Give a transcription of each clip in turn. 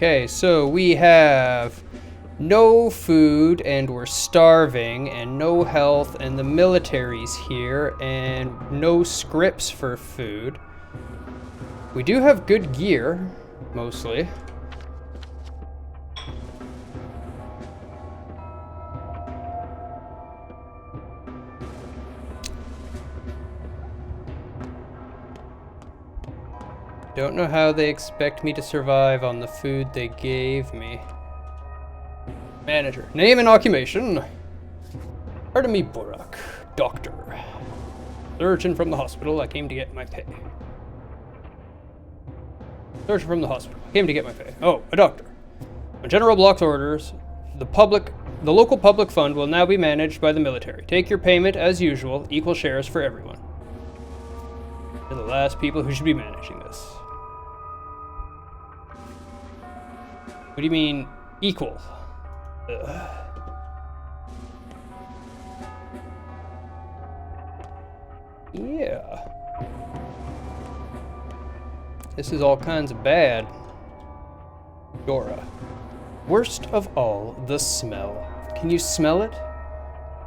Okay, so we have no food and we're starving and no health and the military's here and no scripts for food. We do have good gear, mostly. Don't know how they expect me to survive on the food they gave me. Manager. Name and occupation. Artemy Borak. Doctor. Surgeon from the hospital. I came to get my pay. Surgeon from the hospital. I came to get my pay. Oh, a doctor. On General Block's orders, the local public fund will now be managed by the military. Take your payment as usual. Equal shares for everyone. You're the last people who should be managing this. What do you mean, equal? Ugh. Yeah. This is all kinds of bad. Dora. Worst of all, the smell. Can you smell it?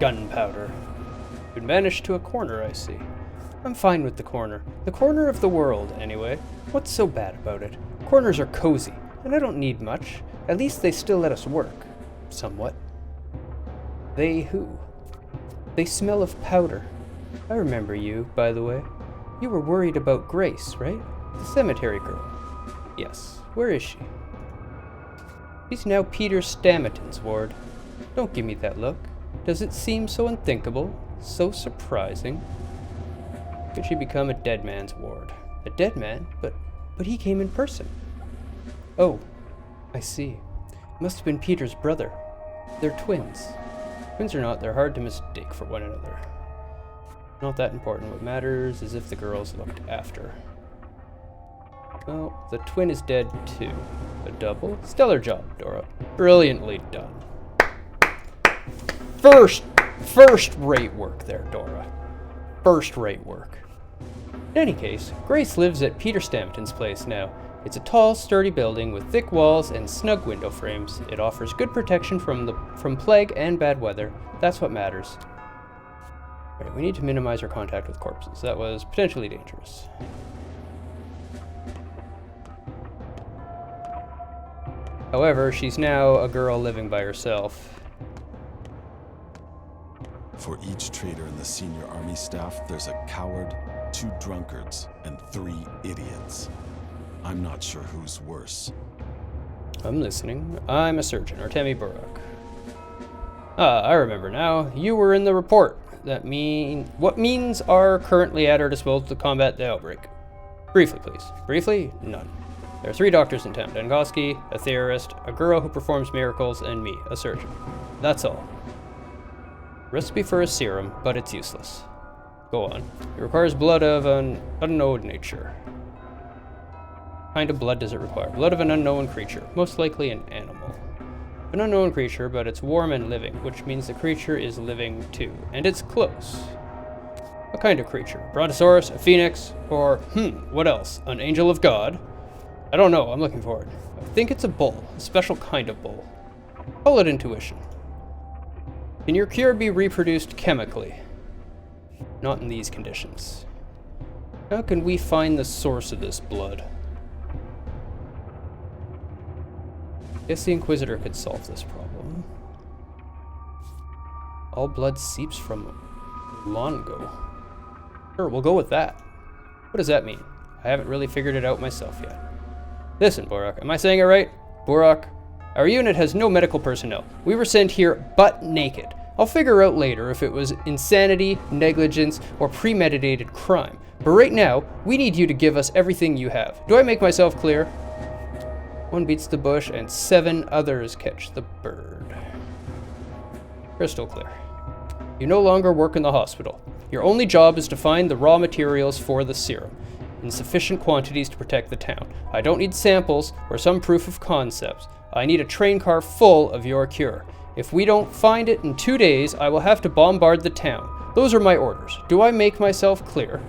Gunpowder. Been banished to a corner, I see. I'm fine with the corner. The corner of the world, anyway. What's so bad about it? Corners are cozy. And I don't need much. At least they still let us work. Somewhat. They who? They smell of powder. I remember you, by the way. You were worried about Grace, right? The cemetery girl. Yes. Where is she? She's now Peter Stamerton's ward. Don't give me that look. Does it seem so unthinkable? So surprising? Could she become a dead man's ward? A dead man? But he came in person. Oh, I see. Must have been Peter's brother. They're twins. Twins or not, they're hard to mistake for one another. Not that important. What matters is if the girl's looked after. Well, the twin is dead too. A double? Stellar job, Dora. Brilliantly done. First-rate work there, Dora. First-rate work. In any case, Grace lives at Peter Stamerton's place now. It's a tall, sturdy building with thick walls and snug window frames. It offers good protection from plague and bad weather. That's what matters. Right, we need to minimize our contact with corpses. That was potentially dangerous. However, she's now a girl living by herself. For each traitor in the senior army staff, there's a coward, 2 drunkards, and 3 idiots. I'm not sure who's worse. I'm listening. I'm a surgeon, Artemy Borak. Ah, I remember now. You were in the report. What means are currently at our disposal to combat the outbreak? Briefly, please. Briefly? None. There are 3 doctors in town. Dengowski, a theorist, a girl who performs miracles, and me, a surgeon. That's all. Recipe for a serum, but it's useless. Go on. It requires blood of an unknown nature. What kind of blood does it require? Blood of an unknown creature, most likely an animal. An unknown creature, but it's warm and living, which means the creature is living too, and it's close. What kind of creature? Brontosaurus, a phoenix, or, what else? An angel of God? I don't know, I'm looking for it. I think it's a bull, a special kind of bull. Call it intuition. Can your cure be reproduced chemically? Not in these conditions. How can we find the source of this blood? Guess the Inquisitor could solve this problem. All blood seeps from Longo. Sure, we'll go with that. What does that mean? I haven't really figured it out myself yet. Listen, Borak, am I saying it right? Borak, our unit has no medical personnel. We were sent here butt naked. I'll figure out later if it was insanity, negligence, or premeditated crime. But right now, we need you to give us everything you have. Do I make myself clear? 1 beats the bush and 7 others catch the bird. Crystal clear. You no longer work in the hospital. Your only job is to find the raw materials for the serum, in sufficient quantities to protect the town. I don't need samples or some proof of concept. I need a train car full of your cure. If we don't find it in 2 days, I will have to bombard the town. Those are my orders. Do I make myself clear?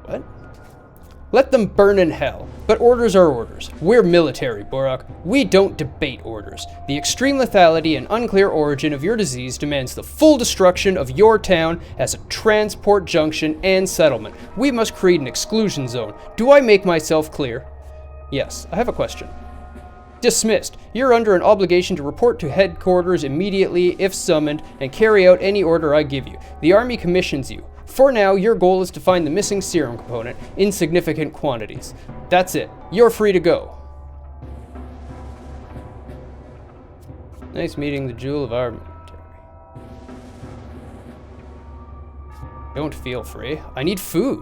What? Let them burn in hell. But orders are orders. We're military, Borak. We don't debate orders. The extreme lethality and unclear origin of your disease demands the full destruction of your town as a transport junction and settlement. We must create an exclusion zone. Do I make myself clear? Yes, I have a question. Dismissed. You're under an obligation to report to headquarters immediately if summoned and carry out any order I give you. The Army commissions you. For now, your goal is to find the missing serum component in significant quantities. That's it. You're free to go. Nice meeting the jewel of our military. Don't feel free. I need food.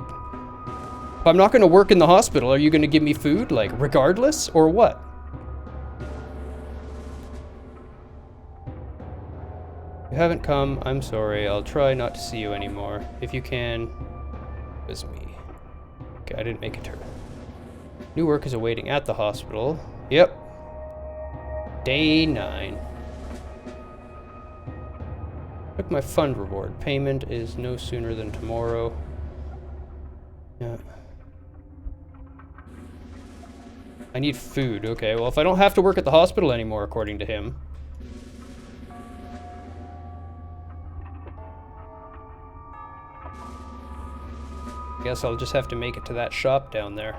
If I'm not going to work in the hospital, are you going to give me food, like, regardless, or what? You haven't come, I'm sorry. I'll try not to see you anymore. If you can, it was me. Okay, I didn't make a turn. New work is awaiting at the hospital. Yep. Day 9. Took my fund reward. Payment is no sooner than tomorrow. Yeah. I need food. Okay, well, if I don't have to work at the hospital anymore, according to him. Guess I'll just have to make it to that shop down there.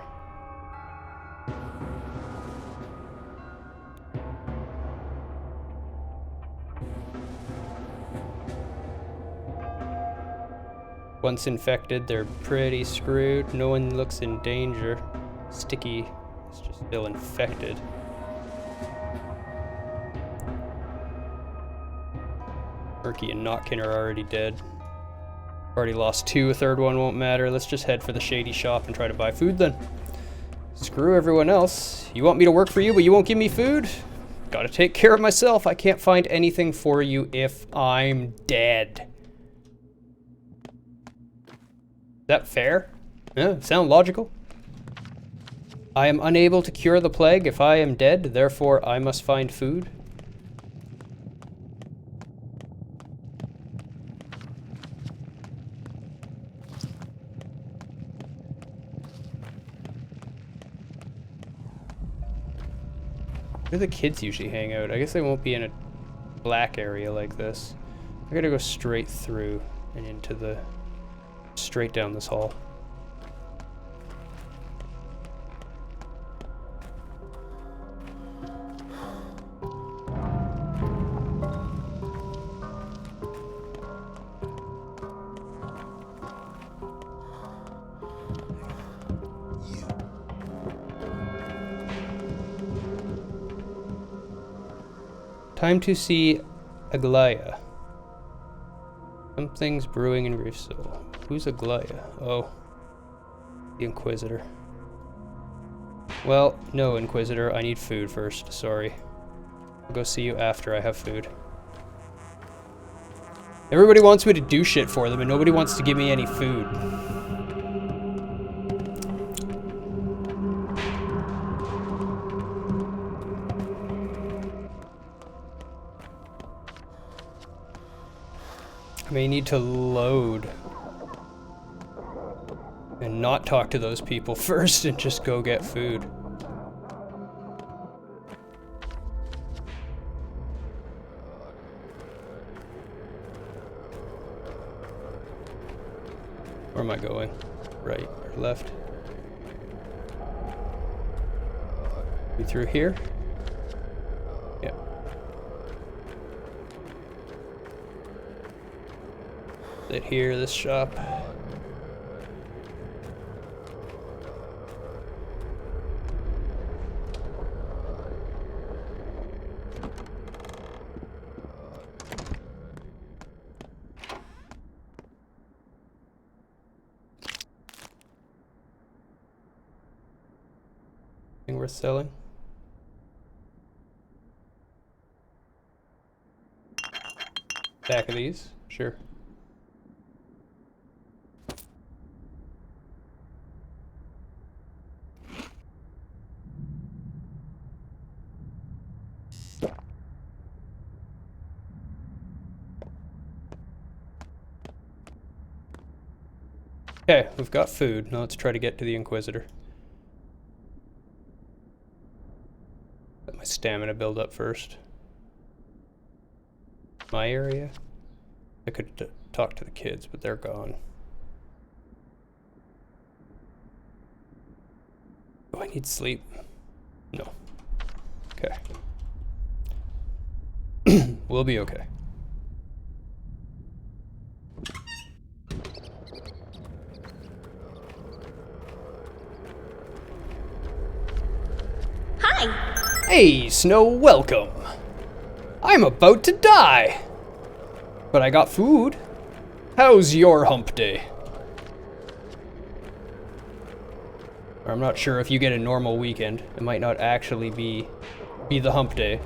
Once infected, they're pretty screwed. No one looks in danger. Sticky is just still infected. Murky and Notkin are already dead. Already lost 2, a third one won't matter. Let's just head for the shady shop and try to buy food then. Screw everyone else. You want me to work for you, but you won't give me food? Gotta take care of myself. I can't find anything for you if I'm dead. Is that fair? Yeah, sound logical? I am unable to cure the plague if I am dead, therefore I must find food. Where do the kids usually hang out? I guess they won't be in a black area like this. I gotta go straight through and into the... straight down this hall. Time to see Aglaya. Something's brewing in Reefsoul. Who's Aglaya? Oh. The Inquisitor. Well, no, Inquisitor. I need food first. Sorry. I'll go see you after I have food. Everybody wants me to do shit for them, and nobody wants to give me any food. I may need to load and not talk to those people first and just go get food. Where am I going? Right or left? Be through here? Yeah. Sit here, this shop. Anything worth selling? Back of these? Sure. Okay, we've got food. Now let's try to get to the Inquisitor. my stamina build up first. My area? I could talk to the kids, but they're gone. Do I need sleep? No. Okay. We'll be okay. Hi! Hey, Snow, welcome. I'm about to die. But I got food. How's your hump day? Or I'm not sure if you get a normal weekend. It might not actually be the hump day.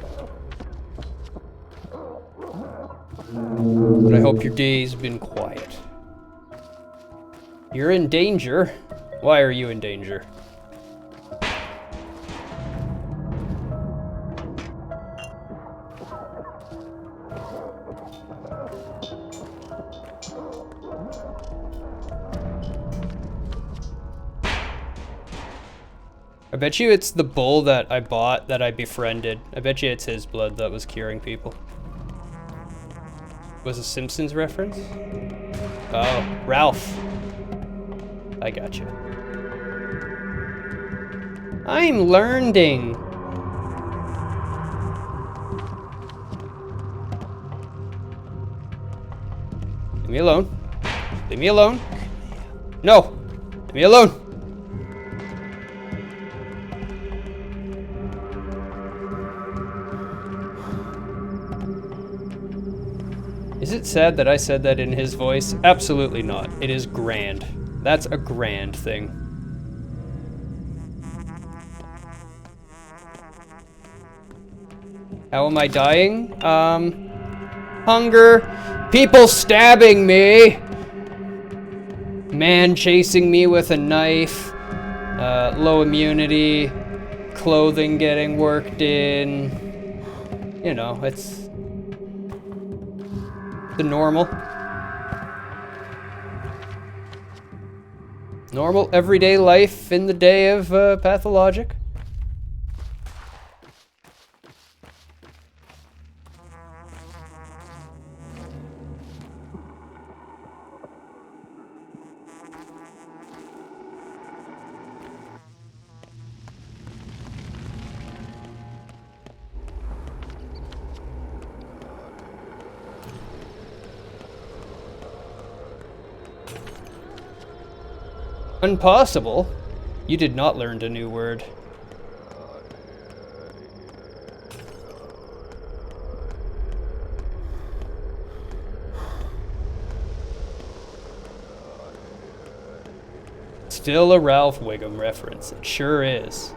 But I hope your day's been quiet. You're in danger. Why are you in danger? I bet you it's the bull that I bought that I befriended. I bet you it's his blood that was curing people. Was a Simpsons reference? Oh, Ralph. I got you. I'm learning. Leave me alone. Leave me alone. No. Leave me alone. Is it sad that I said that in his voice? Absolutely not. It is grand. That's a grand thing. How am I dying? Hunger. People stabbing me. Man chasing me with a knife. Low immunity. Clothing getting worked in. You know, it's the normal. Normal everyday life in the day of Pathologic. Impossible? You did not learn a new word. Still a Ralph Wiggum reference. It sure is.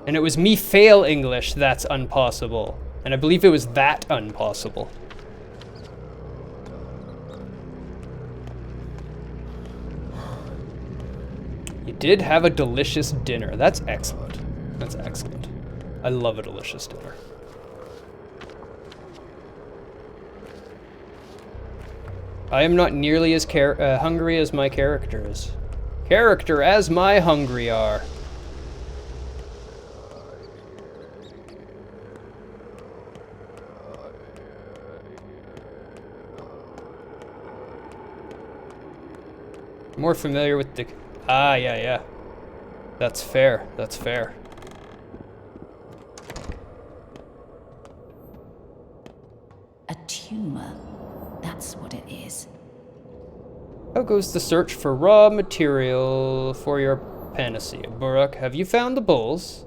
And it was me fail English that's impossible. And I believe it was that impossible. You did have a delicious dinner. That's excellent. That's excellent. I love a delicious dinner. I am not nearly as hungry as my character is. Character as my hungry are. More familiar with the... Ah, yeah. That's fair. That's fair. A tumor. That's what it is. How goes the search for raw material for your panacea? Buruk, have you found the bulls?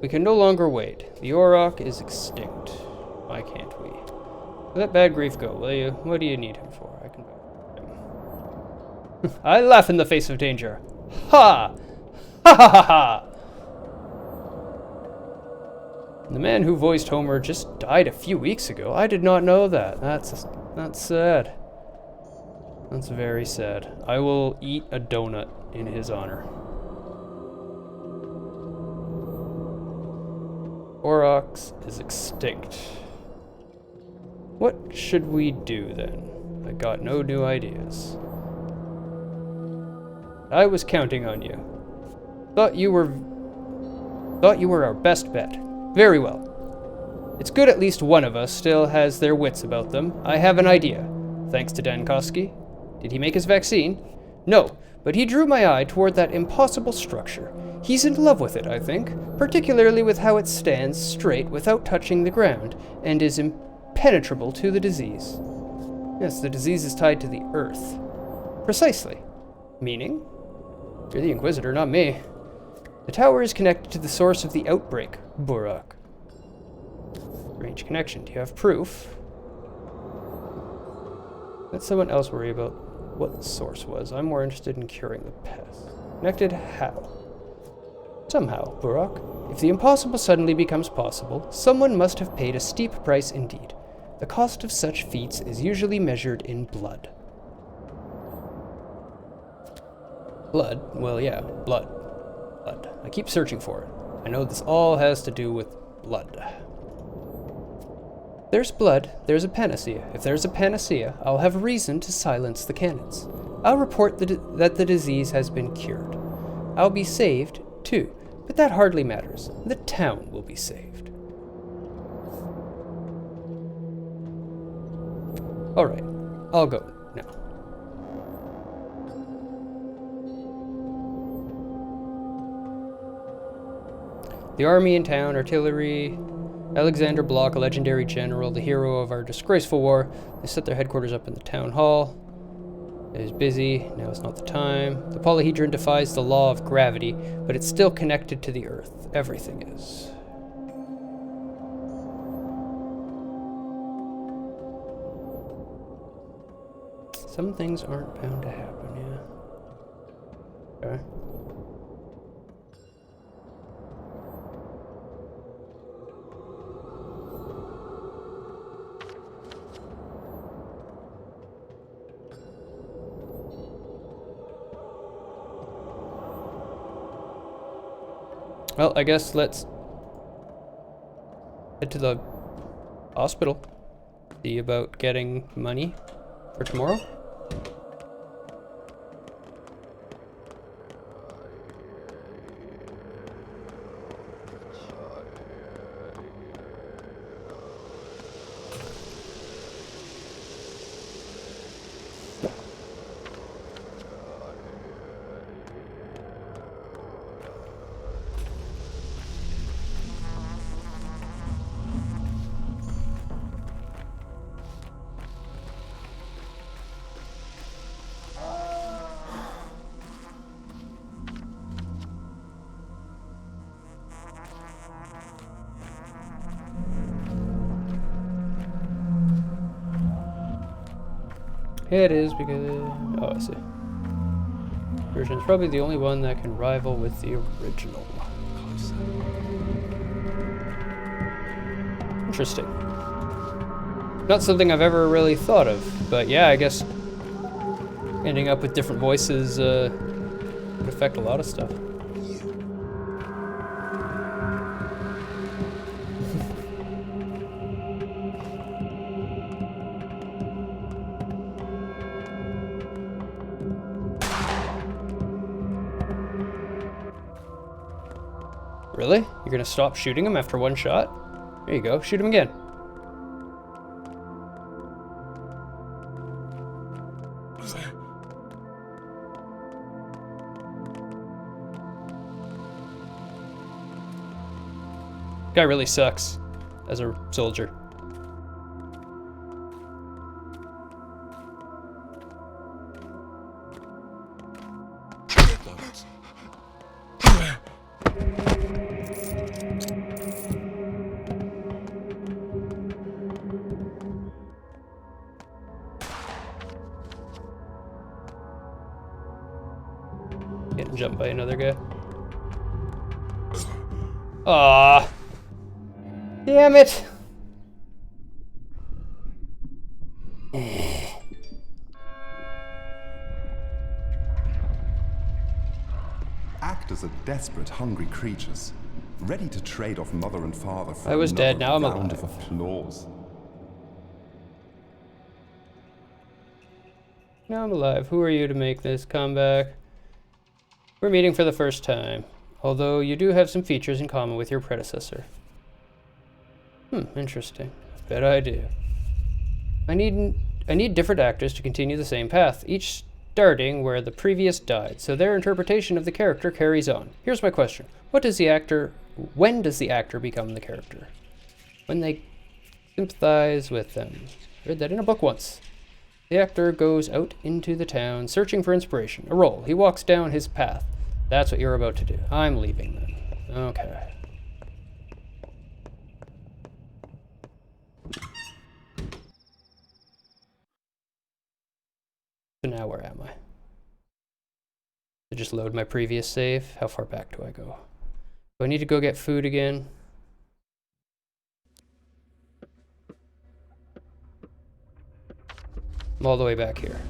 We can no longer wait. The Auroch is extinct. Why can't we? Let Bad Grief go, will you? What do you need him for? I can vote for him. I laugh in the face of danger. Ha! Ha ha ha ha! The man who voiced Homer just died a few weeks ago. I did not know that. That's sad. That's very sad. I will eat a donut in his honor. Aurochs is extinct. What should we do then? I got no new ideas. I was counting on you. Thought you were Thought you were our best bet. Very well. It's good at least one of us still has their wits about them. I have an idea. Thanks to Dankoski. Did he make his vaccine? No, but he drew my eye toward that impossible structure. He's in love with it, I think, particularly with how it stands straight without touching the ground, and is impenetrable to the disease. Yes, the disease is tied to the earth. Precisely. Meaning? You're the Inquisitor, not me. The tower is connected to the source of the outbreak, Burak. Strange connection. Do you have proof? Let someone else worry about what the source was. I'm more interested in curing the pest. Connected how? Somehow, Burak. If the impossible suddenly becomes possible, someone must have paid a steep price indeed. The cost of such feats is usually measured in blood. Blood? Well, yeah, blood. Blood. I keep searching for it. I know this all has to do with blood. There's blood, there's a panacea. If there's a panacea, I'll have reason to silence the cannons. I'll report that the disease has been cured. I'll be saved, too, but that hardly matters. The town will be saved. Alright, I'll go now. The army in town, artillery, Alexander Block, a legendary general, the hero of our disgraceful war. They set their headquarters up in the town hall. It is busy, now is not the time. The polyhedron defies the law of gravity, but it's still connected to the earth. Everything is. Some things aren't bound to happen, yeah. Okay. Well, I guess let's head to the hospital. See about getting money for tomorrow. It is because... oh, I see. Version is probably the only one that can rival with the original. Interesting. Not something I've ever really thought of, but yeah, I guess ending up with different voices would affect a lot of stuff. Really? You're gonna stop shooting him after one shot? There you go, shoot him again. Guy really sucks as a soldier. Getting jumped by another guy. Ah, damn it! Actors are desperate, hungry creatures, ready to trade off mother and father for I was dead, now I'm round alive. of applause. Now I'm alive. Who are you to make this comeback? We're meeting for the first time. although you do have some features in common with your predecessor. Interesting. I bet I do. I need different actors to continue the same path, each starting where the previous died, so their interpretation of the character carries on. Here's my question. When does the actor become the character? When they sympathize with them. I read that in a book once. The actor goes out into the town, searching for inspiration. A role. He walks down his path. That's what you're about to do. I'm leaving then. Okay. So now where am I? To just load my previous save? How far back do I go? Do I need to go get food again? I'm all the way back here.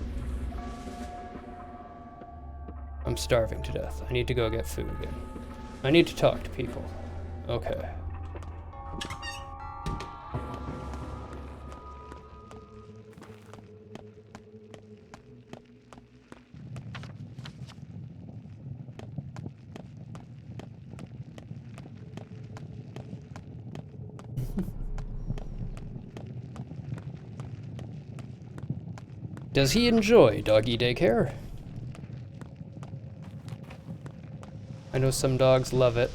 I'm starving to death. I need to go get food again. I need to talk to people. Okay. Does he enjoy doggy daycare? I know some dogs love it.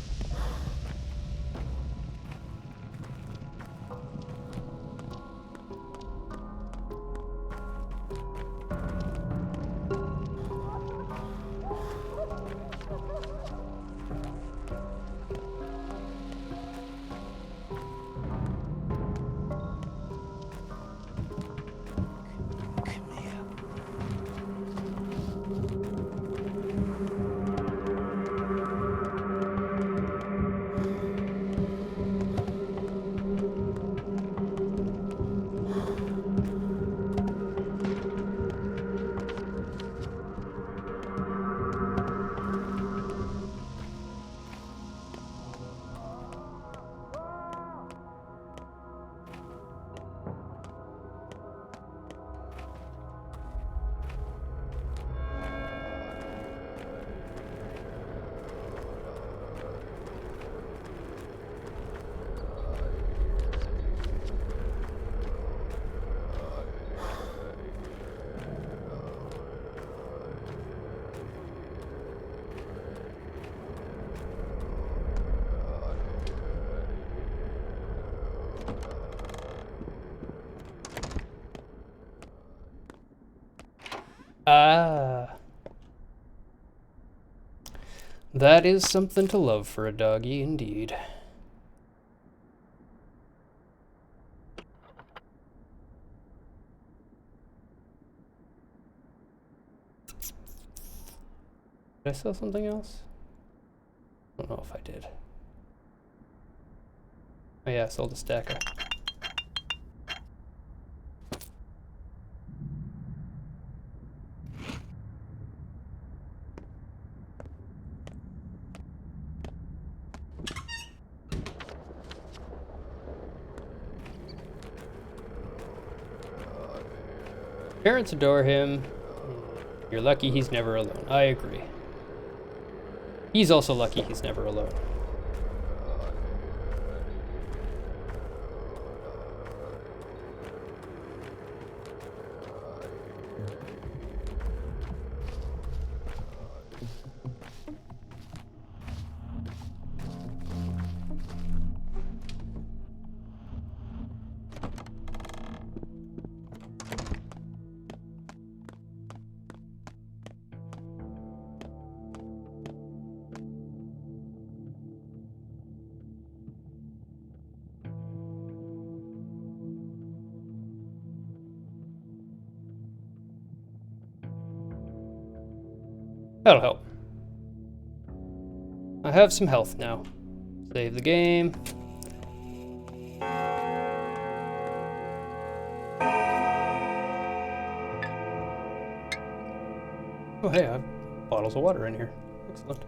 Ah. That is something to love for a doggy, indeed. Did I sell something else? I don't know if I did. Oh yeah, I sold a stacker. Parents adore him. You're lucky he's never alone. I agree. He's also lucky he's never alone. That'll help. I have some health now. Save the game. Oh hey, I have bottles of water in here. Excellent.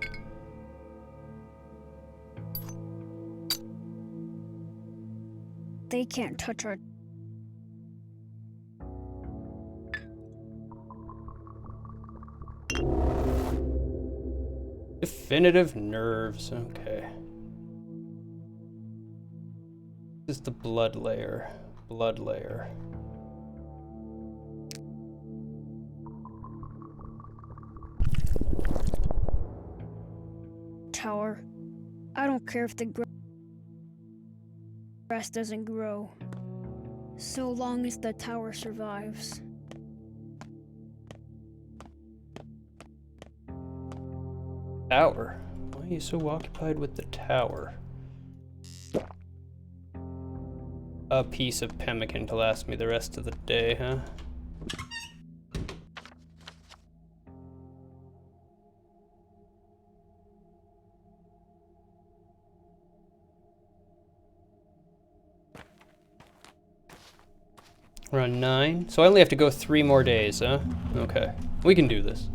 They can't touch our... Definitive nerves, okay. This is the blood layer. Blood layer. Tower. I don't care if the grass doesn't grow, so long as the tower survives. Tower? Why are you so occupied with the tower? A piece of pemmican to last me the rest of the day, huh? We're on 9, so I only have to go 3 more days, huh? Okay, we can do this.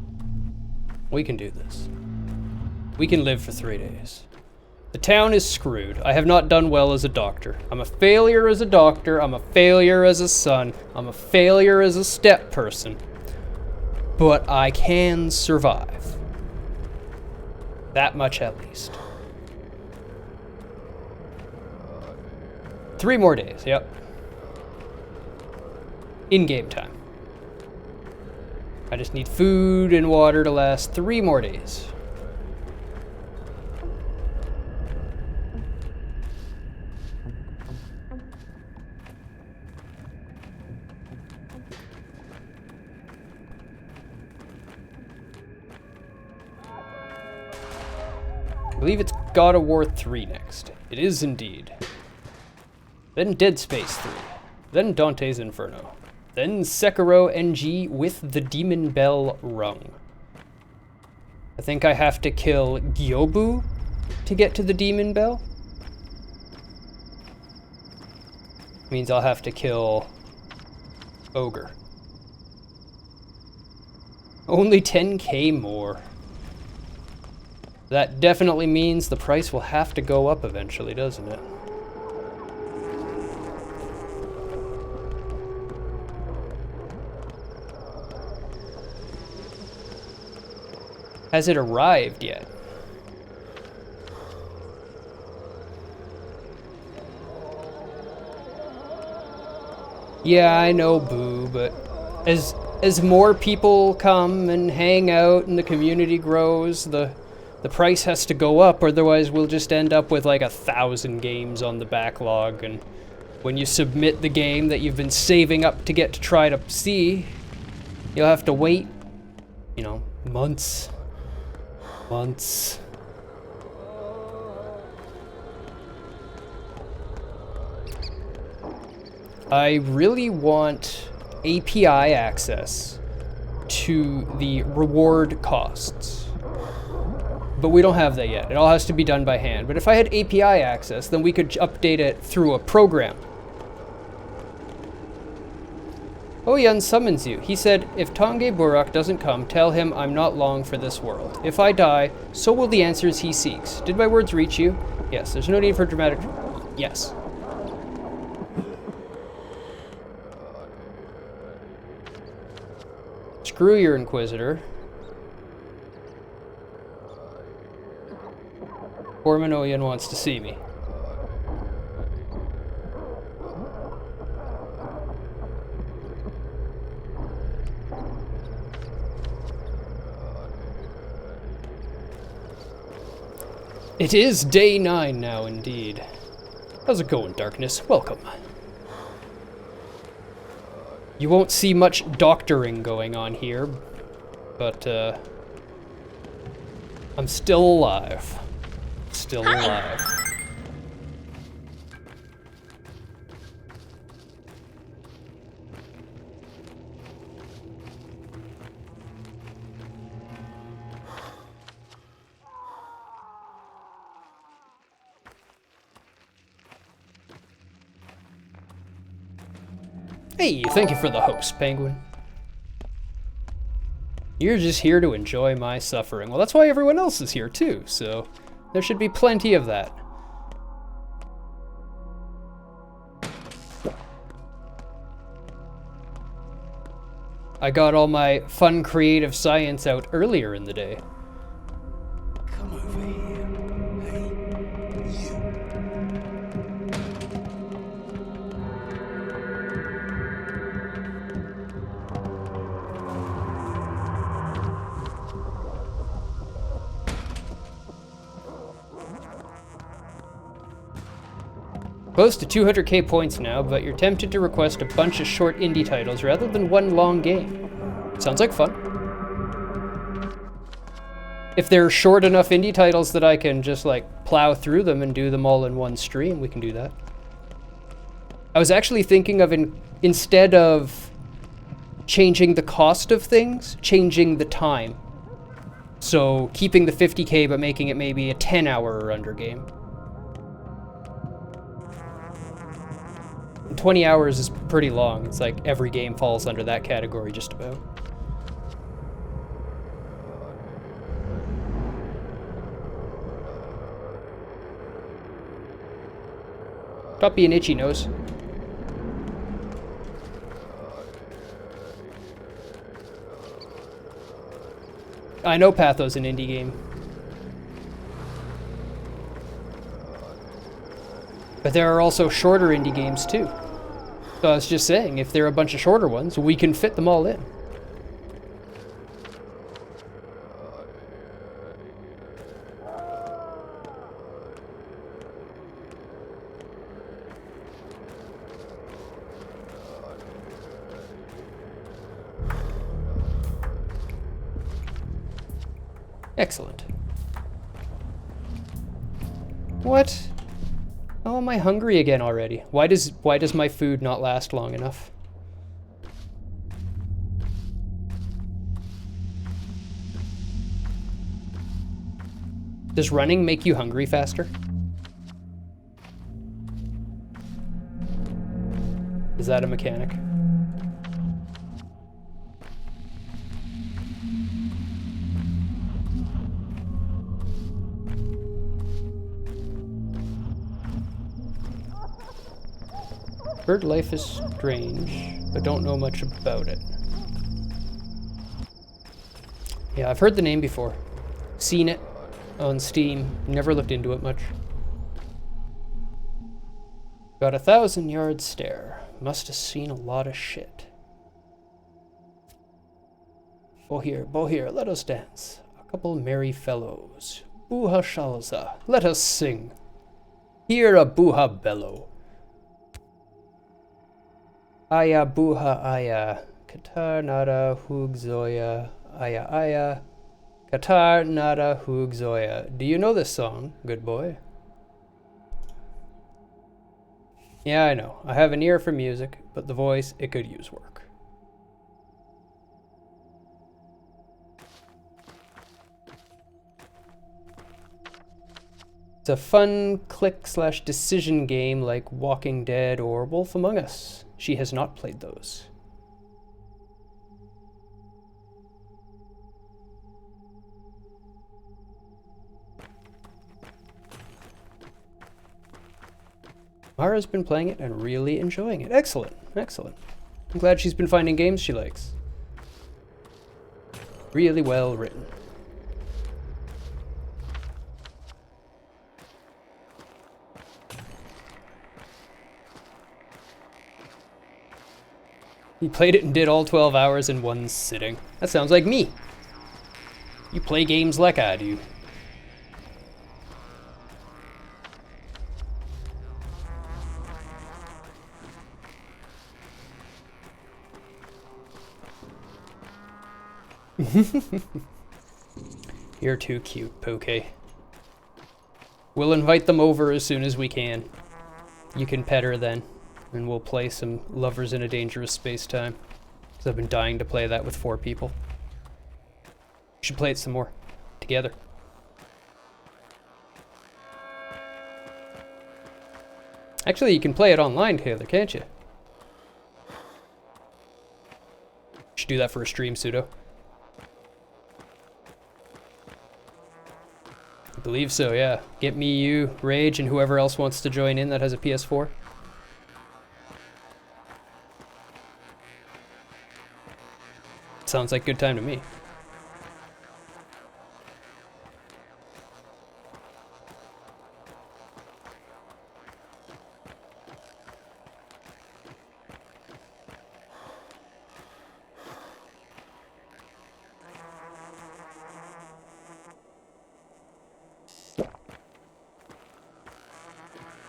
We can do this. We can live for 3 days. The town is screwed. I have not done well as a doctor. I'm a failure as a doctor. I'm a failure as a son. I'm a failure as a step person. But I can survive. That much at least. 3 more days, yep. In-game time. I just need food and water to last 3 more days. I believe it's God of War 3 next. It is indeed. Then Dead Space 3. Then Dante's Inferno. Then Sekiro NG with the Demon Bell rung. I think I have to kill Gyobu to get to the Demon Bell. Means I'll have to kill Ogre. Only 10k more. That definitely means the price will have to go up eventually, doesn't it? Has it arrived yet? Yeah, I know, boo, but as more people come and hang out and the community grows, the price has to go up, otherwise we'll just end up with like 1,000 games on the backlog, and when you submit the game that you've been saving up to get to try to see, you'll have to wait, you know, months. Months. I really want API access to the reward costs. But we don't have that yet. It all has to be done by hand. But if I had API access, then we could update it through a program. Oyan summons you. He said, if Tange Burak doesn't come, tell him I'm not long for this world. If I die, so will the answers he seeks. Did my words reach you? Yes, there's no need for dramatic... Yes. Screw your Inquisitor. Orman Oyan wants to see me. It is day 9 now, indeed. How's it going, Darkness? Welcome. You won't see much doctoring going on here, but, I'm still alive. Still alive. Hey, thank you for the host, Penguin. You're just here to enjoy my suffering. Well, that's why everyone else is here too, so there should be plenty of that. I got all my fun creative science out earlier in the day. Close to 200k points now, but you're tempted to request a bunch of short indie titles rather than one long game. Sounds like fun. If they're short enough indie titles that I can just like plow through them and do them all in one stream, we can do that. I was actually thinking of instead of changing the cost of things, changing the time. So keeping the 50k but making it maybe a 10-hour or under game. 20 hours is pretty long. It's like every game falls under that category just about. Stop being itchy nose. I know Patho's an indie game. But there are also shorter indie games too. So I was just saying, if there are a bunch of shorter ones, we can fit them all in. Excellent. What? Oh, am I hungry again already? Why does my food not last long enough? Does running make you hungry faster? Is that a mechanic? Bird life is strange, but don't know much about it. Yeah, I've heard the name before. Seen it on Steam. Never looked into it much. Got a 1,000-yard stare. Must have seen a lot of shit. Bohir, let us dance. A couple merry fellows. Buha shalza, let us sing. Hear a buha bellow. Aya buha aya, Qatar nada hugzoya, aya aya, Qatar nada hugzoya. Do you know this song, good boy? Yeah, I know. I have an ear for music, but the voice, it could use work. It's a fun click/decision game like Walking Dead or Wolf Among Us. She has not played those. Mara's been playing it and really enjoying it. Excellent, excellent. I'm glad she's been finding games she likes. Really well written. He played it and did all 12 hours in one sitting. That sounds like me. You play games like I do. You're too cute, Poke. We'll invite them over as soon as we can. You can pet her then, and we'll play some Lovers in a Dangerous Space-Time. Because I've been dying to play that with 4 people. We should play it some more. Together. Actually, you can play it online together, can't you? Should do that for a stream, Pseudo. I believe so, yeah. Get me, you, Rage, and whoever else wants to join in that has a PS4. Sounds like a good time to me.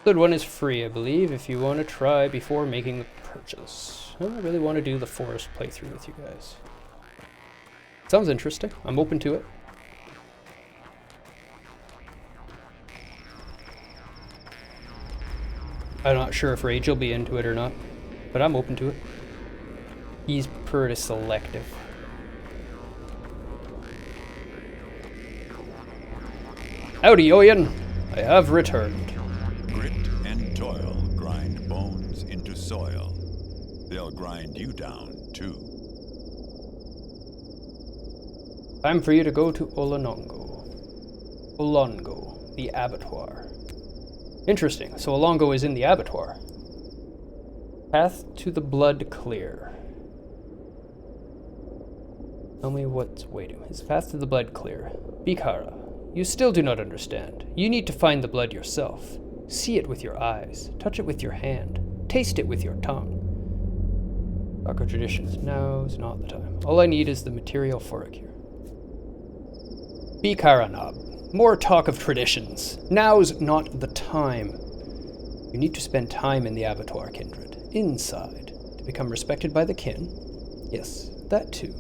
Third one is free, I believe, if you want to try before making the purchase. I don't really want to do the forest playthrough with you guys. Sounds interesting. I'm open to it. I'm not sure if Rage will be into it or not, but I'm open to it. He's pretty selective. Howdy, Oyen! I have returned. Grit and toil grind bones into soil. They'll grind you down, too. Time for you to go to Olongo, the abattoir. Interesting, so Olongo is in the abattoir. Path to the blood clear. Tell me what's waiting. Is path to the blood clear? Bikara, you still do not understand. You need to find the blood yourself. See it with your eyes. Touch it with your hand. Taste it with your tongue. Talk of traditions. Now is not the time. All I need is the material for a cure. Bikaranab. More talk of traditions. Now's not the time. You need to spend time in the abattoir, kindred. Inside. To become respected by the kin. Yes, that too.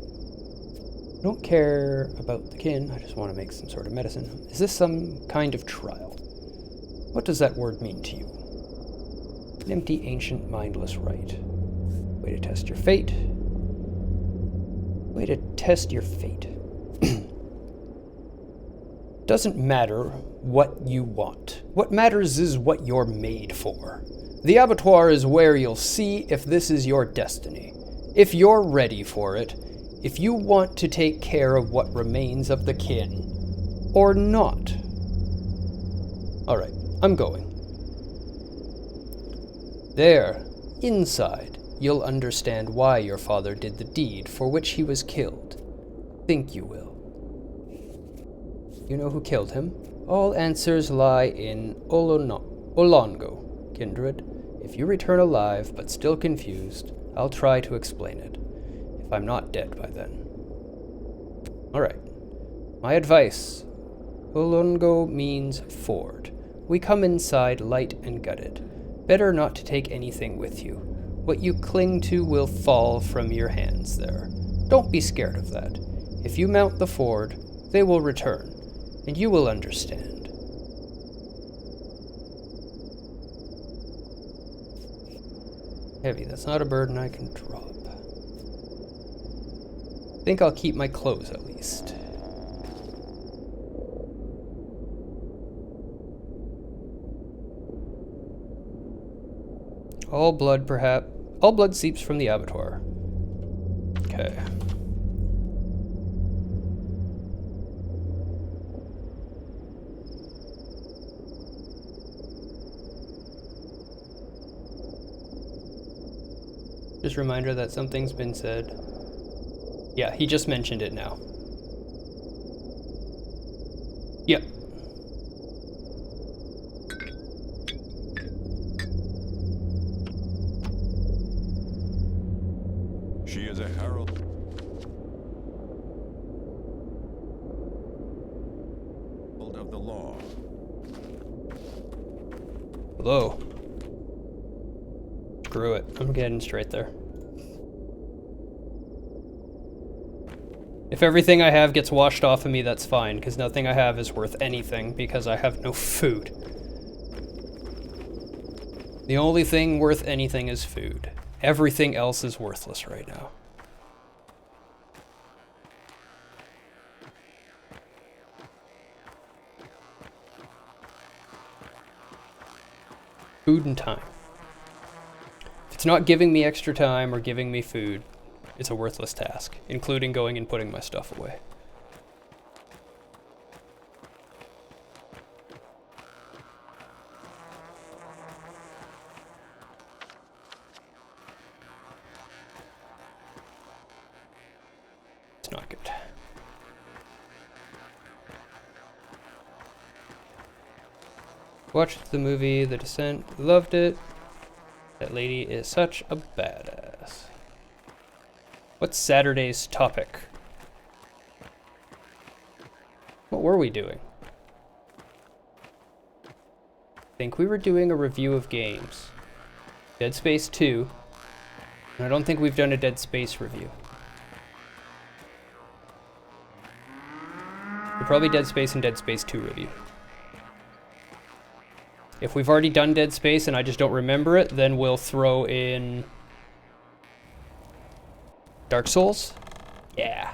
I don't care about the kin, I just want to make some sort of medicine. Is this some kind of trial? What does that word mean to you? An empty, ancient, mindless rite. Way to test your fate. Way to test your fate. Doesn't matter what you want. What matters is what you're made for. The abattoir is where you'll see if this is your destiny. If you're ready for it. If you want to take care of what remains of the kin. Or not. Alright, I'm going. There, inside, you'll understand why your father did the deed for which he was killed. Think you will. You know who killed him? All answers lie in Olongo, kindred. If you return alive, but still confused, I'll try to explain it. If I'm not dead by then. Alright. My advice. Olongo means ford. We come inside light and gutted. Better not to take anything with you. What you cling to will fall from your hands there. Don't be scared of that. If you mount the ford, they will return, and you will understand. Heavy, that's not a burden I can drop. I think I'll keep my clothes at least. All blood, perhaps. All blood seeps from the abattoir. Okay. Just a reminder that something's been said. Yeah, he just mentioned it now. Yep. She is a herald of the law. Hello. Screw it. I'm getting straight there. If everything I have gets washed off of me, that's fine, because nothing I have is worth anything, because I have no food. The only thing worth anything is food. Everything else is worthless right now. Food and time. If it's not giving me extra time or giving me food, it's a worthless task, including going and putting my stuff away. It's not good. Watched the movie The Descent, loved it. That lady is such a badass. What's Saturday's topic? What were we doing? think we were doing a review of games. Dead Space 2. And I don't think we've done a Dead Space review. Probably Dead Space and Dead Space 2 review. If we've already done Dead Space and I just don't remember it, then we'll throw in Dark Souls. Yeah.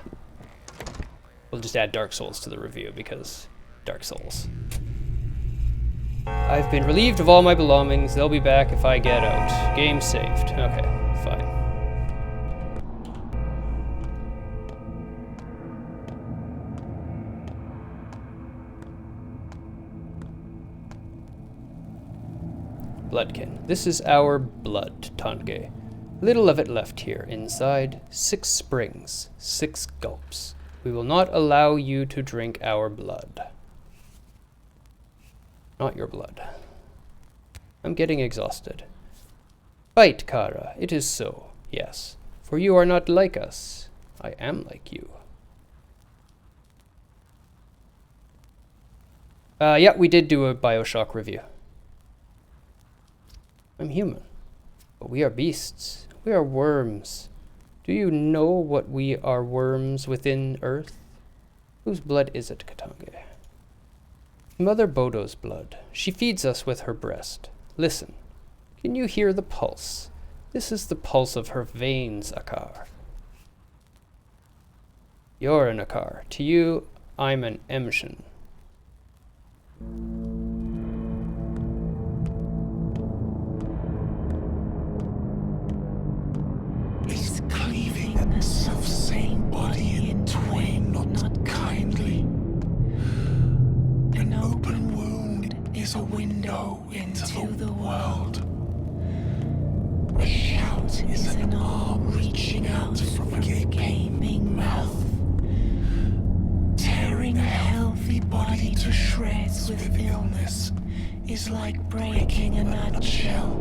We'll just add Dark Souls to the review because Dark Souls. I've been relieved of all my belongings. They'll be back if I get out. Game saved. Okay, fine. Bloodkin. This is our blood, Tange. Little of it left here. Inside, 6 springs, 6 gulps. We will not allow you to drink our blood. Not your blood. I'm getting exhausted. Fight, Kara. It is so, yes. For you are not like us. I am like you. Yeah, we did do a Bioshock review. I'm human, but we are beasts. We are worms. Do you know what we are worms within Earth? Whose blood is it, Katange? Mother Bodo's blood. She feeds us with her breast. Listen. Can you hear the pulse? This is the pulse of her veins, Akar. You're an Akar. To you, I'm an Emshin. Is cleaving the self-same body in twain not kindly? An open wound is a window into the world. A shout is an arm reaching out from a gaping mouth. Tearing a healthy body to shreds with illness is like breaking a nutshell.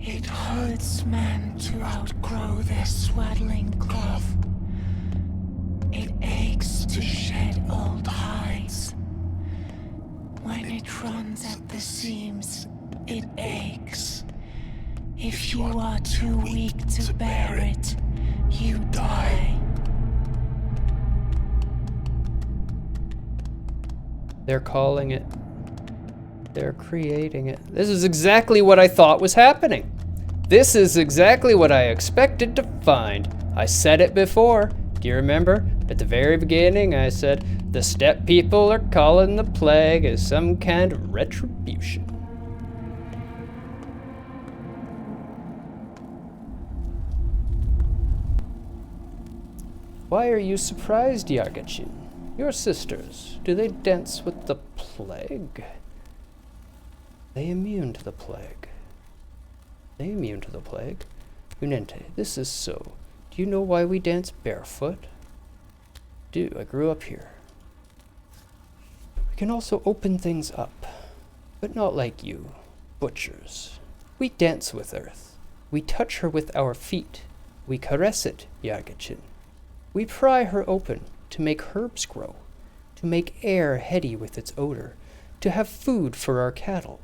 It hurts man to outgrow their swaddling cloth. It aches to shed old hides. When it runs at the seams, it aches. If you are too weak to bear it, you die. They're calling it. They're creating it. This is exactly what I thought was happening. This is exactly what I expected to find. I said it before. Do you remember? At the very beginning, I said, the steppe people are calling the plague as some kind of retribution. Why are you surprised, Yargachin? Your sisters, do they dance with the plague? They immune to the plague. They immune to the plague. Unente, this is so. Do you know why we dance barefoot? Do, I grew up here. We can also open things up, but not like you, butchers. We dance with earth. We touch her with our feet. We caress it, Yargachin. We pry her open to make herbs grow, to make air heady with its odor, to have food for our cattle.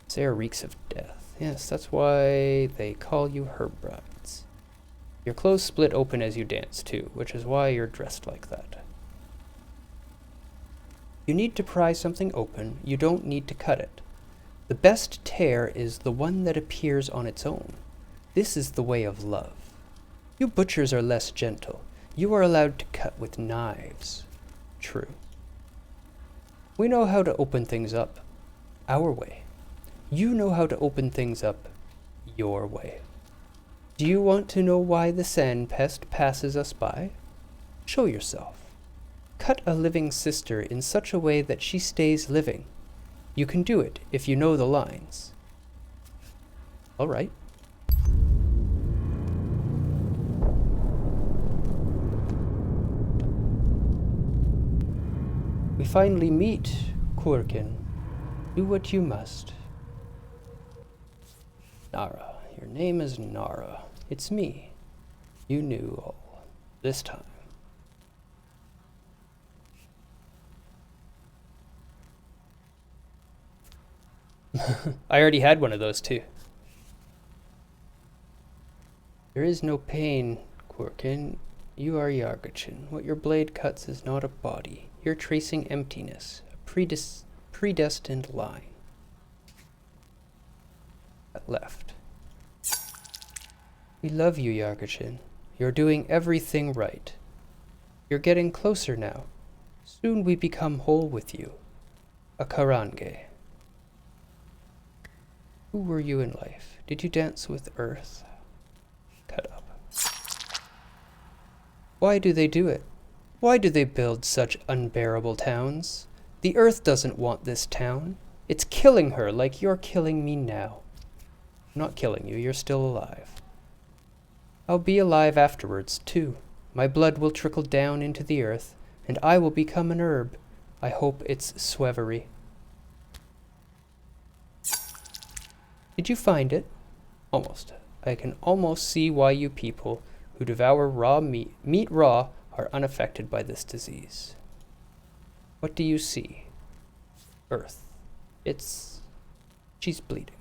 This air reeks of death. Yes, that's why they call you herb brides. Your clothes split open as you dance, too, which is why you're dressed like that. You need to pry something open, you don't need to cut it. The best tear is the one that appears on its own. This is the way of love. You butchers are less gentle. You are allowed to cut with knives. True. We know how to open things up. Our way. You know how to open things up your way. Do you want to know why the sand pest passes us by? Show yourself. Cut a living sister in such a way that she stays living. You can do it if you know the lines. All right. We finally meet, Kurkin. Do what you must. Nara. Your name is Nara. It's me. You knew all this time. I already had one of those too. There is no pain, Kurkin. You are Yargachin. What your blade cuts is not a body. You're tracing emptiness, a predestined line. At left. We love you, Yargachin. You're doing everything right. You're getting closer now. Soon we become whole with you. A Karange. Who were you in life? Did you dance with Earth? Cut up. Why do they do it? Why do they build such unbearable towns? The Earth doesn't want this town. It's killing her like you're killing me now. I'm not killing you, you're still alive. I'll be alive afterwards, too. My blood will trickle down into the earth, and I will become an herb. I hope it's Swevery. Did you find it? Almost. I can almost see why you people who devour raw meat raw, are unaffected by this disease. What do you see? Earth. She's bleeding.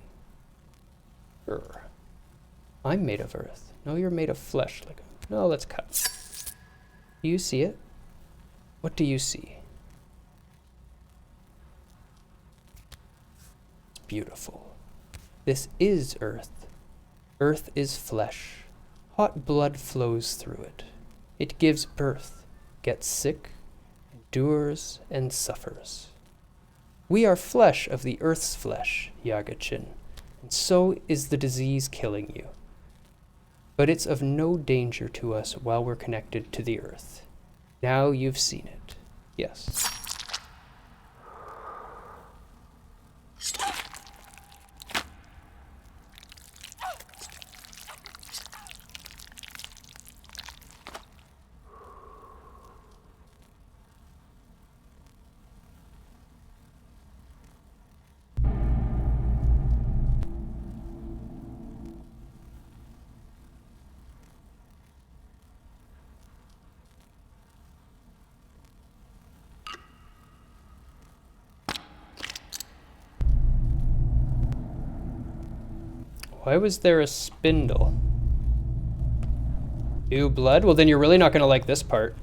I'm made of earth. No, you're made of flesh. No, let's cut. Do you see it? What do you see? It's beautiful. This is earth. Earth is flesh. Hot blood flows through it. It gives birth, gets sick, endures, and suffers. We are flesh of the earth's flesh, Yargachin, and so is the disease killing you. But it's of no danger to us while we're connected to the earth. Now you've seen it. Yes. Why was there a spindle? Ew, blood? Well, then you're really not gonna like this part.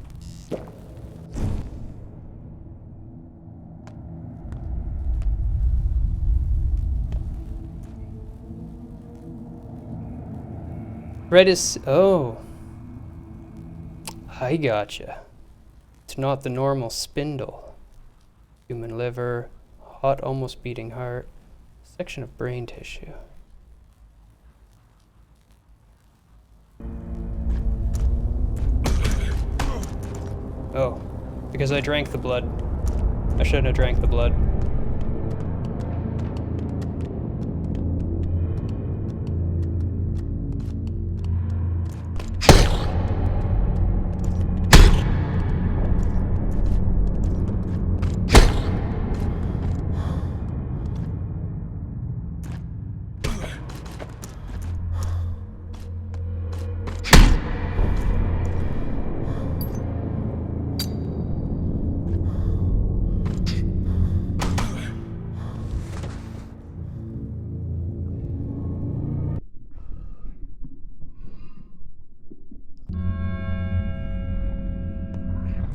Red is... oh. I gotcha. It's not the normal spindle. Human liver, hot, almost beating heart, section of brain tissue. Oh, because I drank the blood. I shouldn't have drank the blood.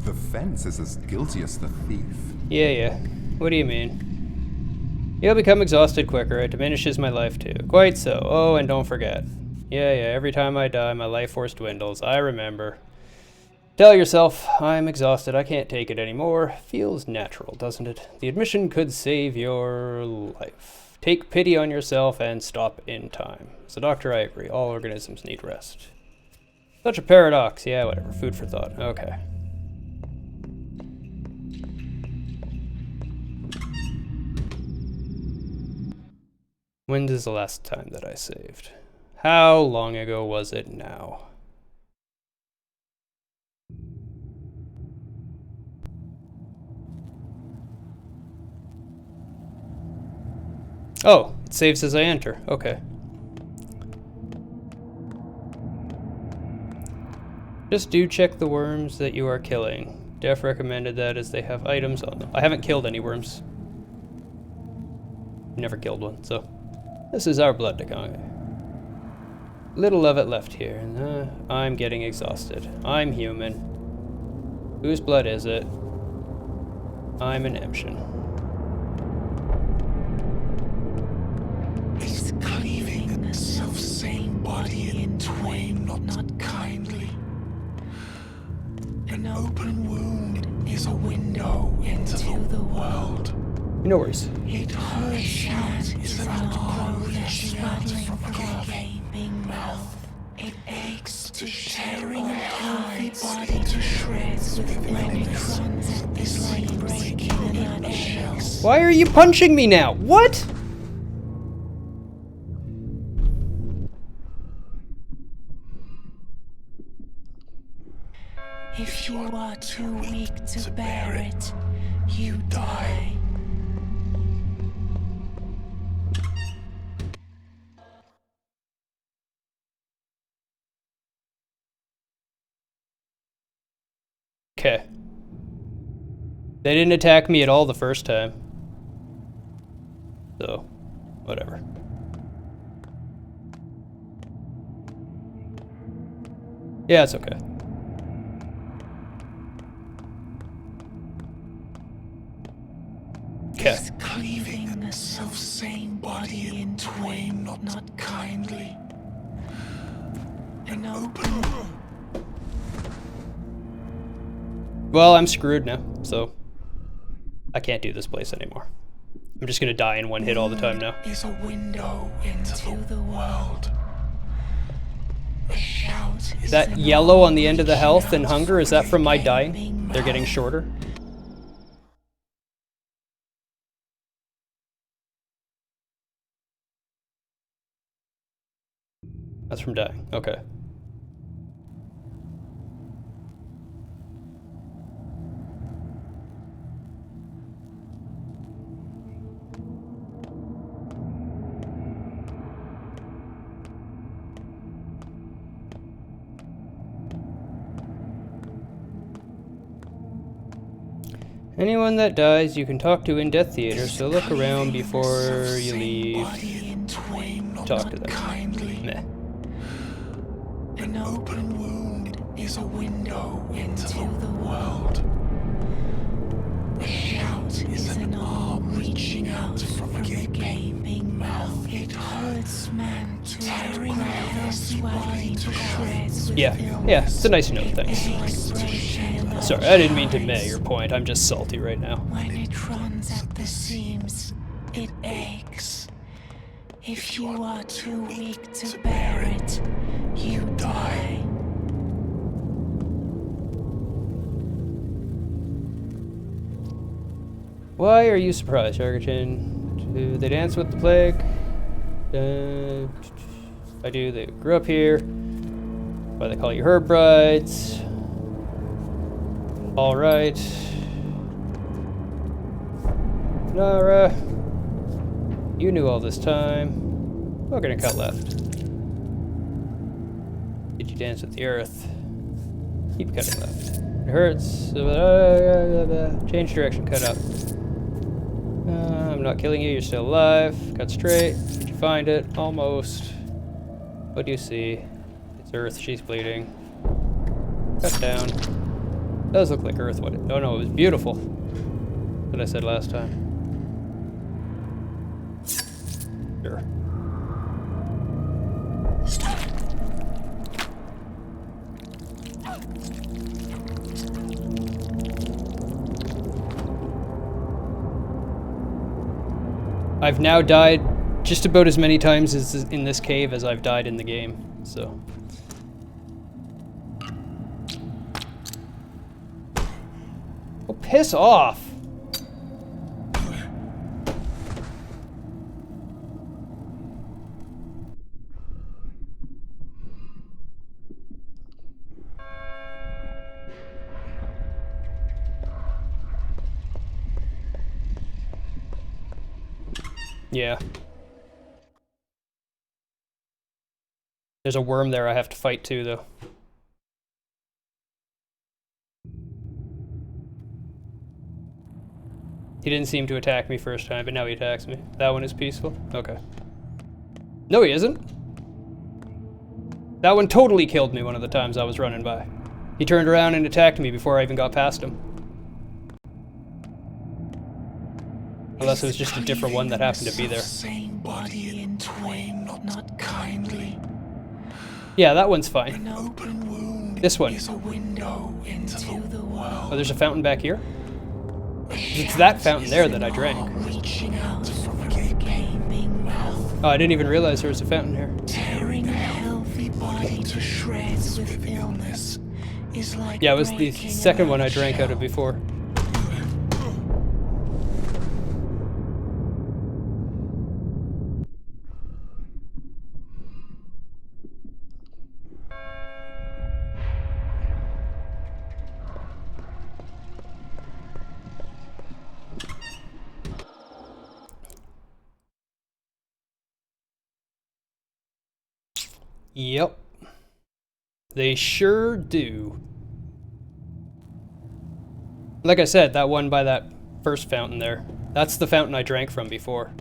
The fence is as guilty as the thief. Yeah. What do you mean? You'll become exhausted quicker. It diminishes my life too. Quite so. Oh, and don't forget. Yeah, every time I die, my life force dwindles. I remember. Tell yourself, I'm exhausted. I can't take it anymore. Feels natural, doesn't it? The admission could save your life. Take pity on yourself and stop in time. As a doctor, I agree. All organisms need rest. Such a paradox. Yeah, whatever. Food for thought. Okay. When is the last time that I saved? How long ago was it now? Oh, it saves as I enter. Okay. Just do check the worms that you are killing. Def recommended that as they have items on them. I haven't killed any worms. Never killed one, so. This is our blood to conquer. Little of it left here. I'm getting exhausted. I'm human. Whose blood is it? I'm an Emshin. Is cleaving the self-same body in twain not kindly? An open wound is a window into the world. No worries. It hurts shout is an outgrow the swaddling from a gaping mouth. It aches to tearing a healthy body to shreds when it runs at this like breaking the nutshells. Why are you punching me now? What? If you are too weak to bear it, you die. Okay. They didn't attack me at all the first time. So, whatever. Yeah, it's okay. Okay. Is cleaving the self-same body in twain not kindly? An open. Well, I'm screwed now, so I can't do this place anymore. I'm just gonna die in one hit all the time now. Is a window into the world. A shout is That an yellow on the end of the health and reaching out hunger, is that from my for dying? gaping They're getting mouth. shorter? That's from dying, okay. Anyone that dies, you can talk to in Death Theater, so look around before you leave. Talk to them. Kindly. Meh. An open wound is a window into the world. A shout is an arm reaching out from a gaping mouth. It hurts man tearing a healthy body to shreds with Yeah, it's a nice note, thanks. Sorry, I didn't mean to meh your point, I'm just salty right now. When it runs at the seams, it aches. If you are too weak to bear it, you die. Why are you surprised, Argentine? Do they dance with the plague? I do, they grew up here. Why they call you herb brides? Alright. Nara. You knew all this time. We're gonna cut left. Did you dance with the earth? Keep cutting left. It hurts. Change direction, cut up. I'm not killing you, you're still alive. Cut straight. Did you find it? Almost. What do you see? It's earth, she's bleeding. Cut down. Does look like earth. What? Oh no, it was beautiful. What I said last time. Sure. I've now died just about as many times as in this cave as I've died in the game, so. Oh, piss off! Yeah. There's a worm there I have to fight too, though. He didn't seem to attack me first time, but now he attacks me. That one is peaceful? Okay. No, he isn't. That one totally killed me one of the times I was running by. He turned around and attacked me before I even got past him. Unless it was just a different one that happened to be there. Same body in twain, not kindly. Yeah, that one's fine. An open wound This one. is a window into the world. Oh, there's a fountain back here? It's that fountain there that I drank. Reaching out from a gaping mouth. Oh, I didn't even realize there was a fountain here. Tearing a healthy body to shreds with illness is like Yeah, it was the breaking second an one I drank out of eggshell. before. Yep. They sure do. Like I said, that one by that first fountain there, that's the fountain I drank from before.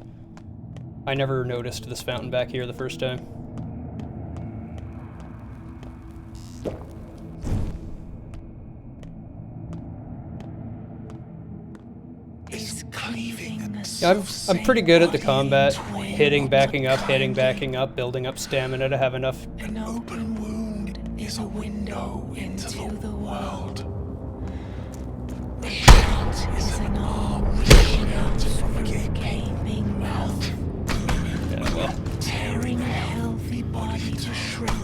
I never noticed this fountain back here the first time. Is cleaving the Yeah, I'm pretty good at the self-same combat. body in twain, Hitting, not backing up, kindly. hitting, backing up, building up stamina to have enough. An open wound is a window into the world. A shout is an arm reaching out from a gaping mouth. Yeah, well, Tearing a healthy body to shreds.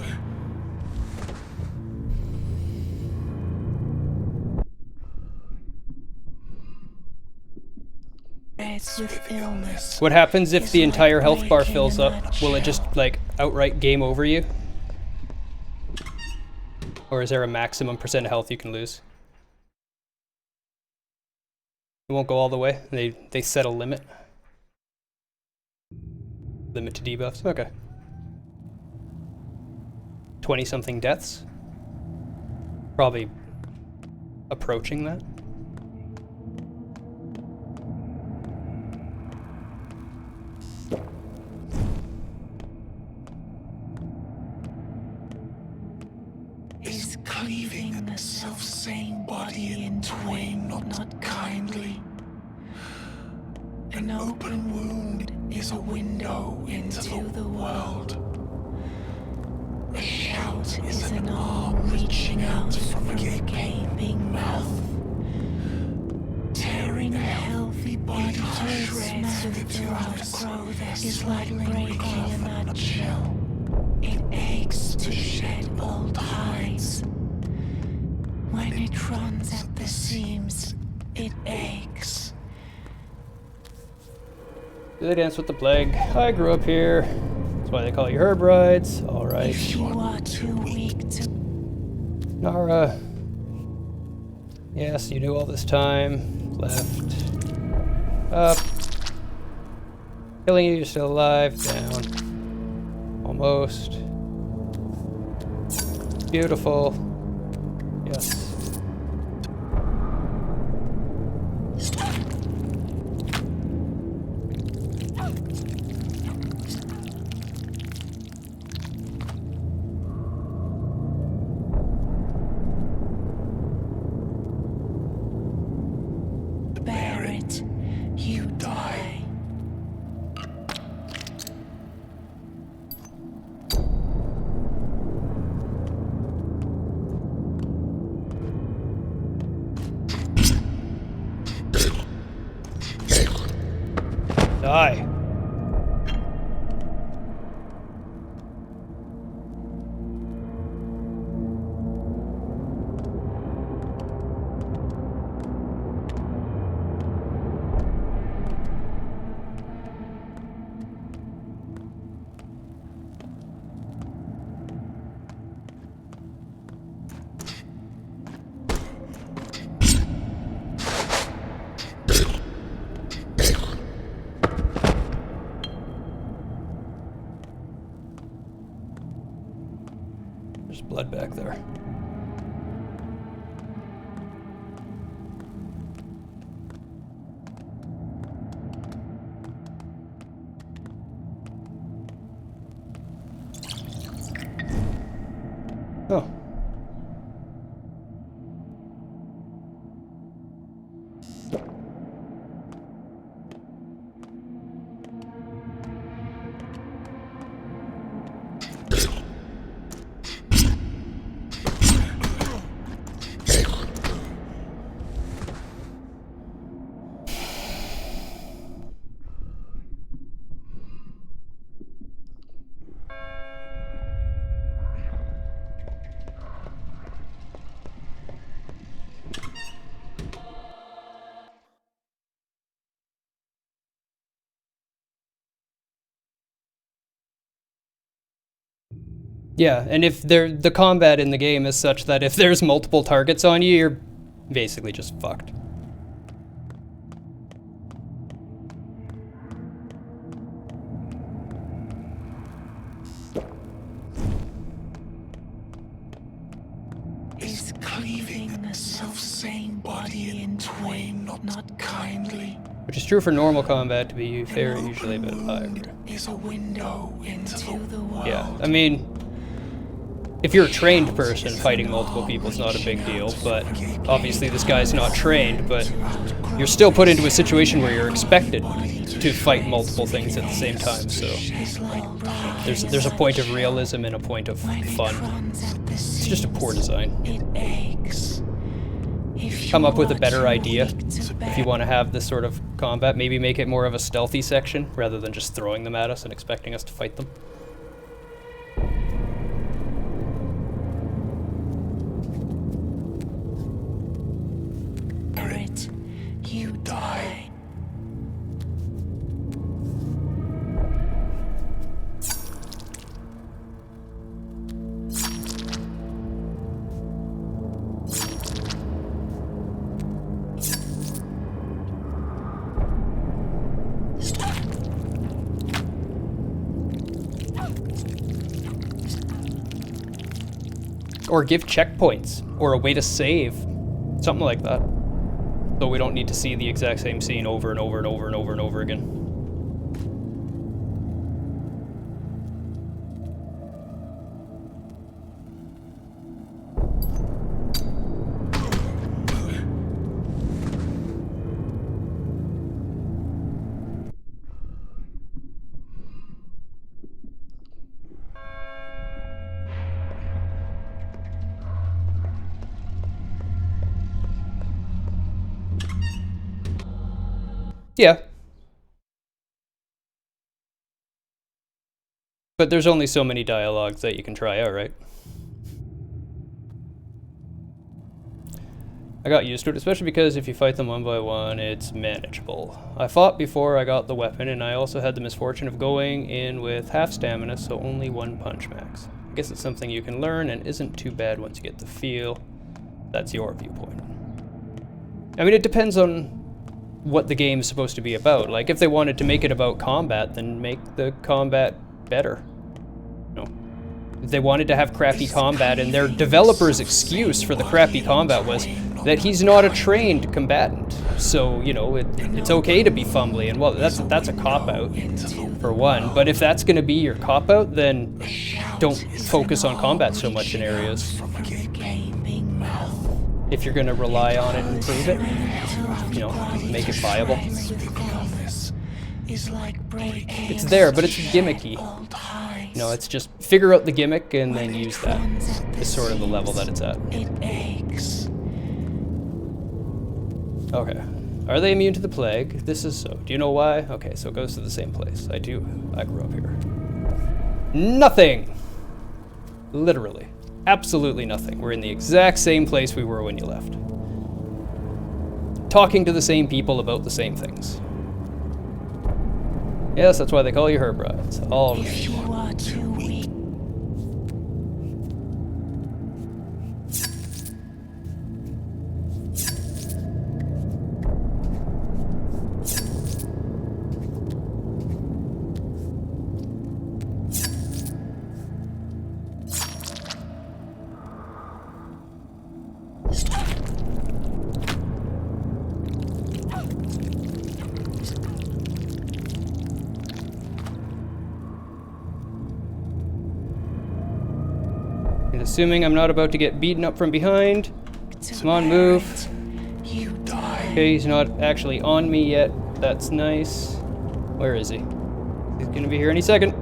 With illness. what happens if It's the like entire health bar breaking fills a up? Will it nutshell. just, like, outright game over you? Or is there a maximum percent of health you can lose? It won't go all the way. They set a limit. Limit to debuffs. Okay. 20-something deaths. Probably approaching that. Is cleaving the self-same body in twain, not kindly. An open wound is a window into the world. A shout is an arm reaching out from a gaping mouth. Tearing a healthy body to shreds with illness is like breaking a nutshell. It aches to shed old hides. When it runs at the seams, it aches. They dance with the plague. I grew up here. That's why they call you herb rides. Alright. If you are too weak to Nara. Yes, you knew all this time. Left. Up. Killing you, you're still alive. Down. Almost. Beautiful. Yes. bear it, you die. Die. blood back there. Oh. Yeah, and if the combat in the game is such that if there's multiple targets on you, you're basically just fucked. Is cleaving a self-same body in twain not kindly? Which is true for normal combat, to be fair, usually a bit higher. Is a window into the world. Yeah, I mean, if you're a trained person, fighting multiple people is not a big deal, but obviously this guy's not trained, but you're still put into a situation where you're expected to fight multiple things at the same time, so there's a point of realism and a point of fun. It's just a poor design. Come up with a better idea if you want to have this sort of combat. Maybe make it more of a stealthy section rather than just throwing them at us and expecting us to fight them. You die. Or give checkpoints, or a way to save. Something like that. So we don't need to see the exact same scene over and over and over and over and over again. Yeah. But there's only so many dialogues that you can try out, right? I got used to it, especially because if you fight them one by one, it's manageable. I fought before I got the weapon, and I also had the misfortune of going in with half stamina, so only one punch max. I guess it's something you can learn and isn't too bad once you get the feel. That's your viewpoint. I mean, it depends on what the game is supposed to be about. Like, if they wanted to make it about combat, then make the combat better. You know, if they wanted to have crappy combat, and their developer's excuse for the crappy combat was that he's not a trained combatant, so you know it's okay to be fumbly, and well, that's a cop-out for one. But if that's going to be your cop-out, then don't focus on combat so much in areas. If you're going to rely on it and improve it, you know, make it viable. It's there, but it's gimmicky. You know, it's just figure out the gimmick and then use that. Is sort of the level that it's at. Okay. Are they immune to the plague? This is so. Do you know why? Okay, so it goes to the same place. I grew up here. Nothing! Literally. Absolutely nothing. We're in the exact same place we were when you left. Talking to the same people about the same things. Yes, that's why they call you Herbrides. All right. If you are too weak. assuming I'm not about to get beaten up from behind. Come on, move. You die. Okay, he's not actually on me yet. That's nice. Where is he? He's gonna be here any second.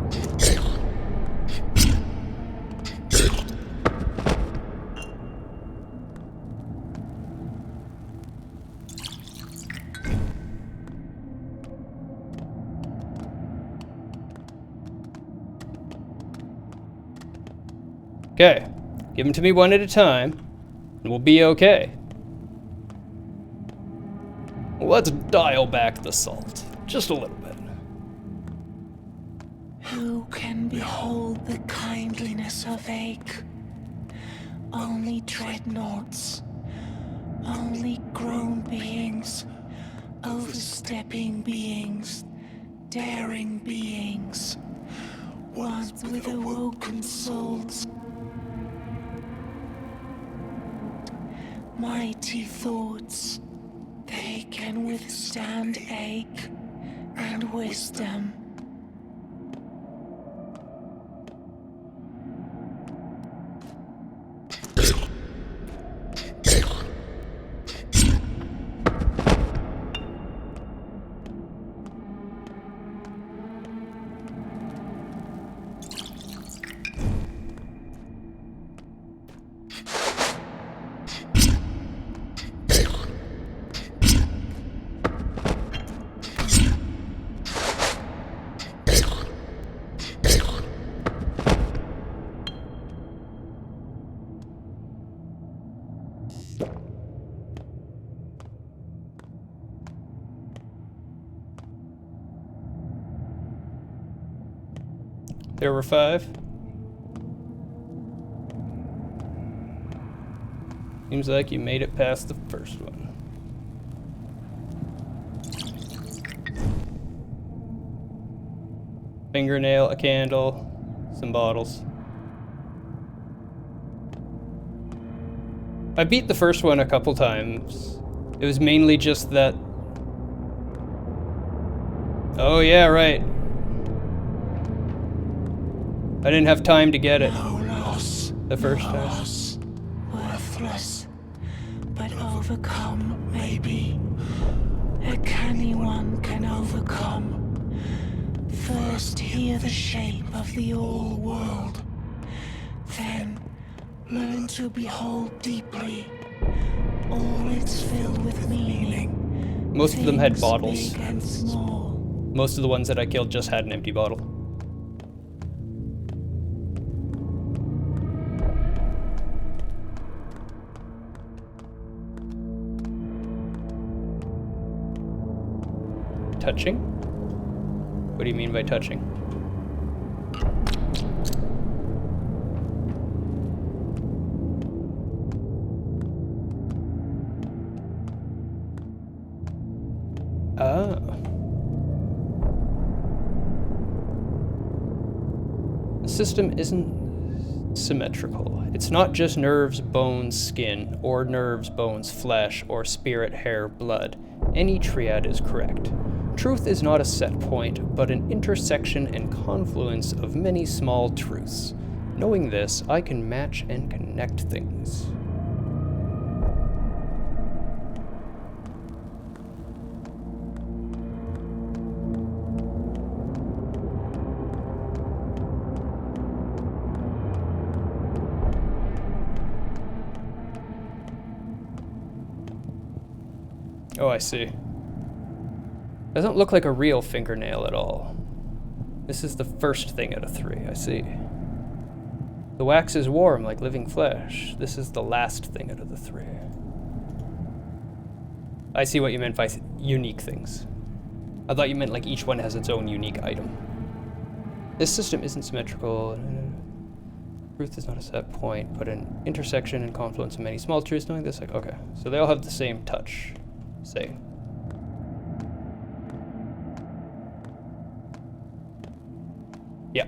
Okay, give them to me one at a time, and we'll be okay. Let's dial back the salt, just a little bit. Who can behold the kindliness of ache? Only dreadnoughts, only grown beings, overstepping beings, daring beings, ones with awoken souls. Mighty thoughts, they can withstand ache and wisdom. There were 5. Seems like you made it past the first one. Fingernail, a candle, some bottles. I beat the first one a couple times. It was mainly just that... Oh yeah, right. I didn't have time to get it No loss, the first no time. loss, worthless, but overcome maybe. A canny one can overcome. First hear the shape of the all world, then learn to behold deeply. All it's filled with meaning. Most of them had Things bottles. big and small. Most of the ones that I killed just had an empty bottle. Touching? What do you mean by touching? Ah. The system isn't symmetrical. It's not just nerves, bones, skin, or nerves, bones, flesh, or spirit, hair, blood. Any triad is correct. Truth is not a set point, but an intersection and confluence of many small truths. Knowing this, I can match and connect things. Oh, I see. Doesn't look like a real fingernail at all. This is the first thing out of 3, I see. The wax is warm like living flesh. This is the last thing out of the 3. I see what you meant by unique things. I thought you meant like each one has its own unique item. This system isn't symmetrical. Truth is not a set point, but an intersection and confluence of many small truths. Knowing this, like, okay. So they all have the same touch, say. Yeah.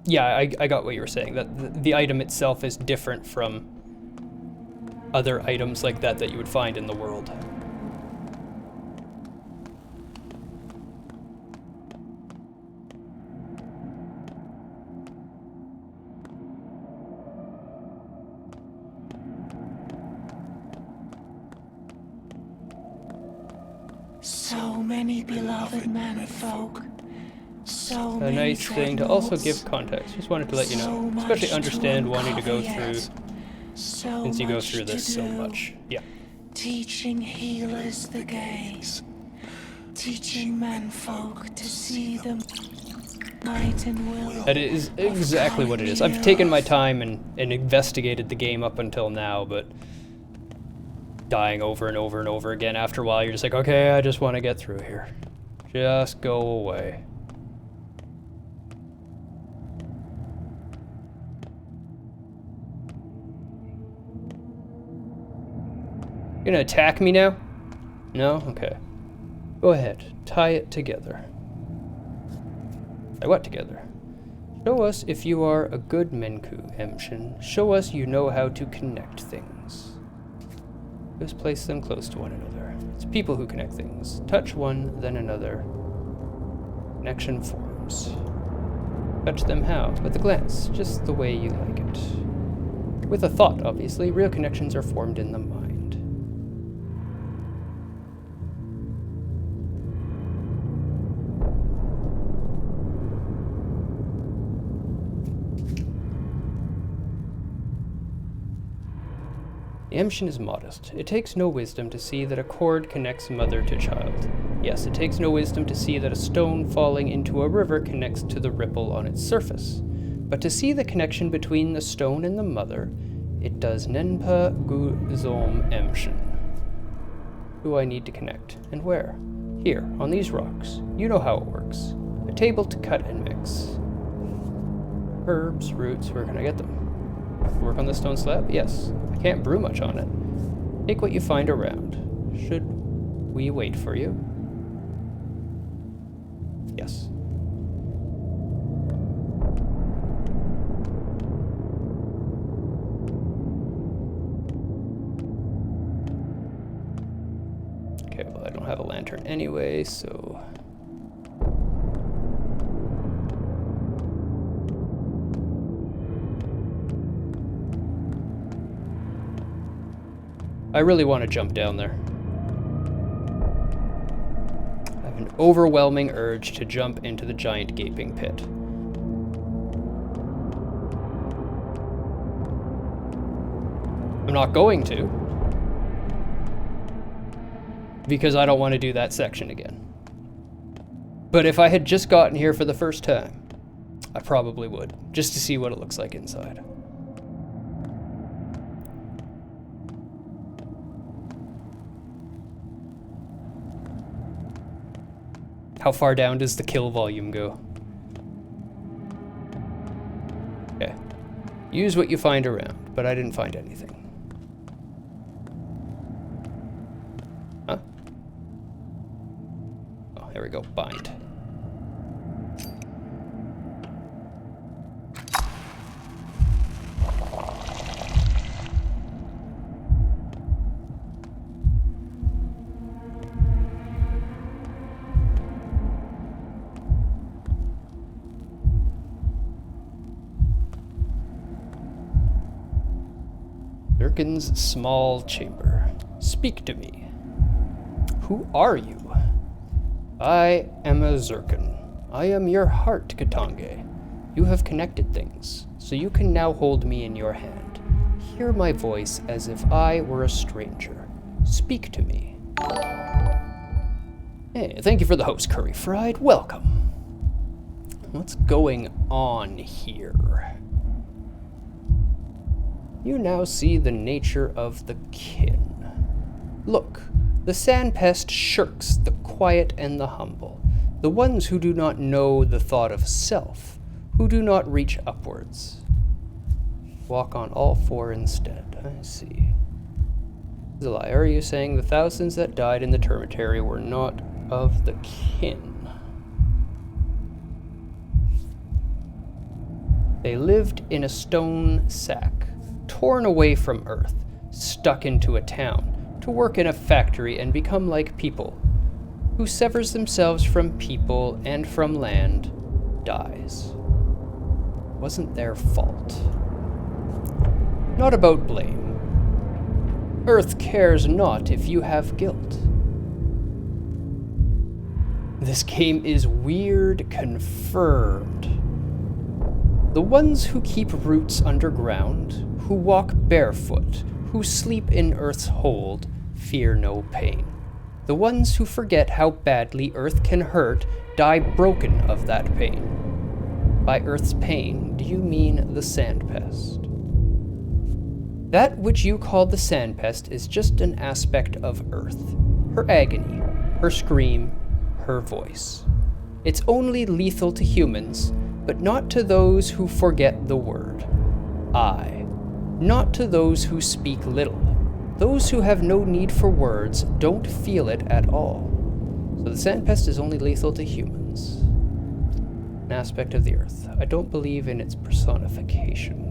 Yeah, I got what you were saying. That the item itself is different from other items like that you would find in the world. many beloved menfolk. So A many nice thing to also give dreadnoughts, context. Just wanted to let you know. so Especially much understand to wanting to go uncover through, yet, so since you go much through this to so do. much. Yeah. Teaching healers the gaze, teaching menfolk to see the might and will. That is exactly what it is. I've taken my time and investigated the game up until now, but dying over and over and over again after a while, you're just like, okay, I just want to get through here. Just go away. You gonna attack me now? No? Okay. Go ahead. Tie it together. Tie what together? Show us if you are a good Menku, Emshin. Show us you know how to connect things. Just place them close to one another. It's people who connect things. Touch one, then another. Connection forms. Touch them how? With a glance, just the way you like it. With a thought, obviously. Real connections are formed in the mind. The Emshin is modest. It takes no wisdom to see that a cord connects mother to child. Yes, it takes no wisdom to see that a stone falling into a river connects to the ripple on its surface. But to see the connection between the stone and the mother, it does Nenpa Gu Zom Emshin. Who I need to connect, and where? Here, on these rocks. You know how it works. A table to cut and mix. Herbs, roots, where can I get them? Work on the stone slab? Yes. I can't brew much on it. Take what you find around. Should we wait for you? Yes. Okay, well, I don't have a lantern anyway, so... I really want to jump down there. I have an overwhelming urge to jump into the giant gaping pit. I'm not going to, because I don't want to do that section again. But if I had just gotten here for the first time, I probably would, just to see what it looks like inside. How far down does the kill volume go? Okay. Use what you find around, but I didn't find anything. Huh? Oh, here we go. Bind. Zirkin's small chamber. Speak to me. Who are you? I am a Zirkin. I am your heart, Katange. You have connected things, so you can now hold me in your hand. Hear my voice as if I were a stranger. Speak to me. Hey, thank you for the host, Curry Fried. Welcome. What's going on here? You now see the nature of the kin. Look, the sandpest shirks the quiet and the humble, the ones who do not know the thought of self, who do not reach upwards. Walk on all four instead. I see. Zelaya, are you saying the thousands that died in the termitary were not of the kin? They lived in a stone sack, torn away from Earth, stuck into a town, to work in a factory and become like people. Who severs themselves from people and from land, dies. Wasn't their fault. Not about blame. Earth cares not if you have guilt. This game is weird confirmed. The ones who keep roots underground, who walk barefoot, who sleep in Earth's hold, fear no pain. The ones who forget how badly Earth can hurt die broken of that pain. By Earth's pain, do you mean the sandpest? That which you call the sandpest is just an aspect of Earth. Her agony, her scream, her voice. It's only lethal to humans, but not to those who forget the word. I. Not to those who speak little. Those who have no need for words don't feel it at all. So the sandpest is only lethal to humans. An aspect of the Earth. I don't believe in its personification.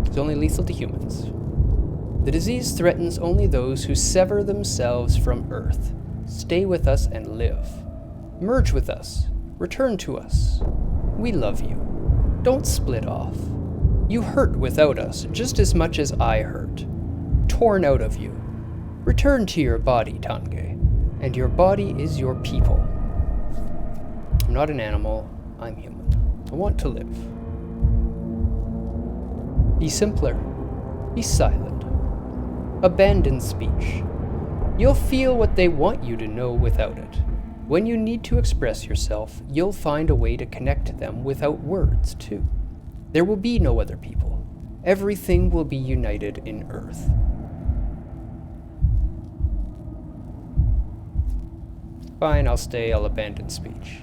It's only lethal to humans. The disease threatens only those who sever themselves from Earth. Stay with us and live. Merge with us. Return to us. We love you. Don't split off. You hurt without us just as much as I hurt. Torn out of you. Return to your body, Tange. And your body is your people. I'm not an animal. I'm human. I want to live. Be simpler. Be silent. Abandon speech. You'll feel what they want you to know without it. When you need to express yourself, you'll find a way to connect to them without words, too. There will be no other people. Everything will be united in Earth. Fine, I'll stay. I'll abandon speech.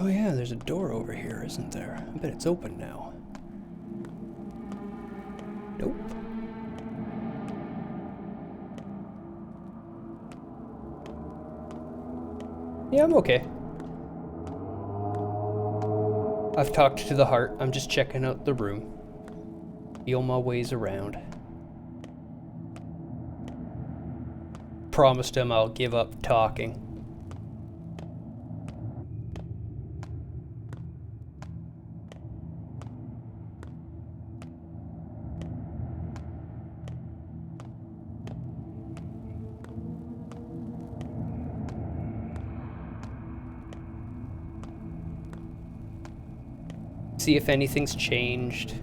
Oh yeah, there's a door over here, isn't there? I bet it's open now. Nope. Yeah, I'm okay. I've talked to the heart. I'm just checking out the room. Feel my ways around. Promised him I'll give up talking. See if anything's changed.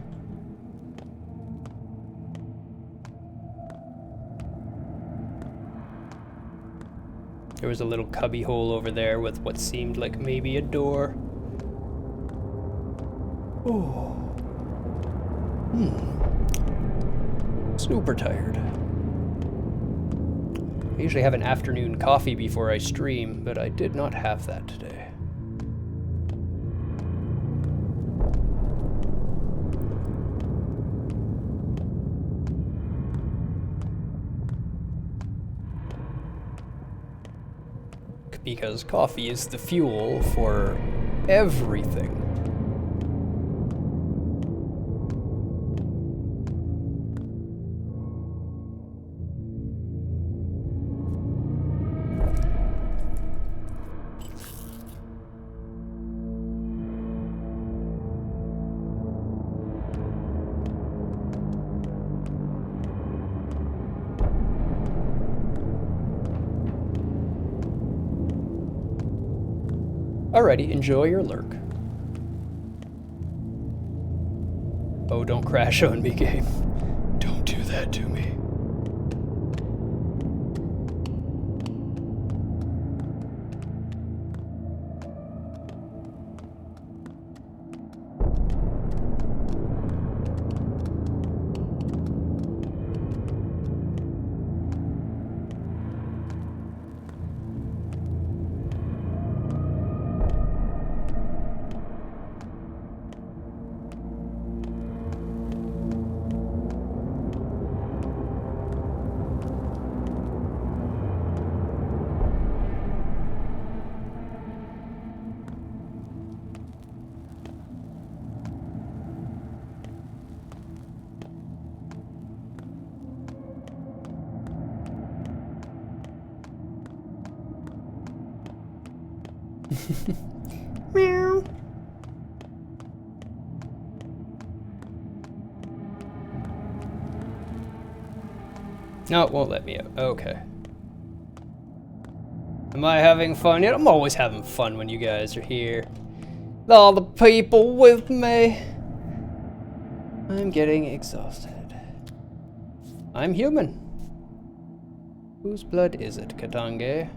There was a little cubby hole over there with what seemed like maybe a door. Oh. Super tired. I usually have an afternoon coffee before I stream, but I did not have that today. Because coffee is the fuel for everything. Alrighty, enjoy your lurk. Oh, don't crash on me, game. Don't do that to me. Meow. No, it won't let me out. Okay. Am I having fun yet? I'm always having fun when you guys are here. All the people with me. I'm getting exhausted. I'm human. Whose blood is it, Katange?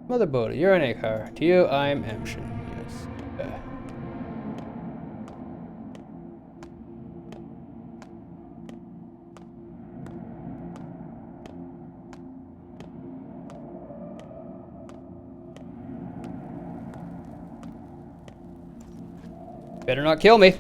Mother Boda, you're an Akar. To you, I'm Amshin. Yes. Okay. Better not kill me.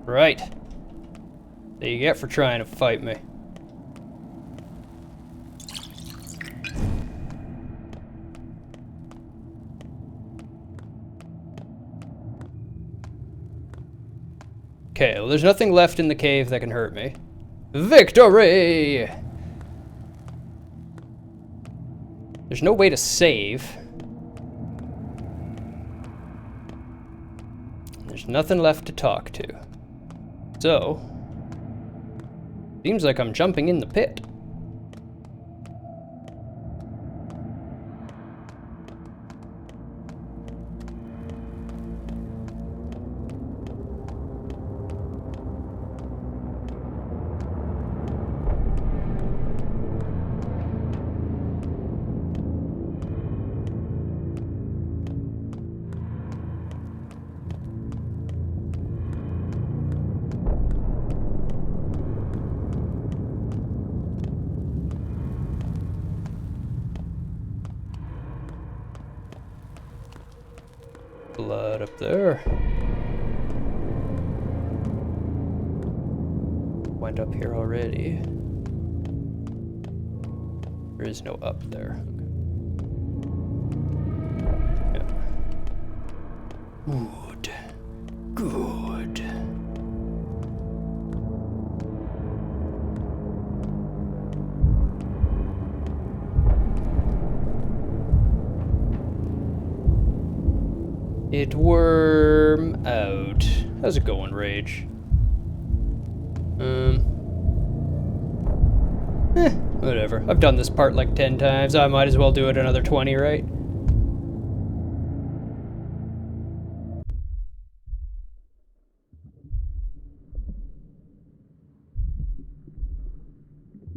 Right. There you get for trying to fight me. Okay, well, there's nothing left in the cave that can hurt me. Victory! There's no way to save. There's nothing left to talk to. So, seems like I'm jumping in the pit. Blood up there. Went up here already. There is no up there. Okay. Yeah. Good. Good. It worm out. How's it going, Rage? Whatever. I've done this part like 10 times. I might as well do it another 20, right?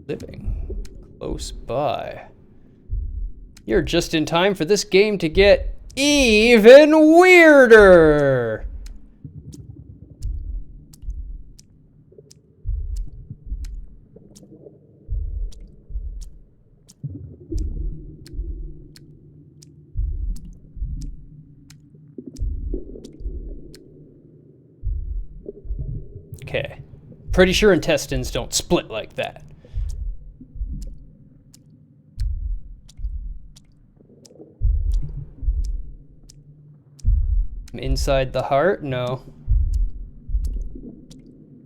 Living close by. You're just in time for this game to get even weirder! Okay. Pretty sure intestines don't split like that. Inside the heart? No.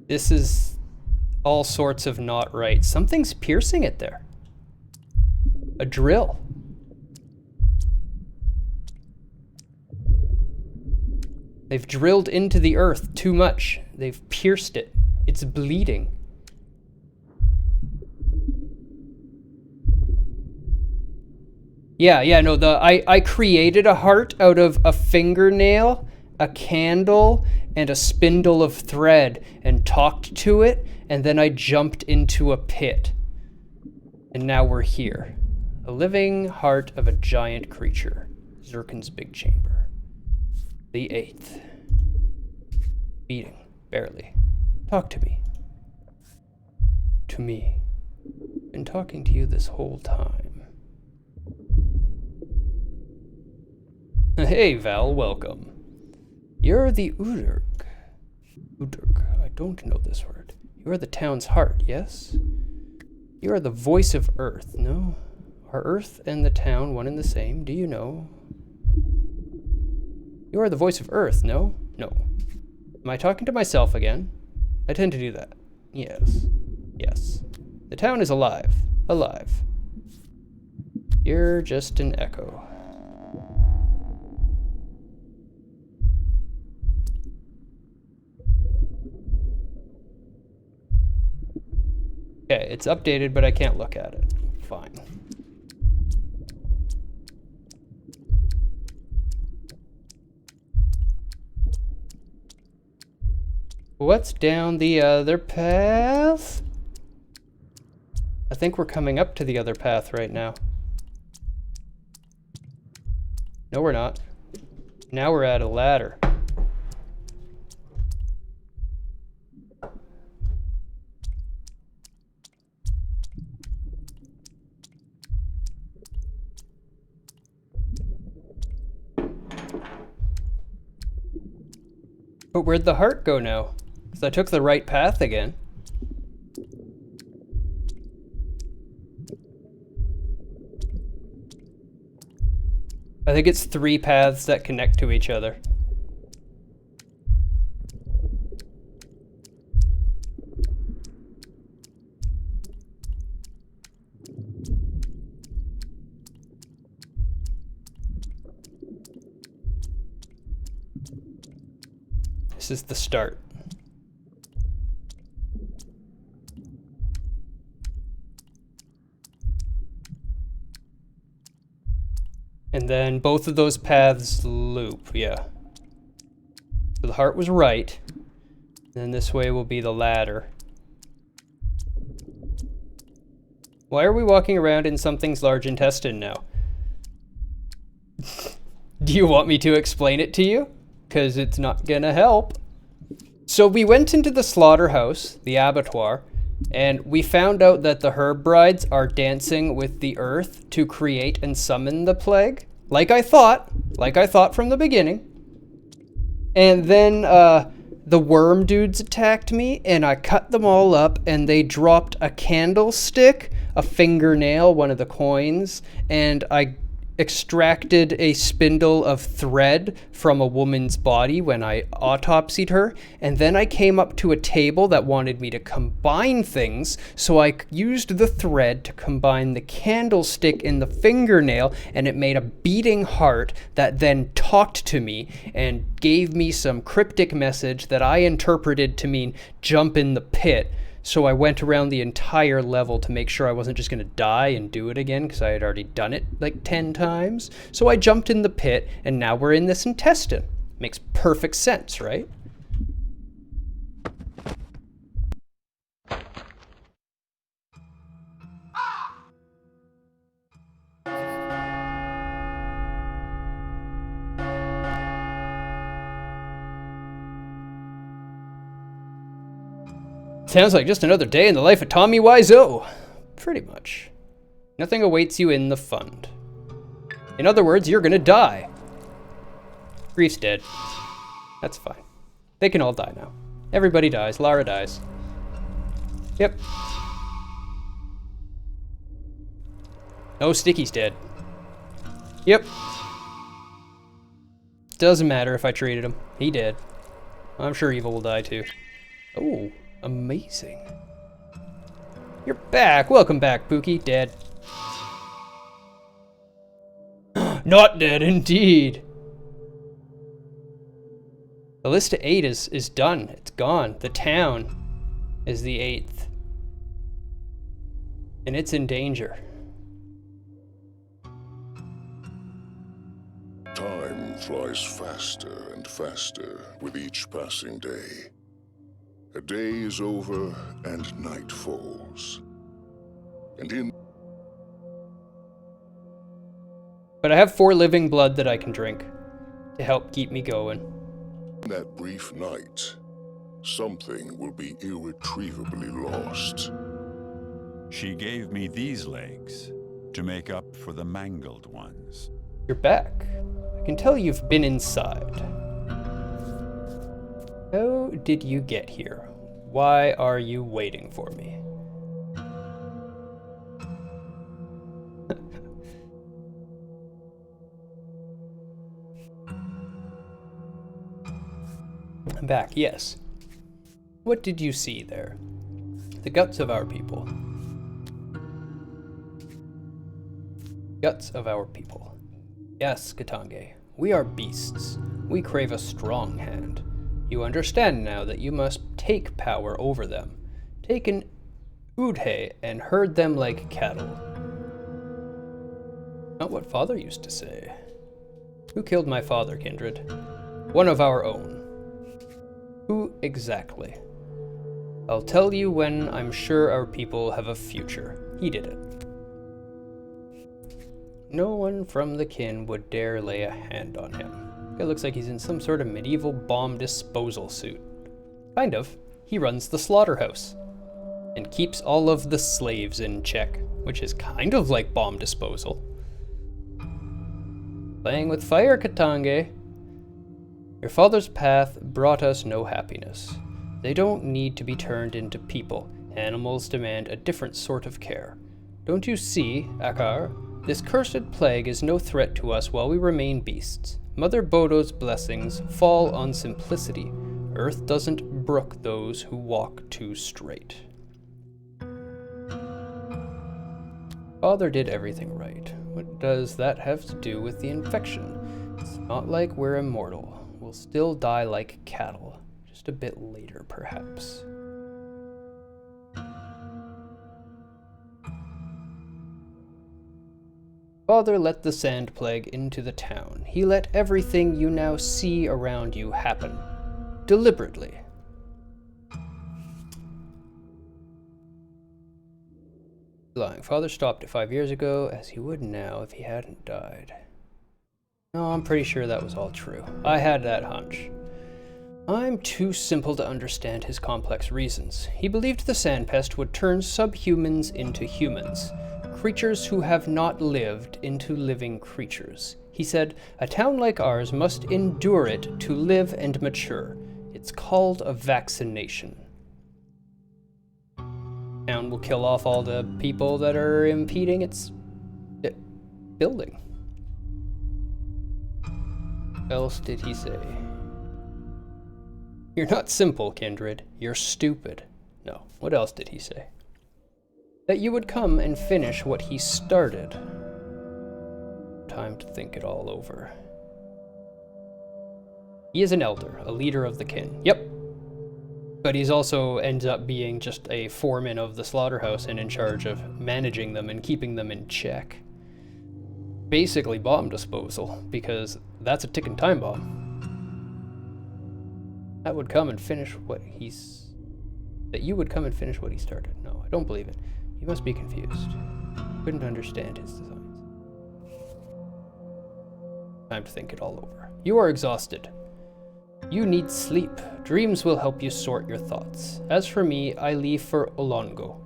This is all sorts of not right. Something's piercing it there. A drill. They've drilled into the earth too much. They've pierced it. It's bleeding. Yeah, no, I created a heart out of a fingernail, a candle, and a spindle of thread, and talked to it, and then I jumped into a pit. And now we're here. A living heart of a giant creature. Zirkin's big chamber. The 8th. Beating, barely. Talk to me. To me. Been talking to you this whole time. Hey, Val, welcome. You're the Udurk. Udurk, I don't know this word. You are the town's heart, yes? You are the voice of Earth, no? Are Earth and the town one and the same? Do you know? You are the voice of Earth, no? No. Am I talking to myself again? I tend to do that. Yes. Yes. The town is alive. Alive. You're just an echo. Okay, it's updated, but I can't look at it. Fine. What's down the other path? I think we're coming up to the other path right now. No, we're not. Now we're at a ladder. But where'd the heart go now? Because I took the right path again. I think it's 3 paths that connect to each other. This is the start. And then both of those paths loop, yeah. So the heart was right. Then this way will be the ladder. Why are we walking around in something's large intestine now? Do you want me to explain it to you? Because it's not gonna help. So we went into the slaughterhouse, the abattoir, and we found out that the herb brides are dancing with the earth to create and summon the plague. Like I thought from the beginning. And then the worm dudes attacked me, and I cut them all up, and they dropped a candlestick, a fingernail, one of the coins, and I extracted a spindle of thread from a woman's body when I autopsied her, and then I came up to a table that wanted me to combine things, so I used the thread to combine the candlestick and the fingernail, and it made a beating heart that then talked to me and gave me some cryptic message that I interpreted to mean jump in the pit. So I went around the entire level to make sure I wasn't just going to die and do it again, because I had already done it like 10 times. So I jumped in the pit, and now we're in this intestine. Makes perfect sense, right? Sounds like just another day in the life of Tommy Wiseau. Pretty much. Nothing awaits you in the fund. In other words, you're gonna die. Grief's dead. That's fine. They can all die now. Everybody dies. Lara dies. Yep. Oh, Sticky's dead. Yep. Doesn't matter if I treated him. He did. I'm sure Evil will die too. Oh. Amazing. You're back. Welcome back, Pookie. Dead. Not dead, indeed. The list of 8 is done. It's gone. The town is the 8th. And it's in danger. Time flies faster and faster with each passing day. A day is over and night falls. But I have 4 living blood that I can drink to help keep me going. In that brief night, something will be irretrievably lost. She gave me these legs to make up for the mangled ones. You're back. I can tell you've been inside. How did you get here? Why are you waiting for me? Back, yes. What did you see there? The guts of our people. Guts of our people. Yes, Katange. We are beasts. We crave a strong hand. You understand now that you must take power over them. Take an Udhe and herd them like cattle. Not what father used to say. Who killed my father, kindred? One of our own. Who exactly? I'll tell you when I'm sure our people have a future. He did it. No one from the kin would dare lay a hand on him. It looks like he's in some sort of medieval bomb disposal suit. Kind of. He runs the slaughterhouse and keeps all of the slaves in check, which is kind of like bomb disposal. Playing with fire, Katange. Your father's path brought us no happiness. They don't need to be turned into people. Animals demand a different sort of care. Don't you see, Akar? This cursed plague is no threat to us while we remain beasts. Mother Bodo's blessings fall on simplicity. Earth doesn't brook those who walk too straight. Father did everything right. What does that have to do with the infection? It's not like we're immortal. We'll still die like cattle. Just a bit later, perhaps. Father let the sand plague into the town. He let everything you now see around you happen. Deliberately. Lying. Father stopped it 5 years ago, as he would now if he hadn't died. No, I'm pretty sure that was all true. I had that hunch. I'm too simple to understand his complex reasons. He believed the sand pest would turn subhumans into humans. Creatures who have not lived into living creatures. He said, a town like ours must endure it to live and mature. It's called a vaccination. Town will kill off all the people that are impeding its building. What else did he say? You're not simple, kindred. You're stupid. No. What else did he say? That you would come and finish what he started. Time to think it all over. He is an elder, a leader of the kin. Yep. But he's also ends up being just a foreman of the slaughterhouse and in charge of managing them and keeping them in check. Basically bomb disposal, because that's a ticking time bomb. That would come and finish what he's... That you would come and finish what he started. No, I don't believe it. You must be confused. Couldn't understand his designs. Time to think it all over. You are exhausted. You need sleep. Dreams will help you sort your thoughts. As for me, I leave for Olongo.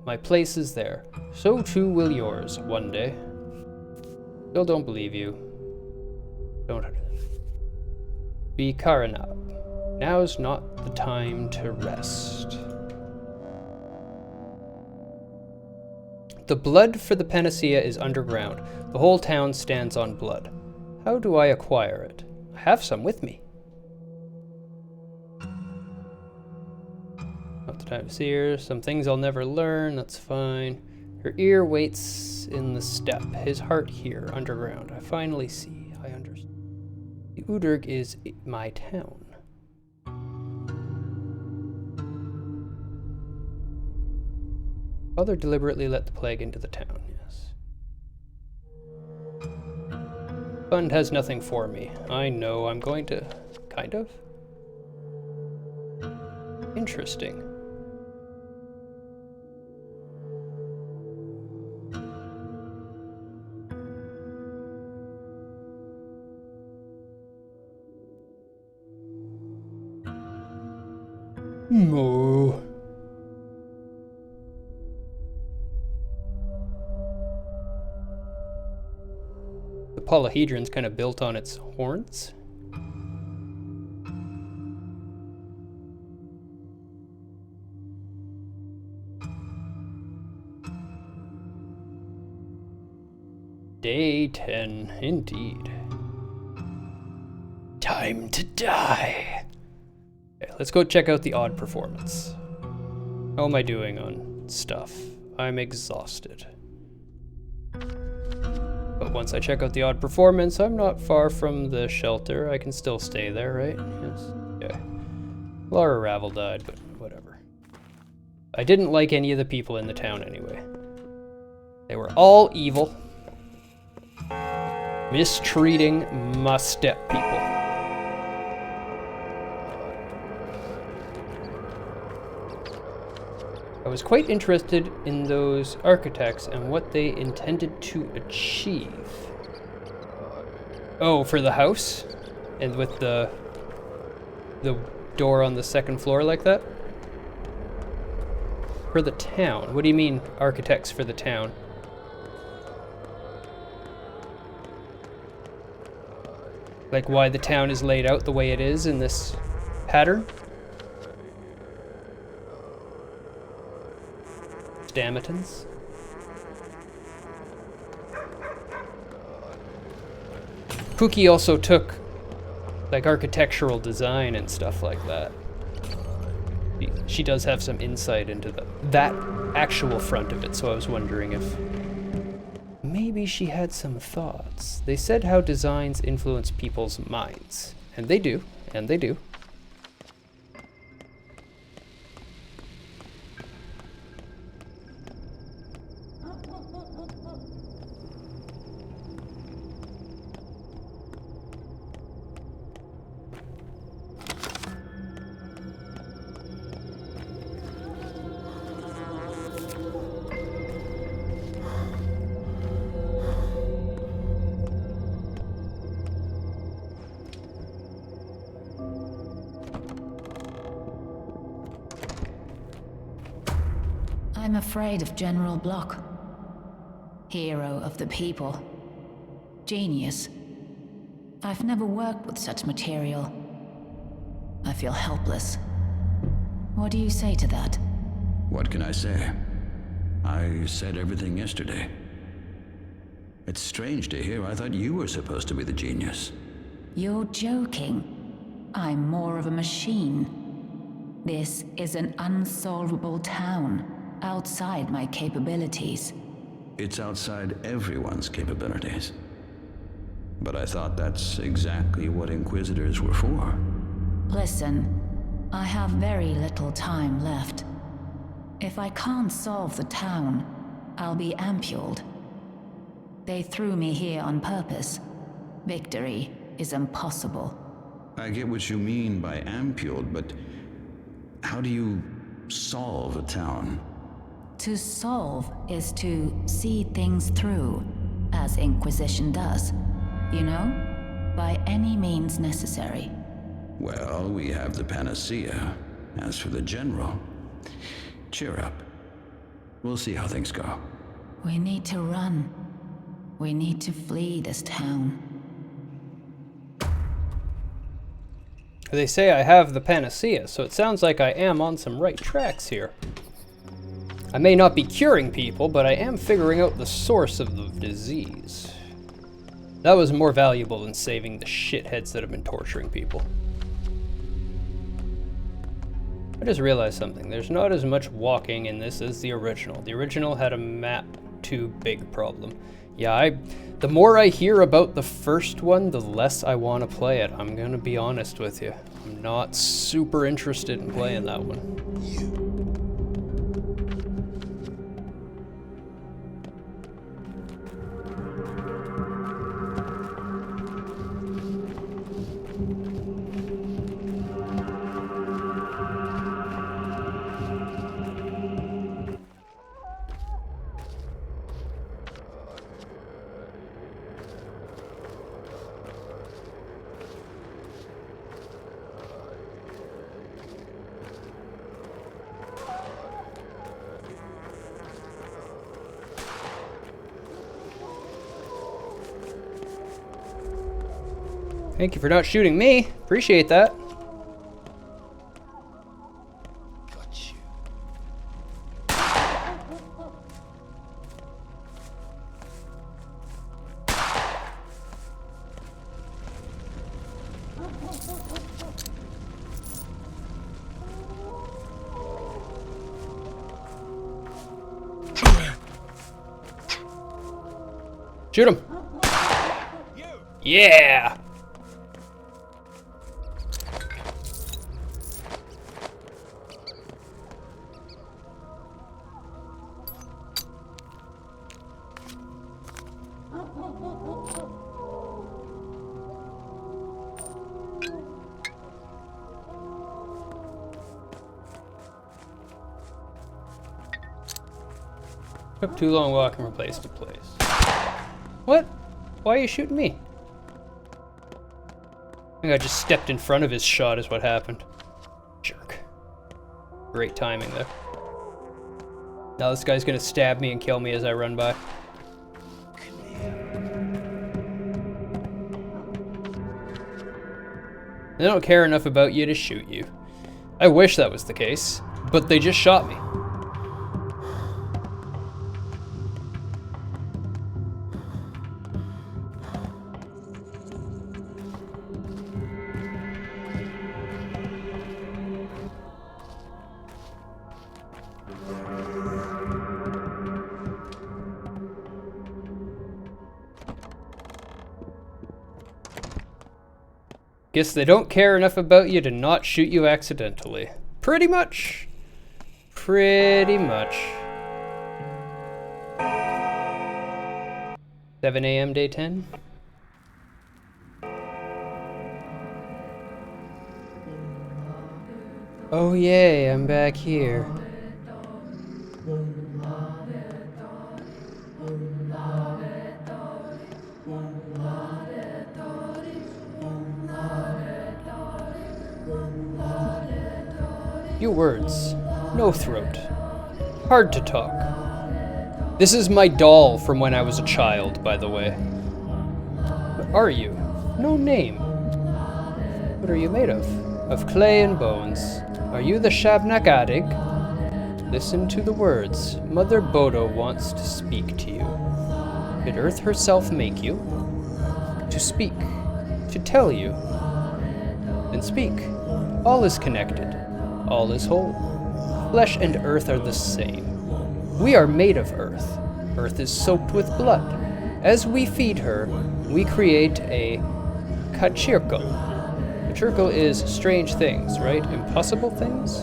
My place is there. So too will yours, one day. Still don't believe you. Don't. Be Karanab. Now's not the time to rest. The blood for the panacea is underground. The whole town stands on blood. How do I acquire it? I have some with me. Not the time to see her. Some things I'll never learn. That's fine. Her ear waits in the steppe. His heart here, underground. I finally see. I understand. The Udurg is my town. Father deliberately let the plague into the town, yes. Fund has nothing for me. I know I'm going to... kind of? Interesting. Moo. The polyhedron's kind of built on its horns. Day 10, indeed. Time to die. let's go check out the odd performance. How am I doing on stuff? I'm exhausted. But once I check out the odd performance, I'm not far from the shelter. I can still stay there, right? Yes. Okay. Laura Ravel died, but whatever. I didn't like any of the people in the town anyway. They were all evil. Mistreating my step people. I was quite interested in those architects and what they intended to achieve. Oh, for the house? And with the door on the second floor like that? For the town. What do you mean, architects for the town? Like why the town is laid out the way it is in this pattern? Damatons. Pookie also took like architectural design and stuff like that. She does have some insight into that actual front of it, so I was wondering if maybe she had some thoughts. They said how designs influence people's minds, and they do, and they do. I'm afraid of General Block. Hero of the people. Genius. I've never worked with such material. I feel helpless. What do you say to that? What can I say? I said everything yesterday. It's strange to hear. I thought you were supposed to be the genius. You're joking. I'm more of a machine. This is an unsolvable town, outside my capabilities. It's outside everyone's capabilities. But I thought that's exactly what Inquisitors were for. Listen, I have very little time left. If I can't solve the town, I'll be ampuled. They threw me here on purpose. Victory is impossible. I get what you mean by ampuled, but how do you solve a town? To solve is to see things through, as Inquisition does. You know? By any means necessary. Well, we have the panacea. As for the General, cheer up. We'll see how things go. We need to run. We need to flee this town. They say I have the panacea, so it sounds like I am on some right tracks here. I may not be curing people, but I am figuring out the source of the disease. That was more valuable than saving the shitheads that have been torturing people. I just realized something. There's not as much walking in this as the original. The original had a map too big problem. Yeah, the more I hear about the first one, the less I want to play it. I'm gonna be honest with you. I'm not super interested in playing that one. Thank you for not shooting me. Appreciate that. Got you. Shoot him! Yeah! Took too long walking from place to place. What? Why are you shooting me? I think I just stepped in front of his shot is what happened. Jerk. Great timing there. Now this guy's gonna stab me and kill me as I run by. They don't care enough about you to shoot you. I wish that was the case, but they just shot me. Guess they don't care enough about you to not shoot you accidentally. Pretty much. Pretty much. 7 a.m. day 10. Oh yay, I'm back here. Few words, no throat, hard to talk. This is my doll from when I was a child, by the way. What are you? No name. What are you made of? Of clay and bones. Are you the Shabnak Adig? Listen to the words. Mother Bodo wants to speak to you. Did Earth herself make you? To speak. To tell you. Then speak. All is connected. All is whole. Flesh and earth are the same. We are made of earth. Earth is soaked with blood. As we feed her, we create a kachirko. Kachirko is strange things, right? Impossible things?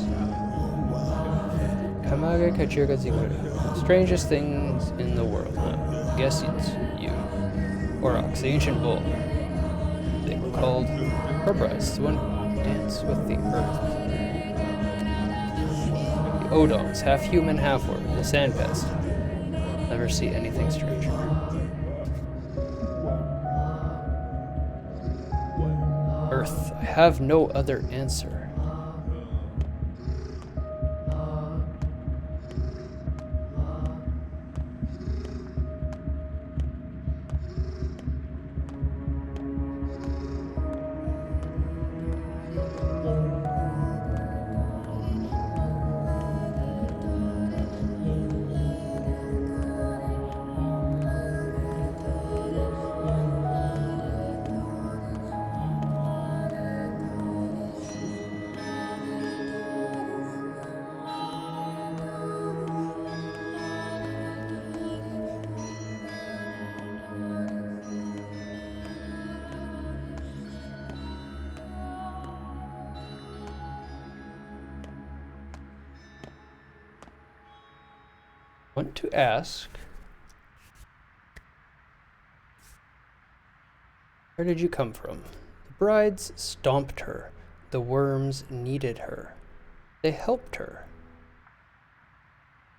Kamaga kachirko zikura. Strangest things in the world. I guess it's you. Aurochs, the ancient bull. They were called Herbrides, the one who danced with the earth. Odons, half human, half word, the sand pest. Never see anything stranger. Earth, I have no other answer. Want to ask, where did you come from? The brides stomped her. The worms needed her. They helped her.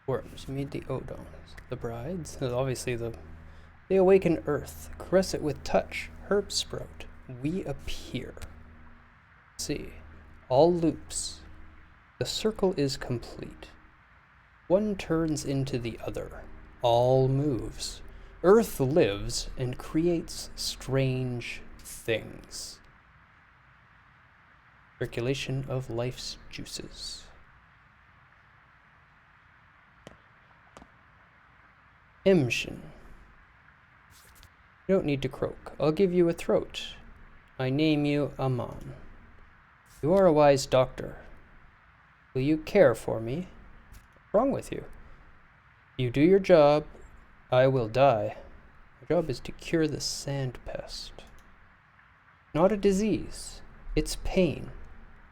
Worms meet the Odons. The brides, obviously they awaken earth, caress it with touch, herb sprout. We appear. See, all loops. The circle is complete. One turns into the other. All moves. Earth lives and creates strange things. Circulation of life's juices. Emshin. You don't need to croak. I'll give you a throat. I name you Aman. You are a wise doctor. Will you care for me? What's wrong with you? You do your job, I will die. My job is to cure the sand pest. Not a disease. It's pain.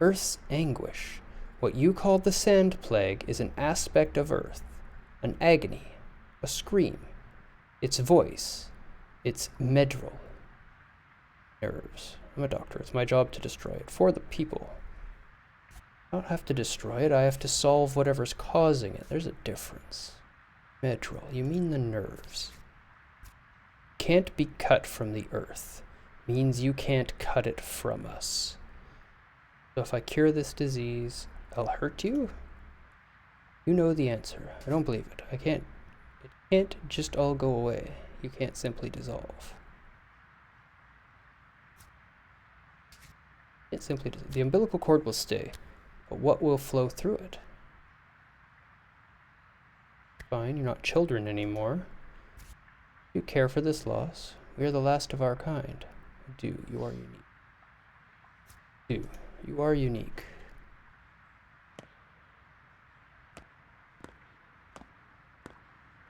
Earth's anguish. What you call the sand plague is an aspect of Earth. An agony. A scream. Its voice. Its medral. Nerves. I'm a doctor. It's my job to destroy it. For the people. I don't have to destroy it. I have to solve whatever's causing it. There's a difference. Medral. You mean the nerves. Can't be cut from the earth. Means you can't cut it from us. So if I cure this disease, I'll hurt you? You know the answer. I don't believe it. It can't just all go away. You can't simply dissolve. The umbilical cord will stay, but what will flow through it? Fine, you're not children anymore. You care for this loss. We are the last of our kind. Do, you are unique. Do, you are unique.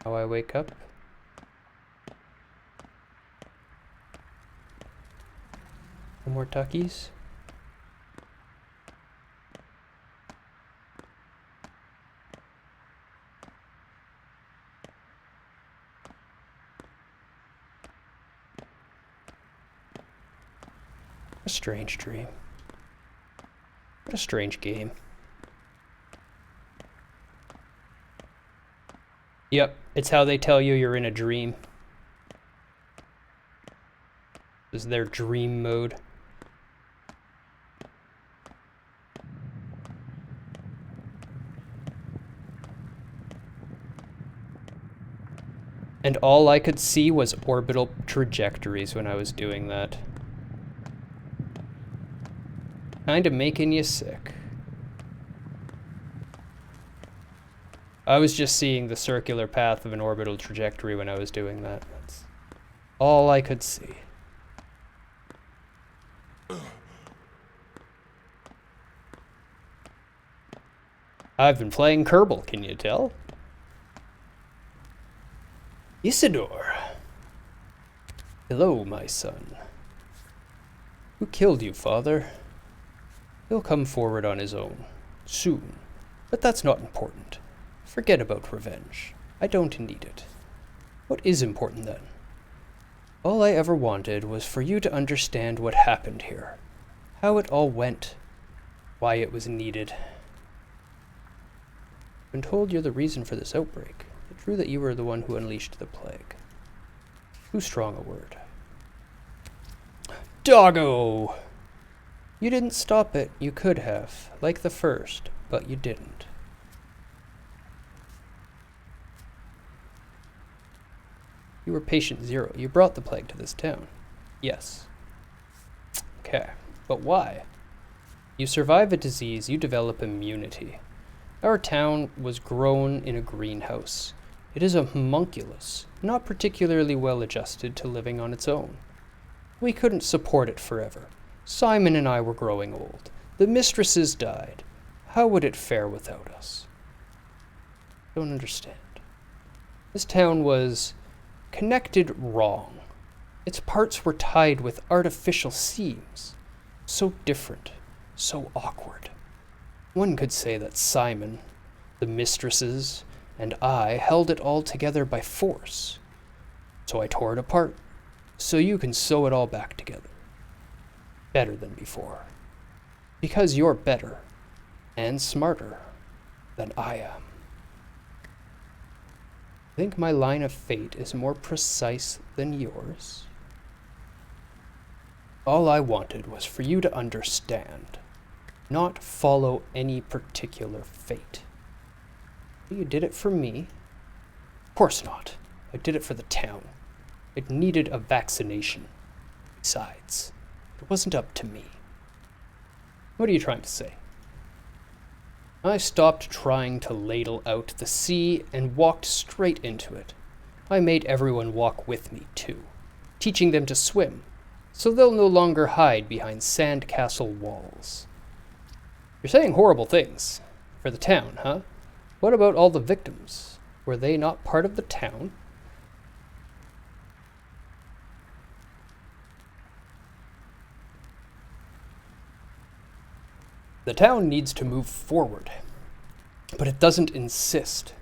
How I wake up? No more tuckies? A strange dream. What a strange game. Yep, it's how they tell you you're in a dream. This is their dream mode. And all I could see was orbital trajectories when I was doing that. Kinda making you sick. I was just seeing the circular path of an orbital trajectory when I was doing that. That's all I could see. I've been playing Kerbal, can you tell? Isidore. Hello, my son. Who killed you, father? He'll come forward on his own. Soon. But that's not important. Forget about revenge. I don't need it. What is important, then? All I ever wanted was for you to understand what happened here. How it all went. Why it was needed. I've been told you're the reason for this outbreak. It's true that you were the one who unleashed the plague. Too strong a word. Doggo! You didn't stop it. You could have, like the first, but you didn't. You were patient zero. You brought the plague to this town. Yes. Okay, but why? You survive a disease, you develop immunity. Our town was grown in a greenhouse. It is a homunculus, not particularly well adjusted to living on its own. We couldn't support it forever. Simon and I were growing old. The mistresses died. How would it fare without us? Don't understand. This town was connected wrong. Its parts were tied with artificial seams. So different, so awkward. One could say that Simon, the mistresses, and I held it all together by force. So I tore it apart, so you can sew it all back together. Better than before. Because you're better and smarter than I am. I think my line of fate is more precise than yours. All I wanted was for you to understand, not follow any particular fate. You did it for me? Of course not. I did it for the town. It needed a vaccination. Besides, it wasn't up to me. What are you trying to say? I stopped trying to ladle out the sea and walked straight into it. I made everyone walk with me, too, teaching them to swim, so they'll no longer hide behind sandcastle walls. You're saying horrible things. For the town, huh? What about all the victims? Were they not part of the town? The town needs to move forward, but it doesn't insist.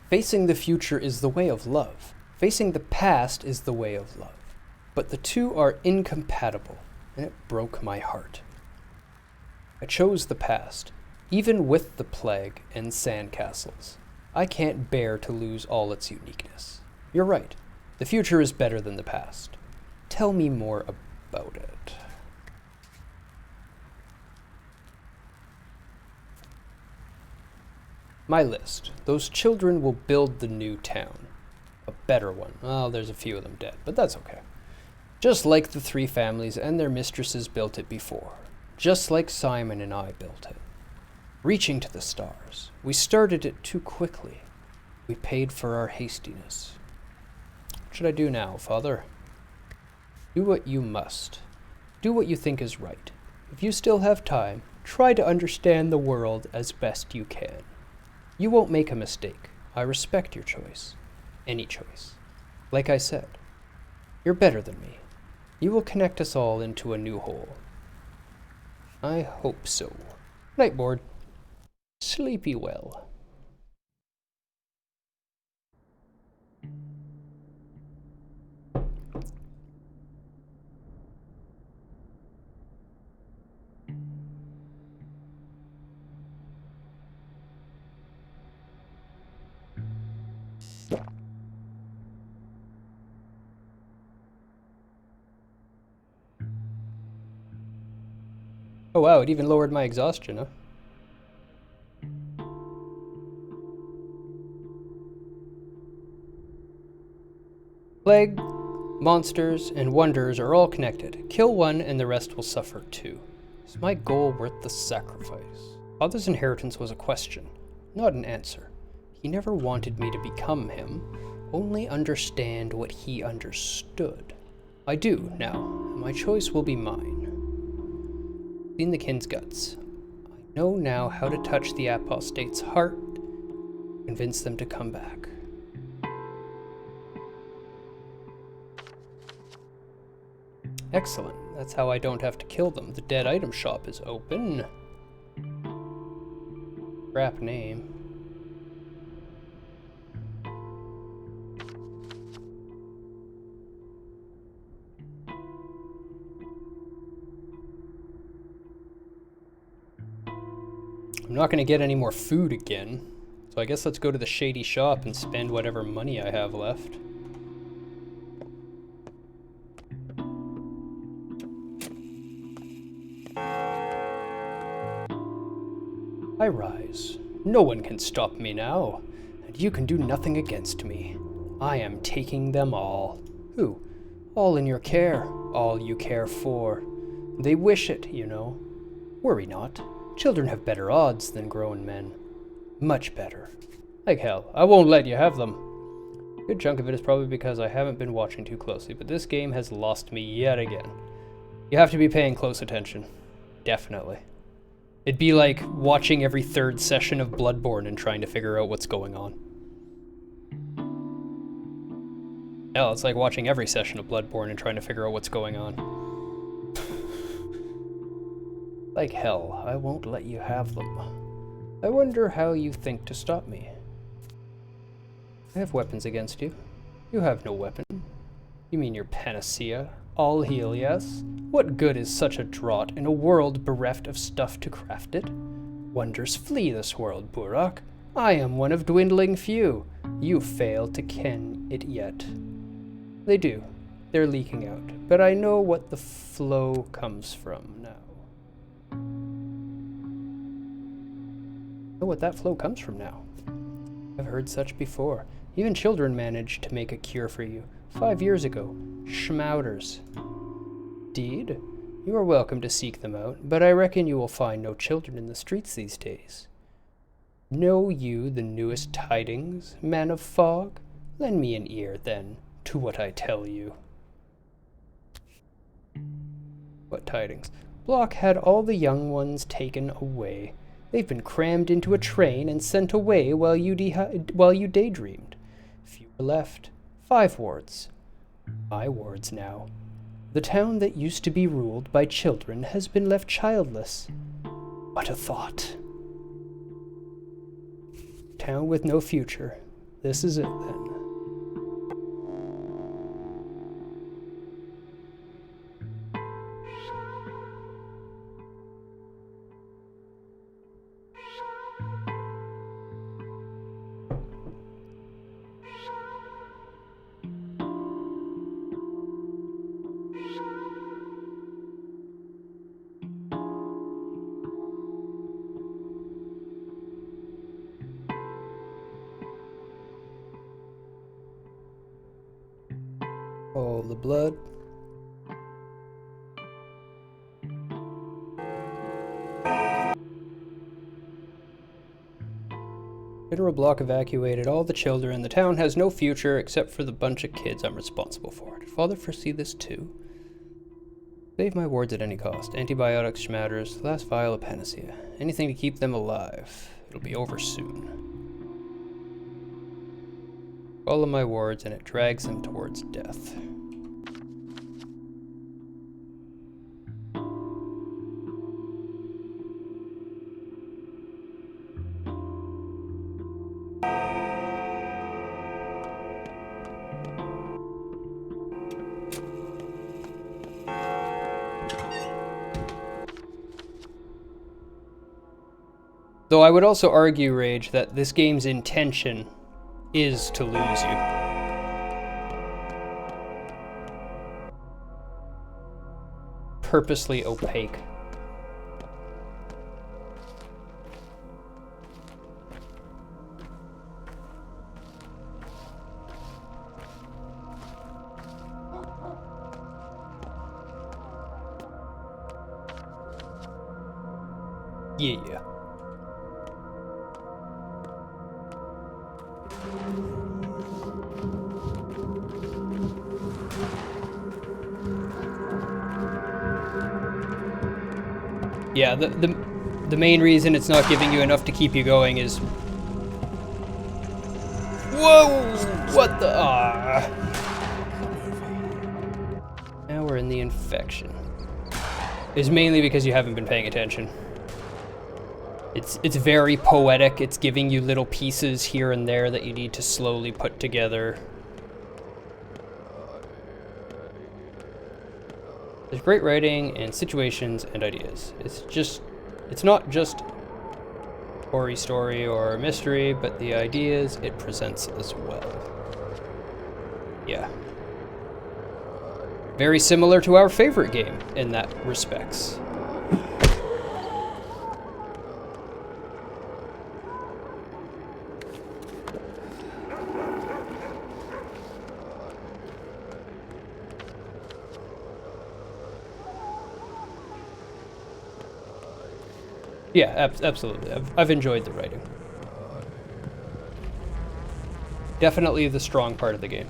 Facing the future is the way of love. Facing the past is the way of love. But the two are incompatible, and it broke my heart. I chose the past, even with the plague and sandcastles. I can't bear to lose all its uniqueness. You're right. The future is better than the past. Tell me more about it. My list. Those children will build the new town. A better one. Well, there's a few of them dead, but that's okay. Just like the three families and their mistresses built it before. Just like Simon and I built it. Reaching to the stars. We started it too quickly. We paid for our hastiness. What should I do now, Father? Do what you must. Do what you think is right. If you still have time, try to understand the world as best you can. You won't make a mistake. I respect your choice. Any choice. Like I said, you're better than me. You will connect us all into a new whole. I hope so. Night, board. Sleepy well. Oh wow, it even lowered my exhaustion, huh? Plague, monsters, and wonders are all connected. Kill one and the rest will suffer too. Is my goal worth the sacrifice? Father's inheritance was a question, not an answer. He never wanted me to become him, only understand what he understood. I do now, and my choice will be mine. Clean the kin's guts. I know now how to touch the apostate's heart, convince them to come back. Excellent. That's how I don't have to kill them. The dead item shop is open. Crap name. I'm not going to get any more food again, so I guess let's go to the shady shop and spend whatever money I have left. I rise. No one can stop me now, and you can do nothing against me. I am taking them all. Who? All in your care, all you care for. They wish it, you know. Worry not. Children have better odds than grown men. Much better. Like hell, I won't let you have them. A good chunk of it is probably because I haven't been watching too closely, but this game has lost me yet again. You have to be paying close attention. Definitely. It'd be like watching every third session of Bloodborne and trying to figure out what's going on. Hell, it's like watching every session of Bloodborne and trying to figure out what's going on. Like hell, I won't let you have them. I wonder how you think to stop me. I have weapons against you. You have no weapon. You mean your panacea? All heal, yes? What good is such a draught in a world bereft of stuff to craft it? Wonders flee this world, Burak. I am one of dwindling few. You fail to ken it yet. They do. They're leaking out. But I know what the flow comes from now. I know what that flow comes from now. I've heard such before. Even children managed to make a cure for you. 5 years ago. Schmouters. Indeed. You are welcome to seek them out, but I reckon you will find no children in the streets these days. Know you the newest tidings, man of fog? Lend me an ear, then, to what I tell you. What tidings? Block had all the young ones taken away. They've been crammed into a train and sent away while you daydreamed. Few are left. 5 wards. My wards now. The town that used to be ruled by children has been left childless. What a thought. Town with no future. This is it then. All the blood. General Block evacuated all the children. The town has no future except for the bunch of kids I'm responsible for. Did Father foresee this too? Save my wards at any cost. Antibiotics, schmatters, last vial of panacea. Anything to keep them alive. It'll be over soon. Follow my wards and it drags them towards death. Though I would also argue, Rage, that this game's intention is to lose you. Purposely opaque. Yeah. Yeah, the main reason it's not giving you enough to keep you going is... Whoa! What the... Ah. Now we're in the infection. It's mainly because you haven't been paying attention. It's very poetic. It's giving you little pieces here and there that you need to slowly put together. There's great writing and situations and ideas. It's not just Ori story or mystery, but the ideas it presents as well. Yeah. Very similar to our favorite game in that respects. Yeah, absolutely. I've enjoyed the writing. Definitely the strong part of the game.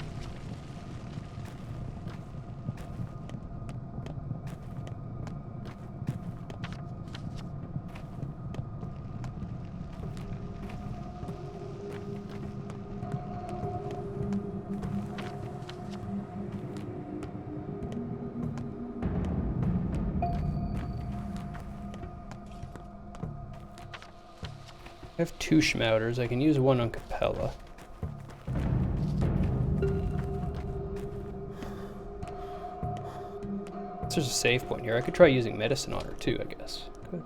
I have 2 schmouters. I can use one on Capella. There's a save point here. I could try using medicine on her too, I guess. Good.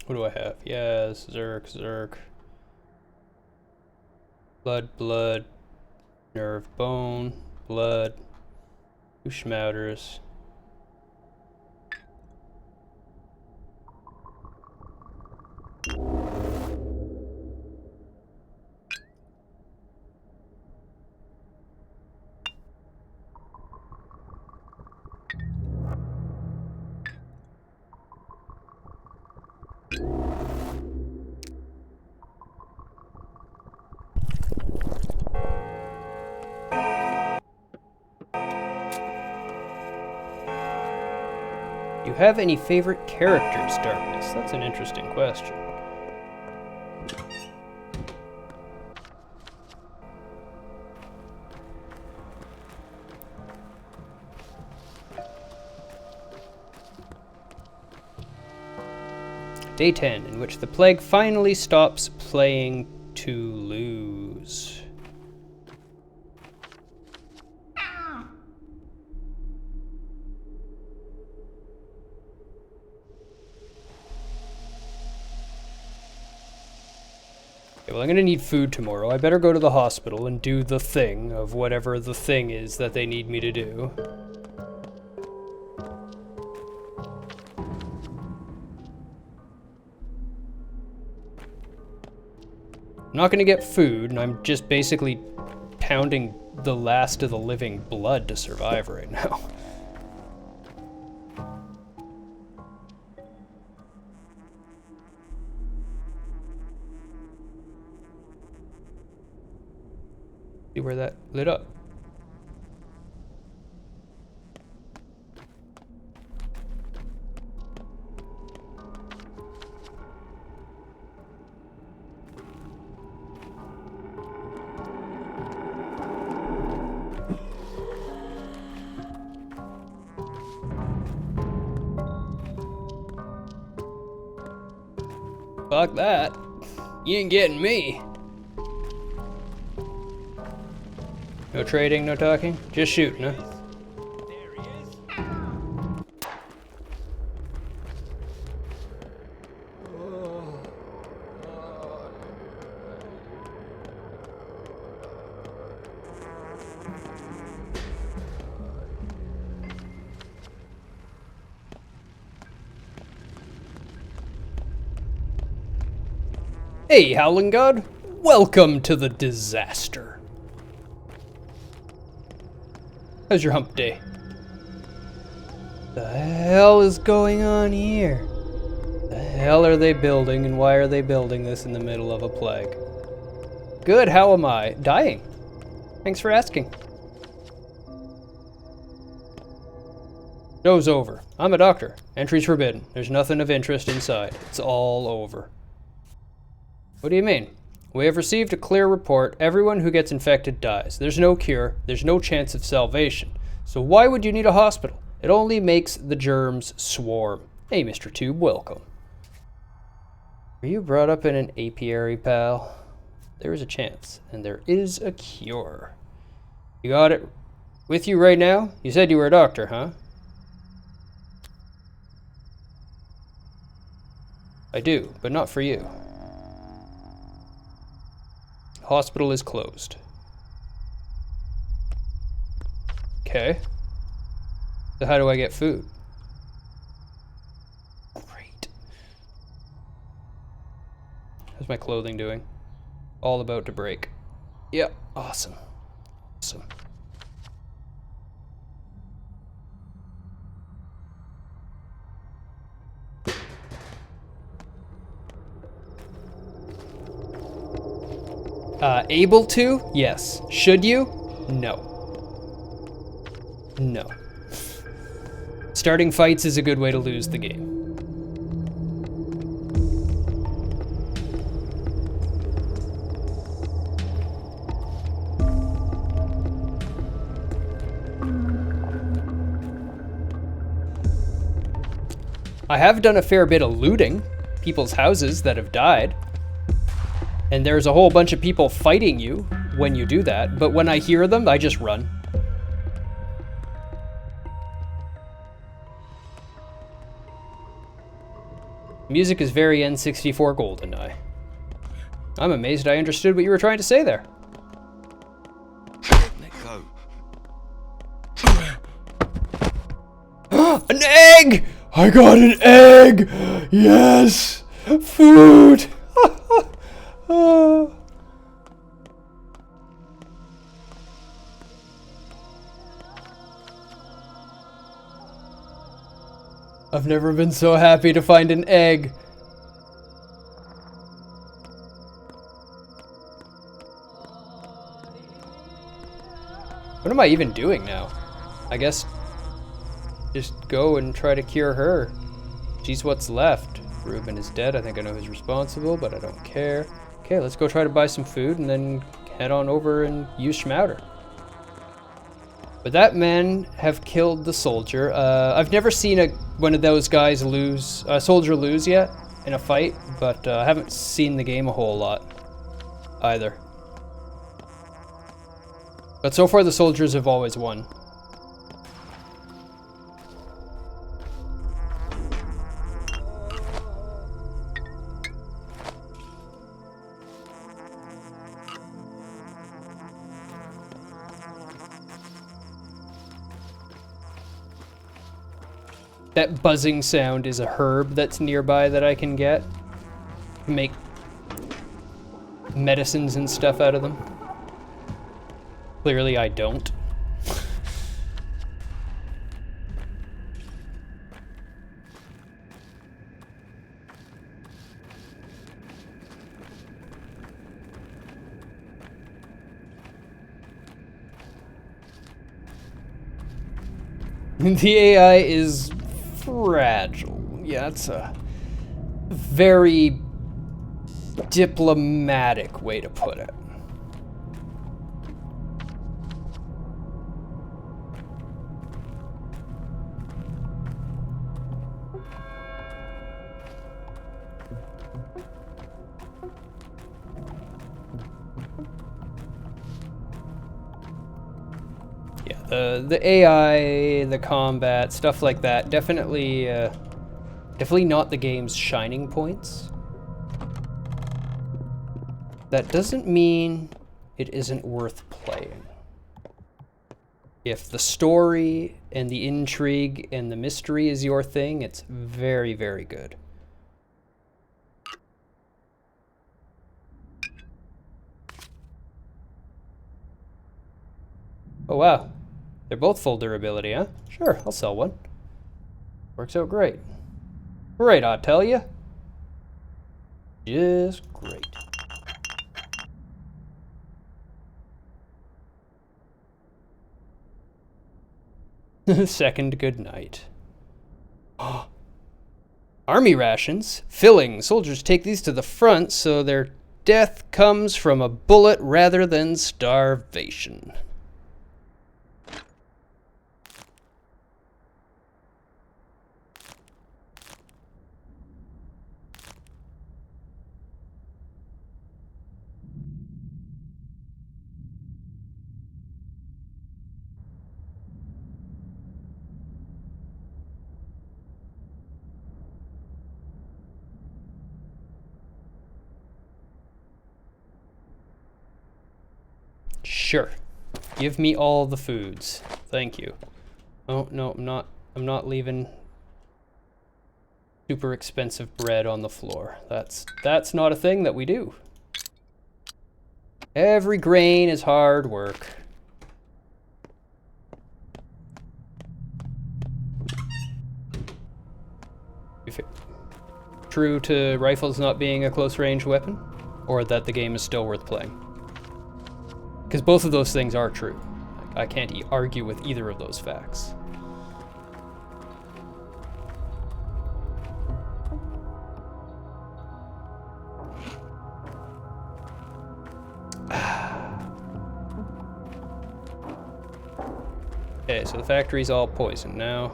What do I have? Yes, Zerk. Blood, nerve, bone, blood, 2 schmouters. Do you have any favorite characters, Darkness? That's an interesting question. Day 10, in which the plague finally stops playing to lose. Okay, well, I'm gonna need food tomorrow. I better go to the hospital and do the thing of whatever the thing is that they need me to do. I'm not gonna get food, and I'm just basically pounding the last of the living blood to survive right now. See where that lit up? Fuck that. You ain't getting me. No trading, no talking? Just shooting, huh? Hey, Howling God. Welcome to the disaster. How's your hump day? The hell is going on here? The hell are they building, and why are they building this in the middle of a plague? Good, how am I? Dying. Thanks for asking. Show's over. I'm a doctor. Entry's forbidden. There's nothing of interest inside. It's all over. What do you mean? We have received a clear report. Everyone who gets infected dies. There's no cure. There's no chance of salvation. So why would you need a hospital? It only makes the germs swarm. Hey, Mr. Tube, welcome. Were you brought up in an apiary, pal? There is a chance, and there is a cure. You got it with you right now? You said you were a doctor, huh? I do, but not for you. Hospital is closed. Okay. So how do I get food? Great. How's my clothing doing? All about to break. Yep, awesome. Awesome. Able to? Yes. Should you? No. No. Starting fights is a good way to lose the game. I have done a fair bit of looting people's houses that have died. And there's a whole bunch of people fighting you when you do that, but when I hear them, I just run. Music is very N64 GoldenEye. I'm amazed I understood what you were trying to say there. An egg! I got an egg! Yes! Food! I've never been so happy to find an egg. What am I even doing now? I guess just go and try to cure her. She's what's left. Reuben is dead. I think I know who's responsible, but I don't care. Okay, let's go try to buy some food and then head on over and use Schmouder. But that men have killed the soldier. I've never seen one of those guys lose, a soldier lose yet in a fight, but I haven't seen the game a whole lot either. But so far the soldiers have always won. That buzzing sound is a herb that's nearby that I can get. Make medicines and stuff out of them. Clearly I don't. The AI is fragile. Yeah, it's a very diplomatic way to put it. The AI, the combat, stuff like that, definitely not the game's shining points. That doesn't mean it isn't worth playing. If the story and the intrigue and the mystery is your thing, it's very, very good. Oh wow. They're both full durability, huh? Sure, I'll sell one. Works out great. Great, I tell you. Just great. Second good night. Army rations. Filling. Soldiers take these to the front so their death comes from a bullet rather than starvation. Sure. Give me all the foods. Thank you. Oh, no, I'm not leaving super expensive bread on the floor. That's not a thing that we do. Every grain is hard work. If it, true to rifles not being a close range weapon, or that the game is still worth playing. Because both of those things are true. I can't argue with either of those facts. Okay, so the factory's all poison now.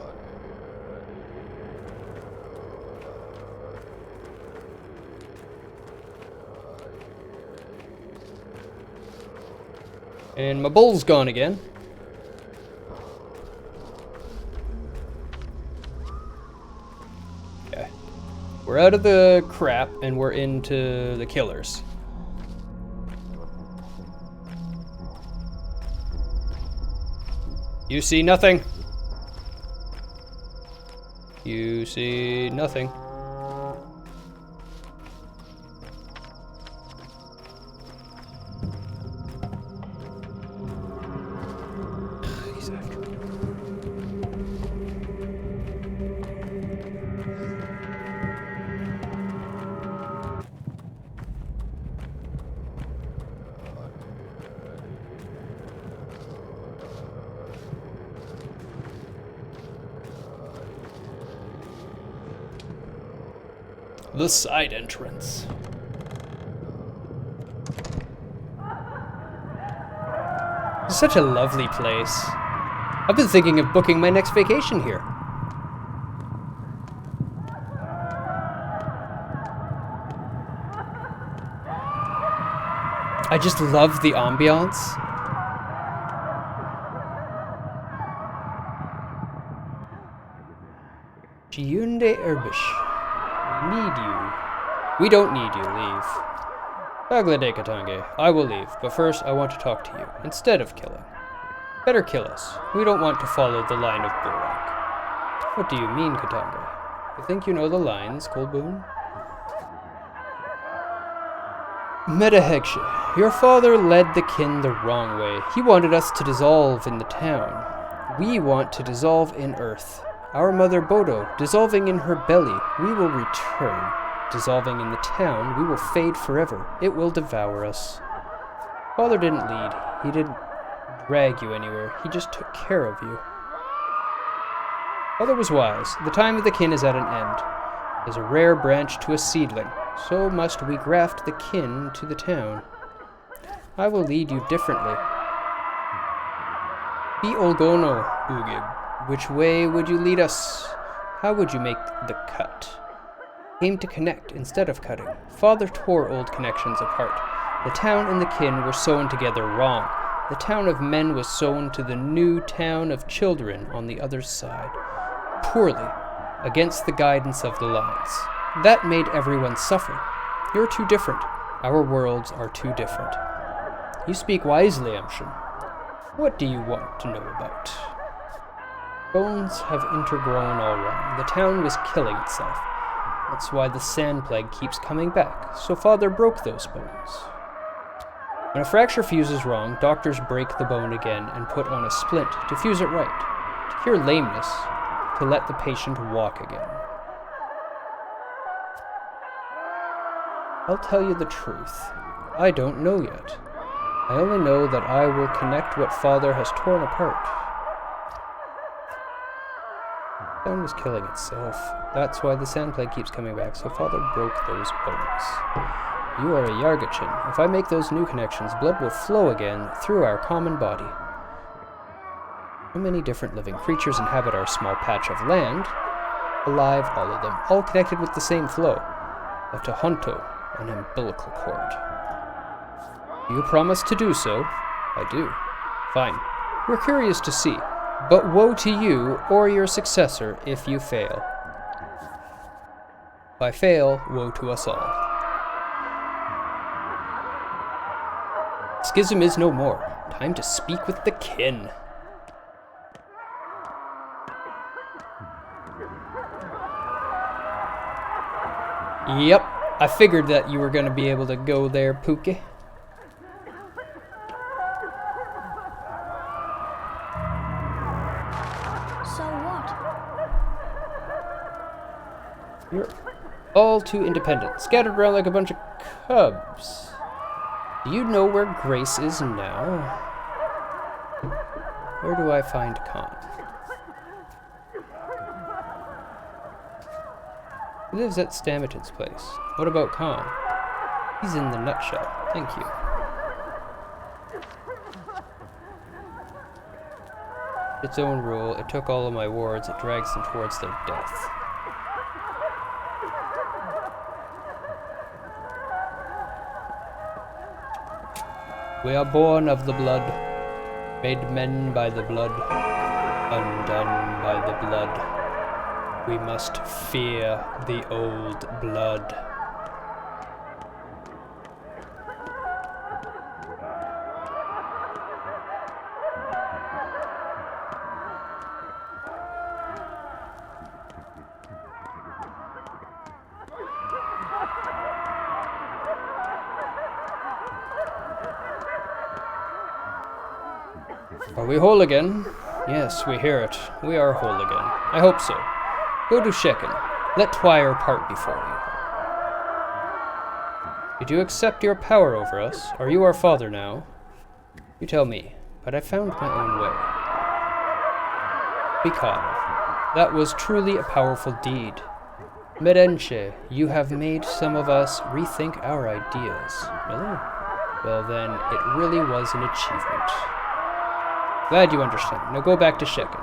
And my bull's gone again. Okay. We're out of the crap and we're into the killers. You see nothing. You see nothing. The side entrance. It's such a lovely place. I've been thinking of booking my next vacation here. I just love the ambiance. Giunde Erbish. We need you. We don't need you. Leave. Baglade Katange. I will leave, but first I want to talk to you, instead of killing. Better kill us. We don't want to follow the line of Borak. What do you mean, Katange? You think you know the lines, Kolboon? Medahegshe, your father led the kin the wrong way. He wanted us to dissolve in the town. We want to dissolve in earth. Our mother Bodo, dissolving in her belly, we will return. Dissolving in the town, we will fade forever. It will devour us. Father didn't lead. He didn't drag you anywhere. He just took care of you. Father was wise. The time of the kin is at an end. As a rare branch to a seedling, so must we graft the kin to the town. I will lead you differently. Be Olgono, Ugib. Which way would you lead us? How would you make the cut? Aim to connect instead of cutting. Father tore old connections apart. The town and the kin were sewn together wrong. The town of men was sewn to the new town of children on the other side. Poorly, against the guidance of the lines. That made everyone suffer. You're too different. Our worlds are too different. You speak wisely, Amshin. What do you want to know about? Bones have intergrown all wrong. The town was killing itself. That's why the sand plague keeps coming back. So Father broke those bones. When a fracture fuses wrong, doctors break the bone again and put on a splint to fuse it right. To cure lameness, to let the patient walk again. I'll tell you the truth. I don't know yet. I only know that I will connect what Father has torn apart. The town was killing itself. That's why the sand plague keeps coming back, so Father broke those bones. You are a Yargachin. If I make those new connections, blood will flow again through our common body. So many different living creatures inhabit our small patch of land. Alive, all of them, all connected with the same flow. A Tohonto, an umbilical cord. Do you promise to do so? I do. Fine. We're curious to see. But woe to you or your successor if you fail. If I fail, woe to us all. Schism is no more. Time to speak with the kin. Yep, I figured that you were going to be able to go there, Pookie. So what? You're all too independent, scattered around like a bunch of cubs. Do you know where Grace is now? Where do I find Khan? He lives at Stamited's place. What about Khan? He's in the nutshell. Thank you. Its own rule, it took all of my wards, it drags them towards their death. We are born of the blood, made men by the blood, undone by the blood. We must fear the old blood. Are we whole again? Yes, we hear it. We are whole again. I hope so. Go to Shekin. Let Twire part before you. Did you accept your power over us? Are you our father now? You tell me, but I found my own way. Because that was truly a powerful deed. Merenche, you have made some of us rethink our ideas. Really? Well then, it really was an achievement. Glad you understand. Now go back to Shekin.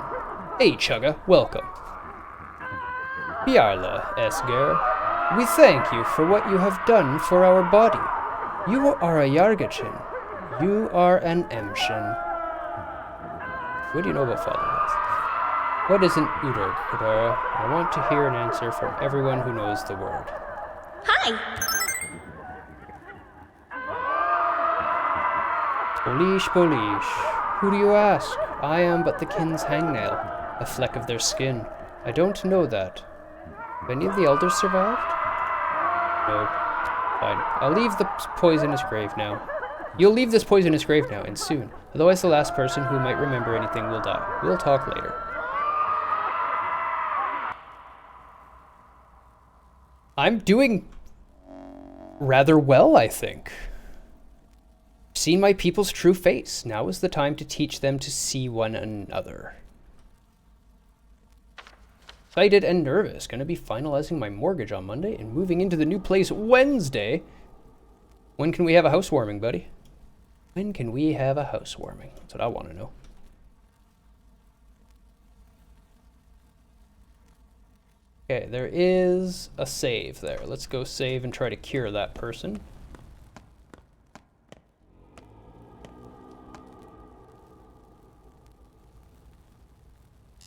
Hey, Chugga, welcome. Piarla, Esger, we thank you for what you have done for our body. You are a Yargachin. You are an Emshin. What do you know about fatherless? What is an Udog, Kadara? I want to hear an answer from everyone who knows the word. Hi! Polish, Polish. Who do you ask? I am but the kin's hangnail, a fleck of their skin. I don't know that. Have any of the elders survived? No. Fine. I'll leave the poisonous grave now. You'll leave this poisonous grave now, and soon. Otherwise the last person who might remember anything will die. We'll talk later. I'm doing rather well, I think. Seen my people's true face. Now is the time to teach them to see one another. Excited and nervous. Gonna be finalizing my mortgage on Monday and moving into the new place Wednesday. When can we have a housewarming, buddy? When can we have a housewarming? That's what I want to know. Okay, there is a save there. Let's go save and try to cure that person.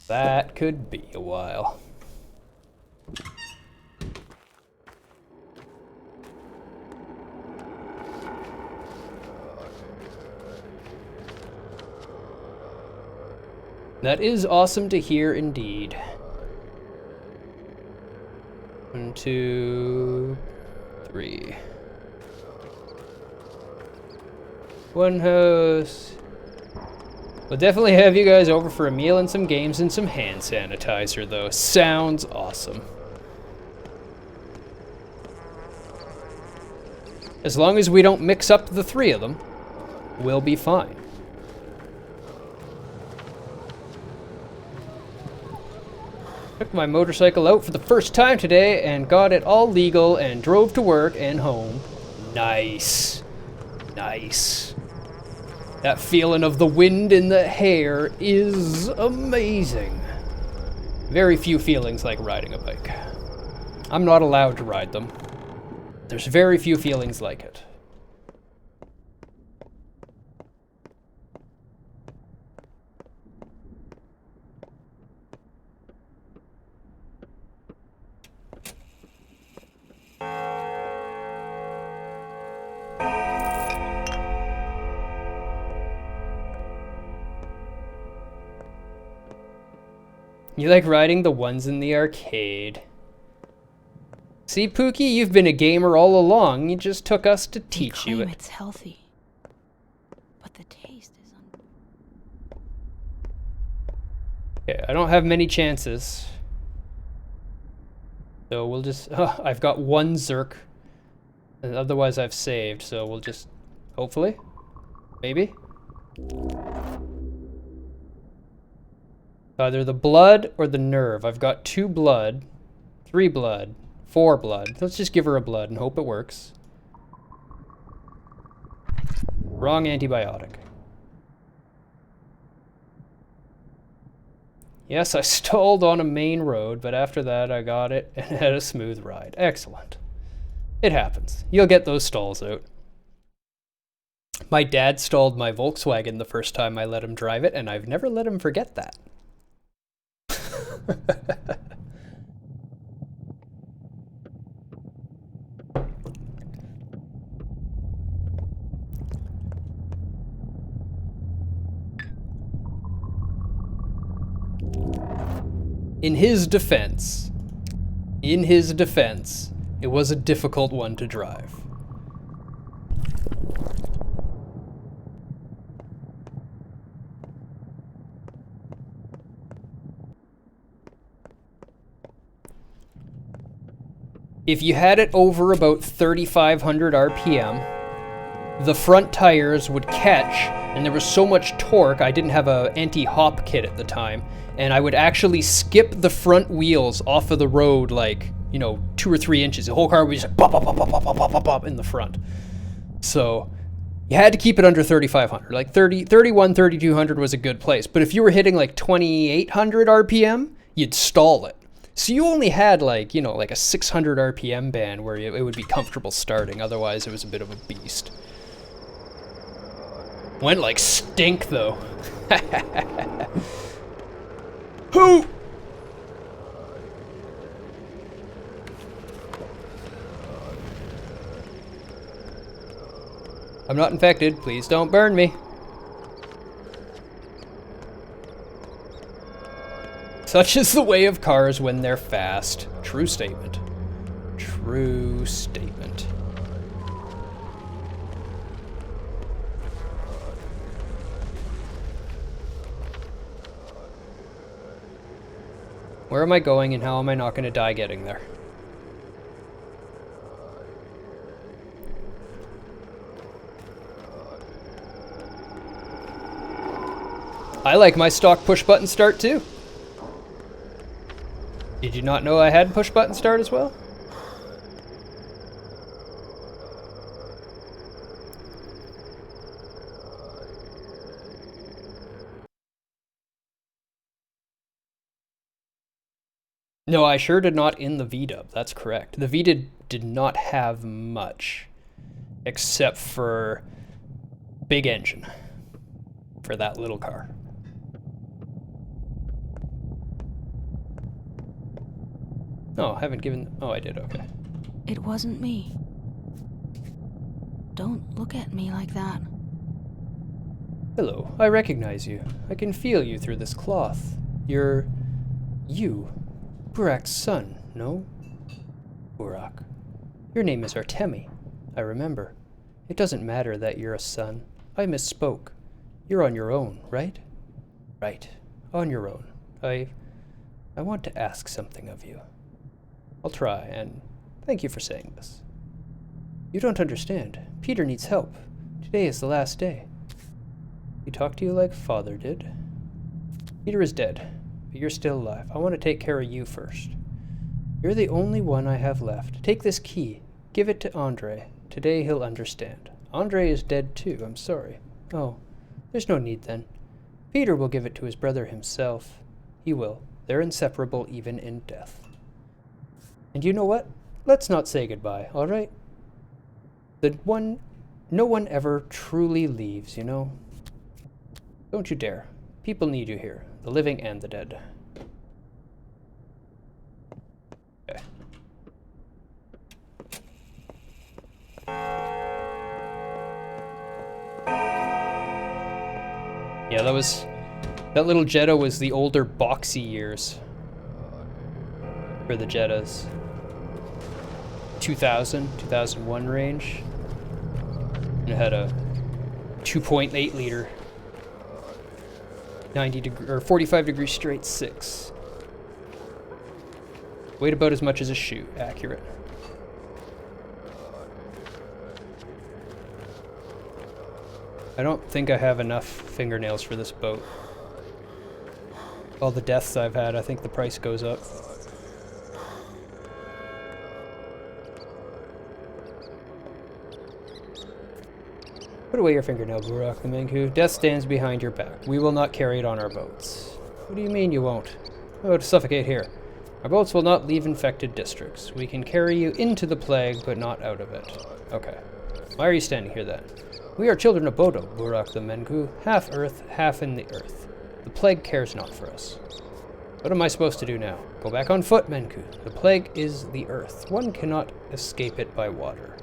That could be a while. That is awesome to hear indeed. 1, 2, 3. One host. We'll definitely have you guys over for a meal and some games and some hand sanitizer, though. Sounds awesome. As long as we don't mix up the three of them, we'll be fine. Took my motorcycle out for the first time today and got it all legal and drove to work and home. Nice. Nice. That feeling of the wind in the hair is amazing. Very few feelings like riding a bike. I'm not allowed to ride them. There's very few feelings like it. You like riding the ones in the arcade. See, Pookie, you've been a gamer all along. You just took us to teach you it. It's healthy, but the taste is Okay, I don't have many chances. So we'll just... Oh, I've got one Zerk. And otherwise I've saved, so we'll just... Hopefully? Maybe? Either the blood or the nerve. I've got 2 blood, 3 blood, 4 blood. Let's just give her a blood and hope it works. Wrong antibiotic. Yes, I stalled on a main road, but after that I got it and had a smooth ride. Excellent. It happens. You'll get those stalls out. My dad stalled my Volkswagen the first time I let him drive it, and I've never let him forget that. In his defense, it was a difficult one to drive. If you had it over about 3,500 RPM, the front tires would catch, and there was so much torque, I didn't have an anti-hop kit at the time, and I would actually skip the front wheels off of the road like you know, 2 or 3 inches. The whole car would be just like bop, bop, bop, bop, bop, bop, bop, bop in the front. So you had to keep it under 3,500. Like 31, 3,200 was a good place. But if you were hitting like 2,800 RPM, you'd stall it. So you only had like, you know, like a 600 RPM band where it would be comfortable starting. Otherwise, it was a bit of a beast. Went like stink though. Who? I'm not infected. Please don't burn me. Such is the way of cars when they're fast. True statement. True statement. Where am I going and how am I not going to die getting there? I like my stock push button start too. Did you not know I had push button start as well? No, I sure did not in the V-dub. That's correct. The V did not have much except for big engine for that little car. Oh, I haven't given... Oh, I did, okay. It wasn't me. Don't look at me like that. Hello, I recognize you. I can feel you through this cloth. You're... you. Burak's son, no? Burak. Your name is Artemi. I remember. It doesn't matter that you're a son. I misspoke. You're on your own, right? Right. On your own. I want to ask something of you. I'll try, and thank you for saying this. You don't understand. Peter needs help. Today is the last day. He talked to you like father did. Peter is dead, but you're still alive. I want to take care of you first. You're the only one I have left. Take this key. Give it to Andre. Today he'll understand. Andre is dead too. I'm sorry. Oh, there's no need then. Peter will give it to his brother himself. He will. They're inseparable even in death. And you know what? Let's not say goodbye, all right? No one ever truly leaves, you know? Don't you dare. People need you here, the living and the dead. Okay. Yeah, that little Jetta was the older boxy years for the Jettas. 2001 range. And it had a 2.8 liter 45 degree straight 6. Weighed about as much as a shoe, accurate. I don't think I have enough fingernails for this boat. All the deaths I've had, I think the price goes up. Put away your fingernail, Burak the Menku. Death stands behind your back. We will not carry it on our boats. What do you mean you won't? Oh, to suffocate here. Our boats will not leave infected districts. We can carry you into the plague, but not out of it. Okay. Why are you standing here then? We are children of Bodo, Burak the Menku. Half earth, half in the earth. The plague cares not for us. What am I supposed to do now? Go back on foot, Menku. The plague is the earth. One cannot escape it by water.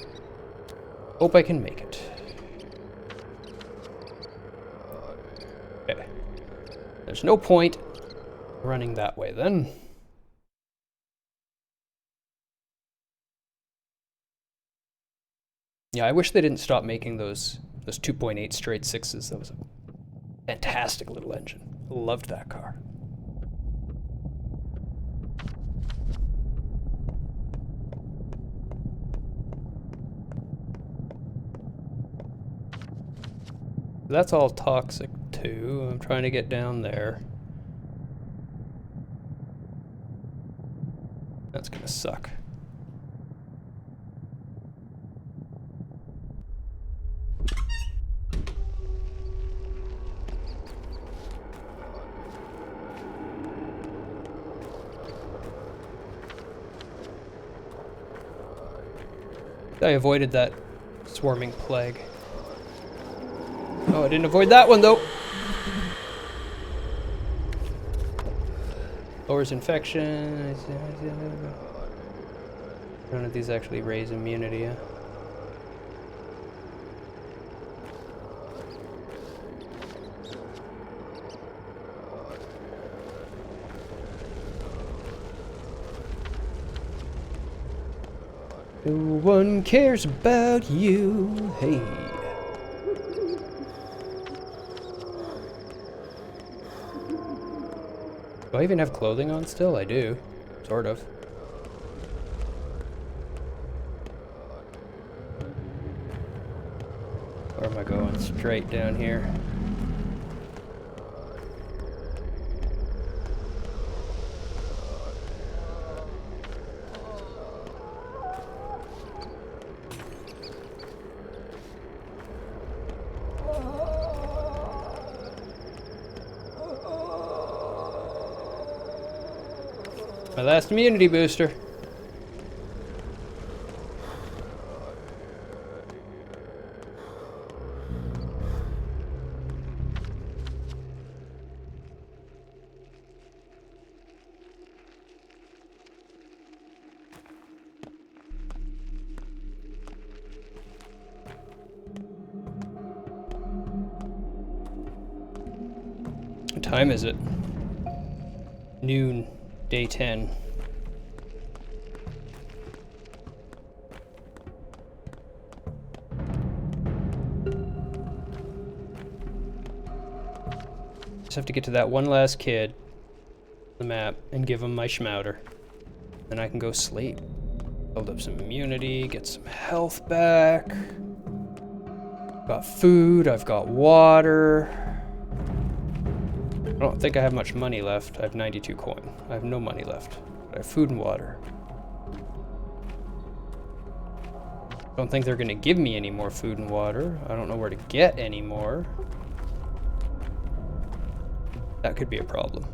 Hope I can make it. Okay. There's no point running that way then. Yeah, I wish they didn't stop making those 2.8 straight 6s. That was a fantastic little engine. Loved that car. That's all toxic too. I'm trying to get down there. That's gonna suck. I avoided that swarming plague. Oh, I didn't avoid that one though. Lowers infection. None of these actually raise immunity. Yeah? No one cares about you. Hey. Do I even have clothing on still? I do. Sort of. Or am I going straight down here? My last immunity booster. What time is it? Noon, day 10. Just have to get to that one last kid, the map, and give him my schmouder. Then I can go sleep. Build up some immunity, get some health back. Got food, I've got water. I don't think I have much money left. I have 92 coin. I have no money left. But I have food and water. Don't think they're gonna give me any more food and water. I don't know where to get any more. That could be a problem.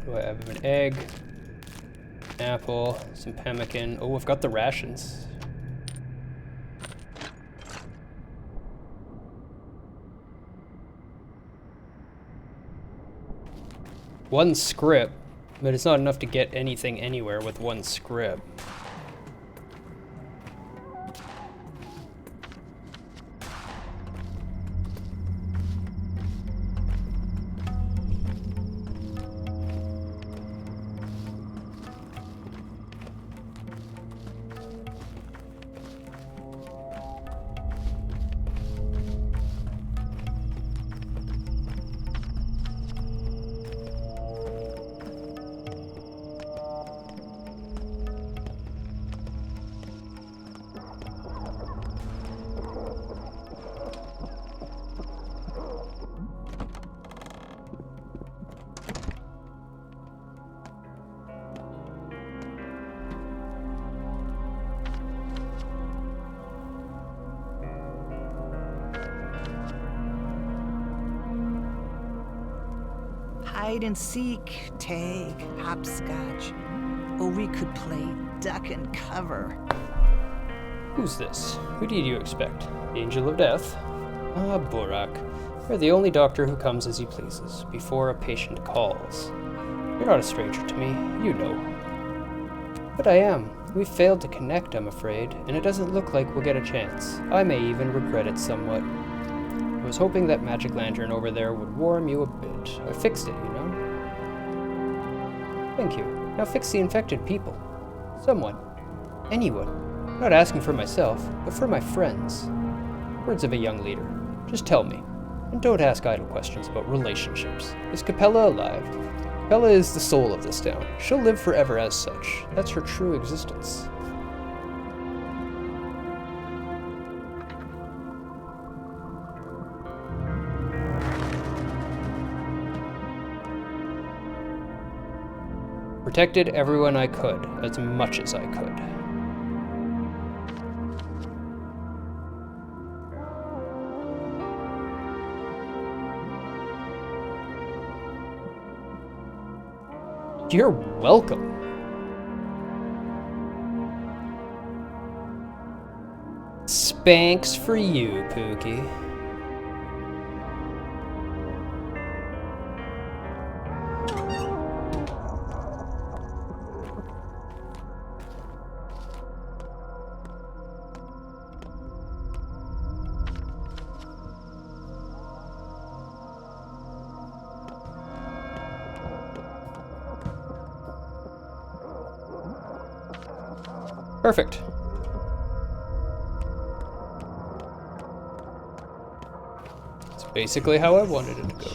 Do I have an egg, apple, some pemmican? Oh, I've got the rations. One script, but it's not enough to get anything anywhere with one script. Hide and seek, tag, hopscotch. Or we could play duck and cover. Who's this? Who did you expect? The Angel of Death? Ah, Burak. You're the only doctor who comes as he pleases, before a patient calls. You're not a stranger to me, you know. But I am. We've failed to connect, I'm afraid, and it doesn't look like we'll get a chance. I may even regret it somewhat. I was hoping that magic lantern over there would warm you a bit. I fixed it, you know? Thank you. Now fix the infected people. Someone. Anyone. I'm not asking for myself, but for my friends. Words of a young leader. Just tell me. And don't ask idle questions about relationships. Is Capella alive? Capella is the soul of this town. She'll live forever as such. That's her true existence. protected everyone I could, as much as I could. You're welcome. Spanks for you, Pookie. Perfect. It's basically how I wanted it to go.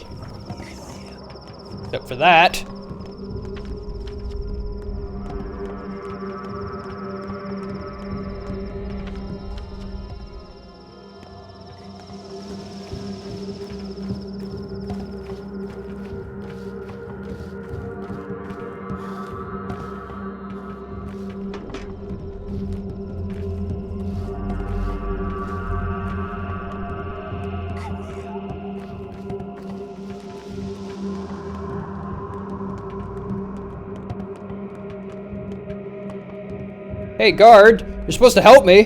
Except for that. Hey, guard! You're supposed to help me!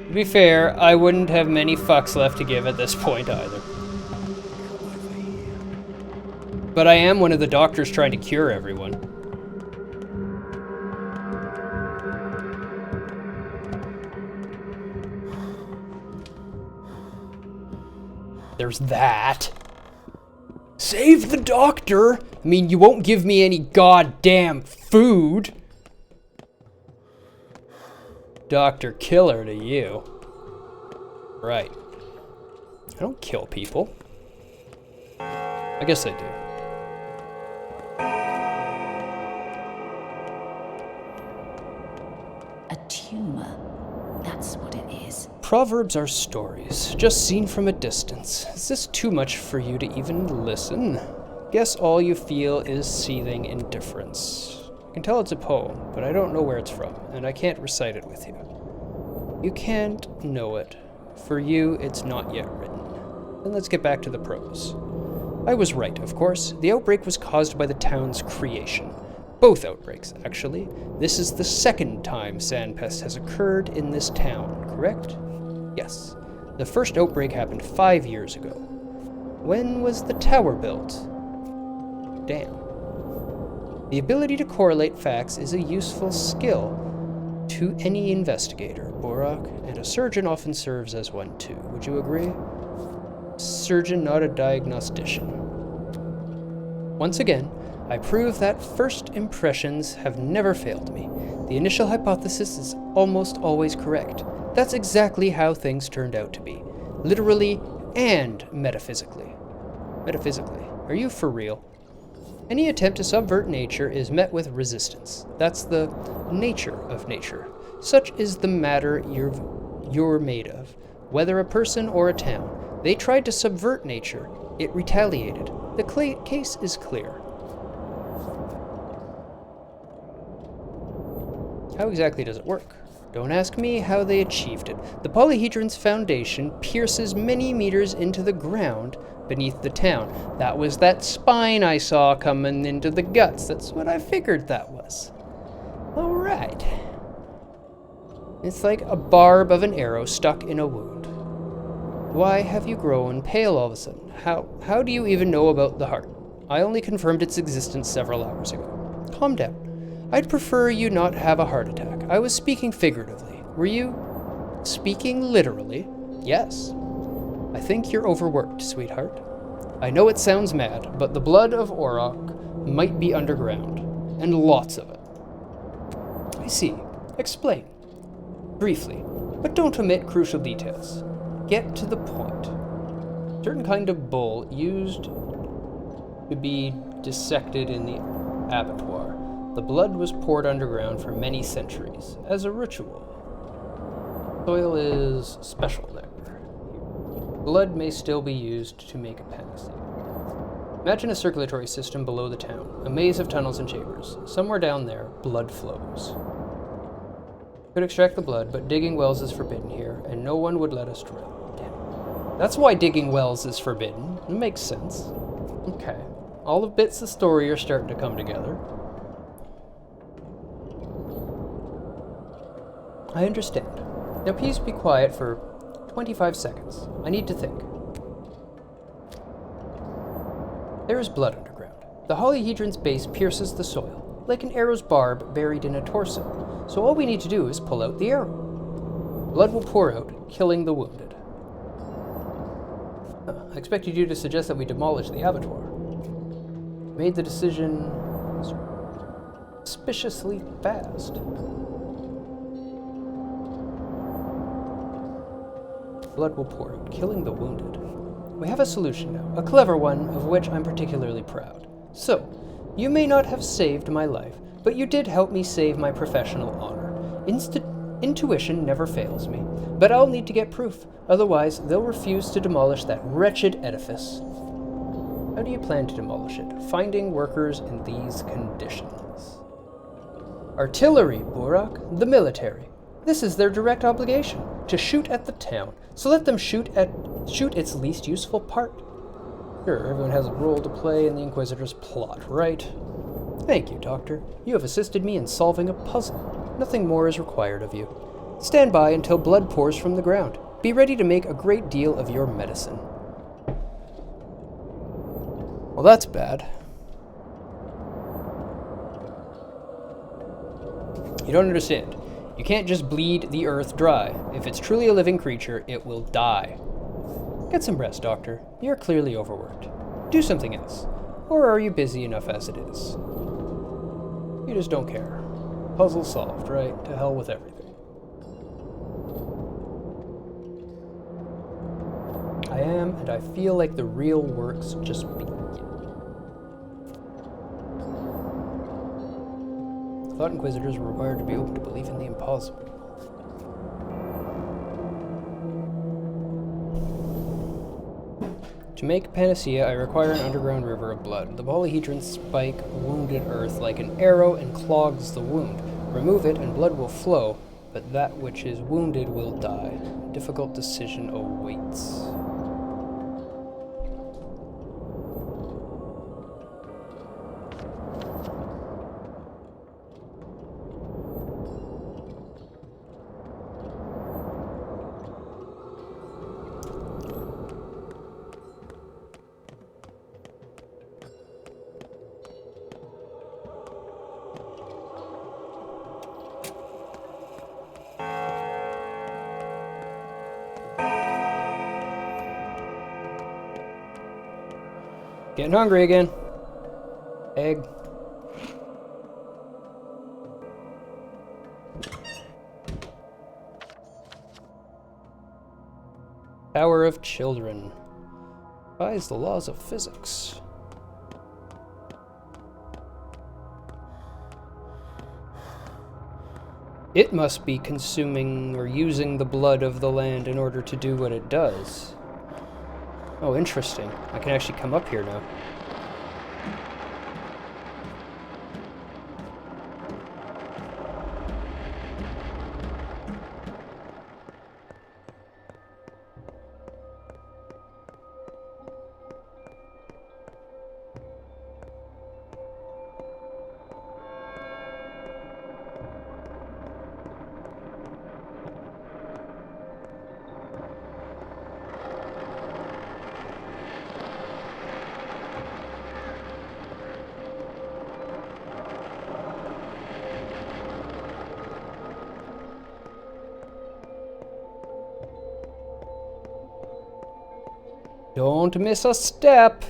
To be fair, I wouldn't have many fucks left to give at this point either. But I am one of the doctors trying to cure everyone. There's that. Save the doctor! I mean, you won't give me any goddamn food. Dr. Killer to you. Right. I don't kill people. I guess I do. A tumor. That's what it is. Proverbs are stories, just seen from a distance. Is this too much for you to even listen? Guess all you feel is seething indifference. I can tell it's a poem, but I don't know where it's from, and I can't recite it with you. You can't know it. For you, it's not yet written. Then let's get back to the prose. I was right, of course. The outbreak was caused by the town's creation. Both outbreaks, actually. This is the second time Sandpest has occurred in this town, correct? Yes. The first outbreak happened 5 years ago. When was the tower built? Damn. The ability to correlate facts is a useful skill to any investigator, Borak, and a surgeon often serves as one too. Would you agree? Surgeon, not a diagnostician. Once again, I prove that first impressions have never failed me. The initial hypothesis is almost always correct. That's exactly how things turned out to be. Literally and metaphysically. Metaphysically. Are you for real? Any attempt to subvert nature is met with resistance. That's the nature of nature. Such is the matter you're made of. Whether a person or a town. They tried to subvert nature. It retaliated. The case is clear. How exactly does it work? Don't ask me how they achieved it. The polyhedron's foundation pierces many meters into the ground beneath the town. That was that spine I saw coming into the guts. That's what I figured that was. All right. It's like a barb of an arrow stuck in a wound. Why have you grown pale all of a sudden? How do you even know about the heart? I only confirmed its existence several hours ago. Calm down. I'd prefer you not have a heart attack. I was speaking figuratively. Were you speaking literally? Yes. I think you're overworked, sweetheart. I know it sounds mad, but the blood of Auroch might be underground, and lots of it. I see. Explain. Briefly, but don't omit crucial details. Get to the point. Certain kind of bull used to be dissected in the abattoir. The blood was poured underground for many centuries as a ritual. Soil is special there. Blood may still be used to make a panacea. Imagine a circulatory system below the town, a maze of tunnels and chambers. Somewhere down there, blood flows. Could extract the blood, but digging wells is forbidden here, and no one would let us drill. Damn. That's why digging wells is forbidden. It makes sense. Okay. All the bits of story are starting to come together. I understand. Now please be quiet for 25 seconds. I need to think. There is blood underground. The polyhedron's base pierces the soil, like an arrow's barb buried in a torso. So all we need to do is pull out the arrow. Blood will pour out, killing the wounded. I expected you to suggest that we demolish the abattoir. Made the decision suspiciously fast. Blood will pour out, killing the wounded. We have a solution now, a clever one of which I'm particularly proud. So, you may not have saved my life, but you did help me save my professional honor. Intuition never fails me, but I'll need to get proof, otherwise they'll refuse to demolish that wretched edifice. How do you plan to demolish it, finding workers in these conditions? Artillery, Burak, the military. This is their direct obligation, to shoot at the town, so let them shoot its least useful part. Sure, everyone has a role to play in the Inquisitor's plot, right? Thank you, Doctor. You have assisted me in solving a puzzle. Nothing more is required of you. Stand by until blood pours from the ground. Be ready to make a great deal of your medicine. Well, that's bad. You don't understand. You can't just bleed the earth dry. If it's truly a living creature, it will die. Get some rest, Doctor. You're clearly overworked. Do something else. Or are you busy enough as it is? You just don't care. Puzzle solved, right? To hell with everything. I am, and I feel like the real work's just beginning. I thought Inquisitors were required to be open to believe in the impossible. To make panacea, I require an underground river of blood. The polyhedron spike wounded earth like an arrow and clogs the wound. Remove it and blood will flow, but that which is wounded will die. A difficult decision awaits. Getting hungry again. Egg. Power of children. Defies the laws of physics. It must be consuming or using the blood of the land in order to do what it does. Oh, interesting. I can actually come up here now. Don't miss a step.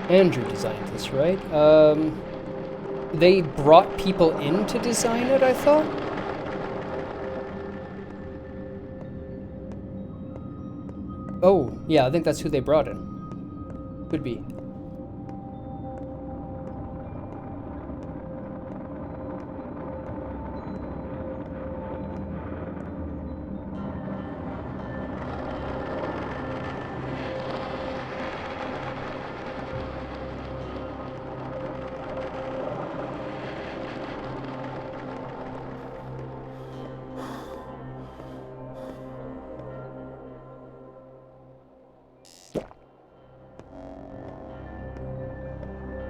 Andrew designed this, right? They brought people in to design it, I thought? Oh, yeah, I think that's who they brought in. Could be.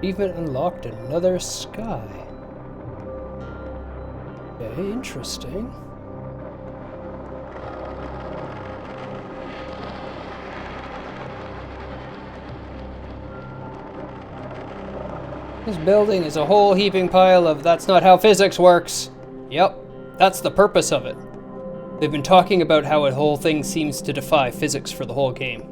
Achievement unlocked, another sky. Okay, interesting. This building is a whole heaping pile of that's not how physics works. Yep, that's the purpose of it. They've been talking about how a whole thing seems to defy physics for the whole game.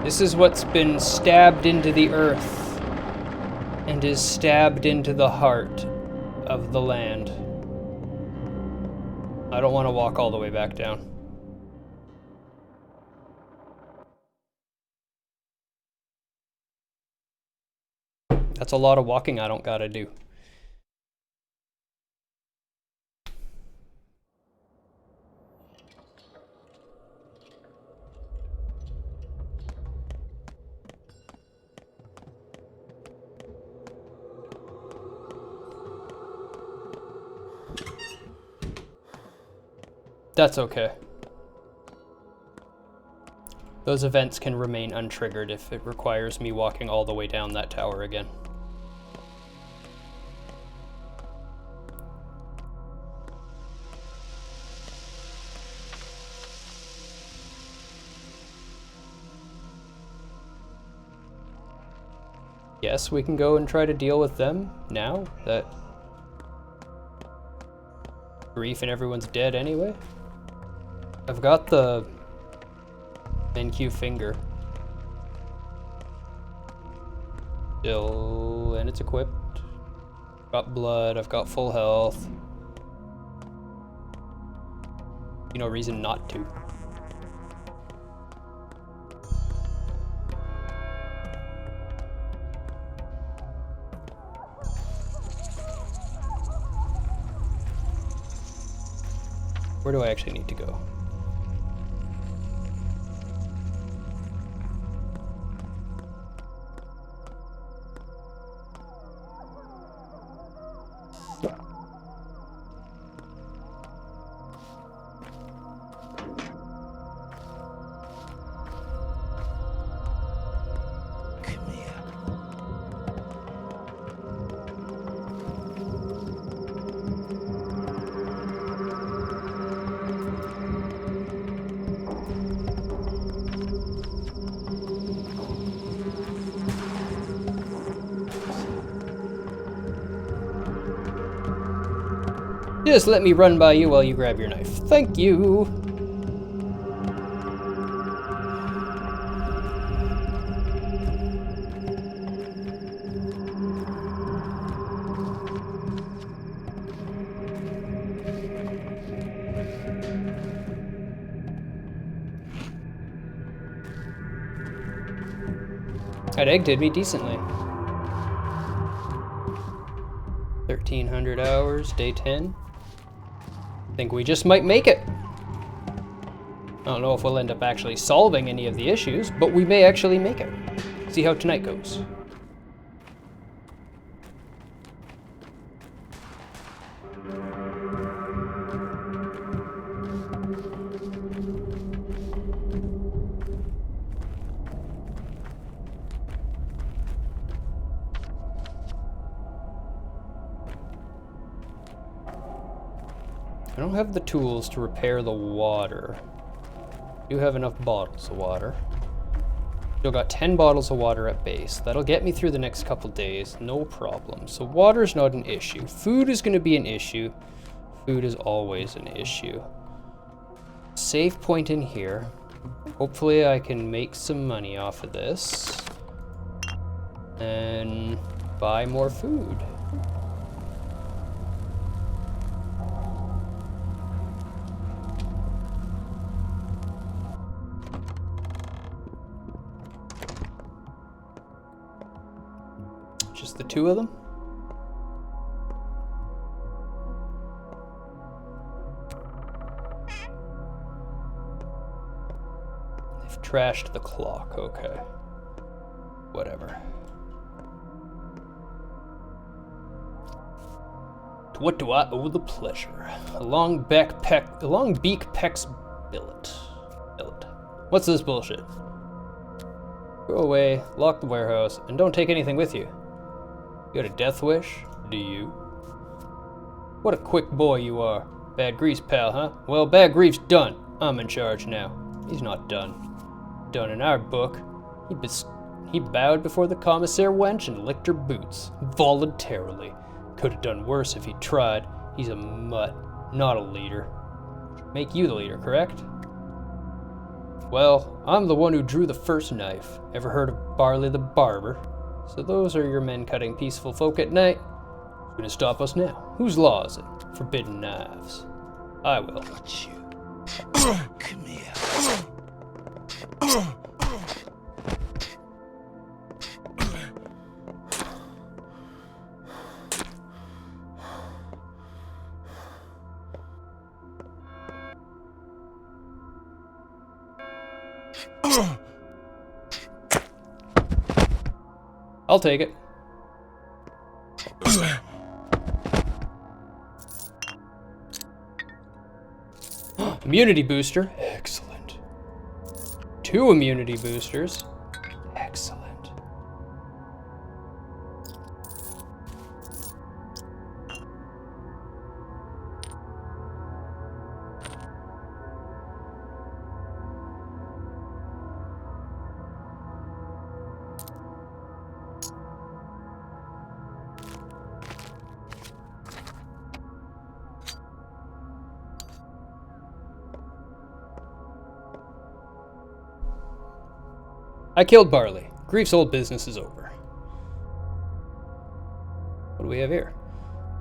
This is what's been stabbed into the earth and is stabbed into the heart of the land. I don't want to walk all the way back down. That's a lot of walking I don't gotta do. That's okay. Those events can remain untriggered if it requires me walking all the way down that tower again. Yes, we can go and try to deal with them now that Grief and everyone's dead anyway. I've got the NQ finger still, and it's equipped. Got blood, I've got full health. No reason not to. Where do I actually need to go? Just let me run by you while you grab your knife. Thank you. That egg did me decently. 1,300 hours, day 10. Think we just might make it. I don't know if we'll end up actually solving any of the issues, but we may actually make it. See how tonight goes. I don't have the tools to repair the water. I do have enough bottles of water. Still got 10 bottles of water at base. That'll get me through the next couple days, no problem. So water's not an issue. Food is going to be an issue. Food is always an issue. Save point in here. Hopefully I can make some money off of this. And buy more food. Just the two of them? They've trashed the clock, okay. Whatever. To what do I owe the pleasure? A long beak peck's billet. What's this bullshit? Go away, lock the warehouse, and don't take anything with you. You got a death wish? Do you? What a quick boy you are. Bad grease, pal, huh? Well, bad grief's done. I'm in charge now. He's not done. Done in our book. He bowed before the commissaire wench and licked her boots. Voluntarily. Could have done worse if he tried. He's a mutt, not a leader. Make you the leader, correct? Well, I'm the one who drew the first knife. Ever heard of Barley the Barber? So those are your men cutting peaceful folk at night? Who's gonna stop us now? Whose law is it? Forbidden knives. I will. Got you. Come here. I'll take it. Immunity booster. Excellent. 2 immunity boosters. Excellent. I killed Barley. Grief's old business is over. What do we have here?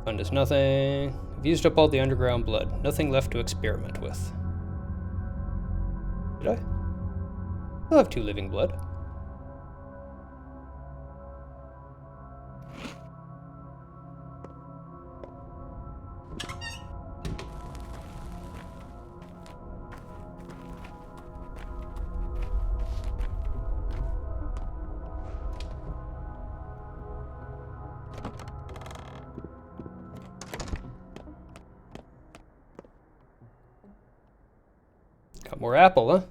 Fund is nothing. I've used up all the underground blood. Nothing left to experiment with. Did I? I'll have 2 living blood. Got more apple, huh?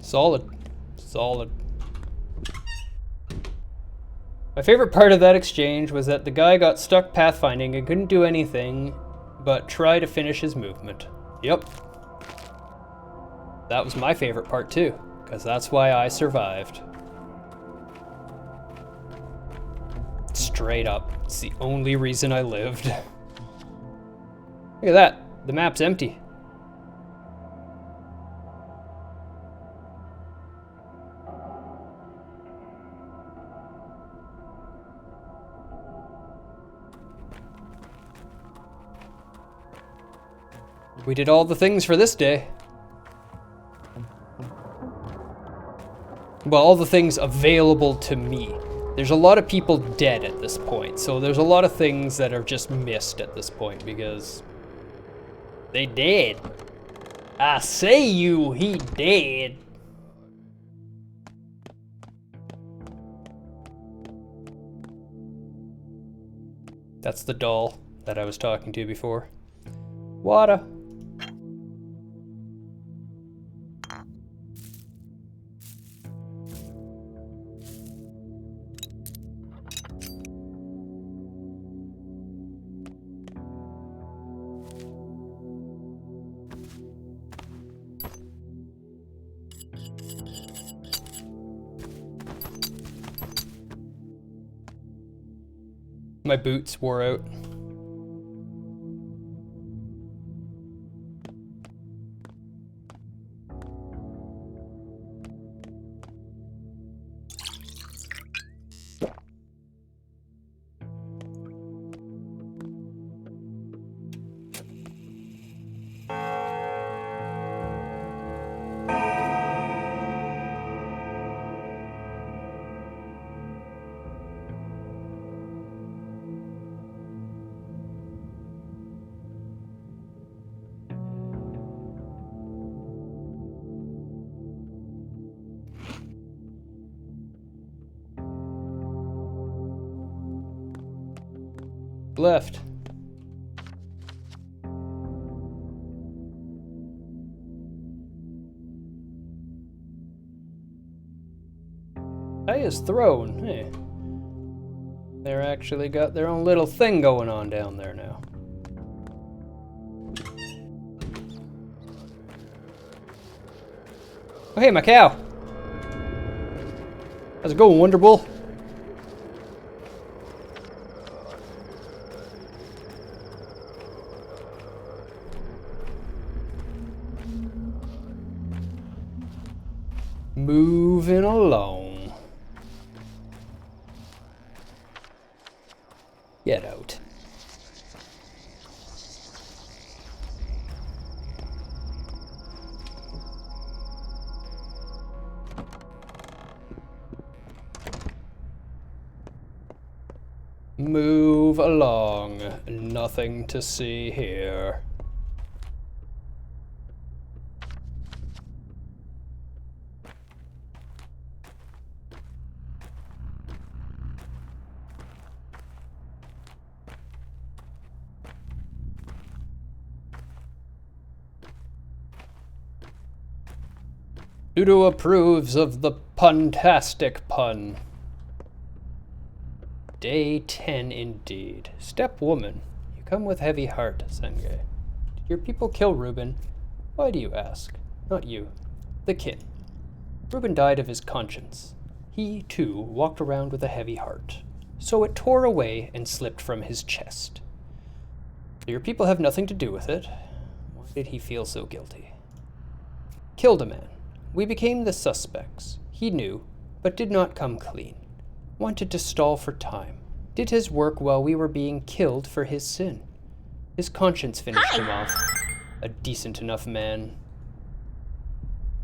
Solid. Solid. My favorite part of that exchange was that the guy got stuck pathfinding and couldn't do anything but try to finish his movement. Yep. That was my favorite part too, because that's why I survived. Straight up. It's the only reason I lived. Look at that. The map's empty. We did all the things for this day. Well, all the things available to me. There's a lot of people dead at this point, so there's a lot of things that are just missed at this point because they dead. I say you, he dead. That's the doll. that I was talking to before. Water. My boots wore out. Left. Aya's throne. Hey. They're actually got their own little thing going on down there now. Oh, hey, my cow. How's it going, Wonder Bull? Moving along. Get out. Move along. Nothing to see here. Dudo approves of the puntastic pun. Day 10 indeed. Step woman, you come with heavy heart, Senge. Did your people kill Reuben? Why do you ask? Not you. The kin. Reuben died of his conscience. He, too, walked around with a heavy heart. So it tore away and slipped from his chest. Your people have nothing to do with it. Why did he feel so guilty? Killed a man. We became the suspects. He knew, but did not come clean. Wanted to stall for time. Did his work while we were being killed for his sin. His conscience finished him off. A decent enough man.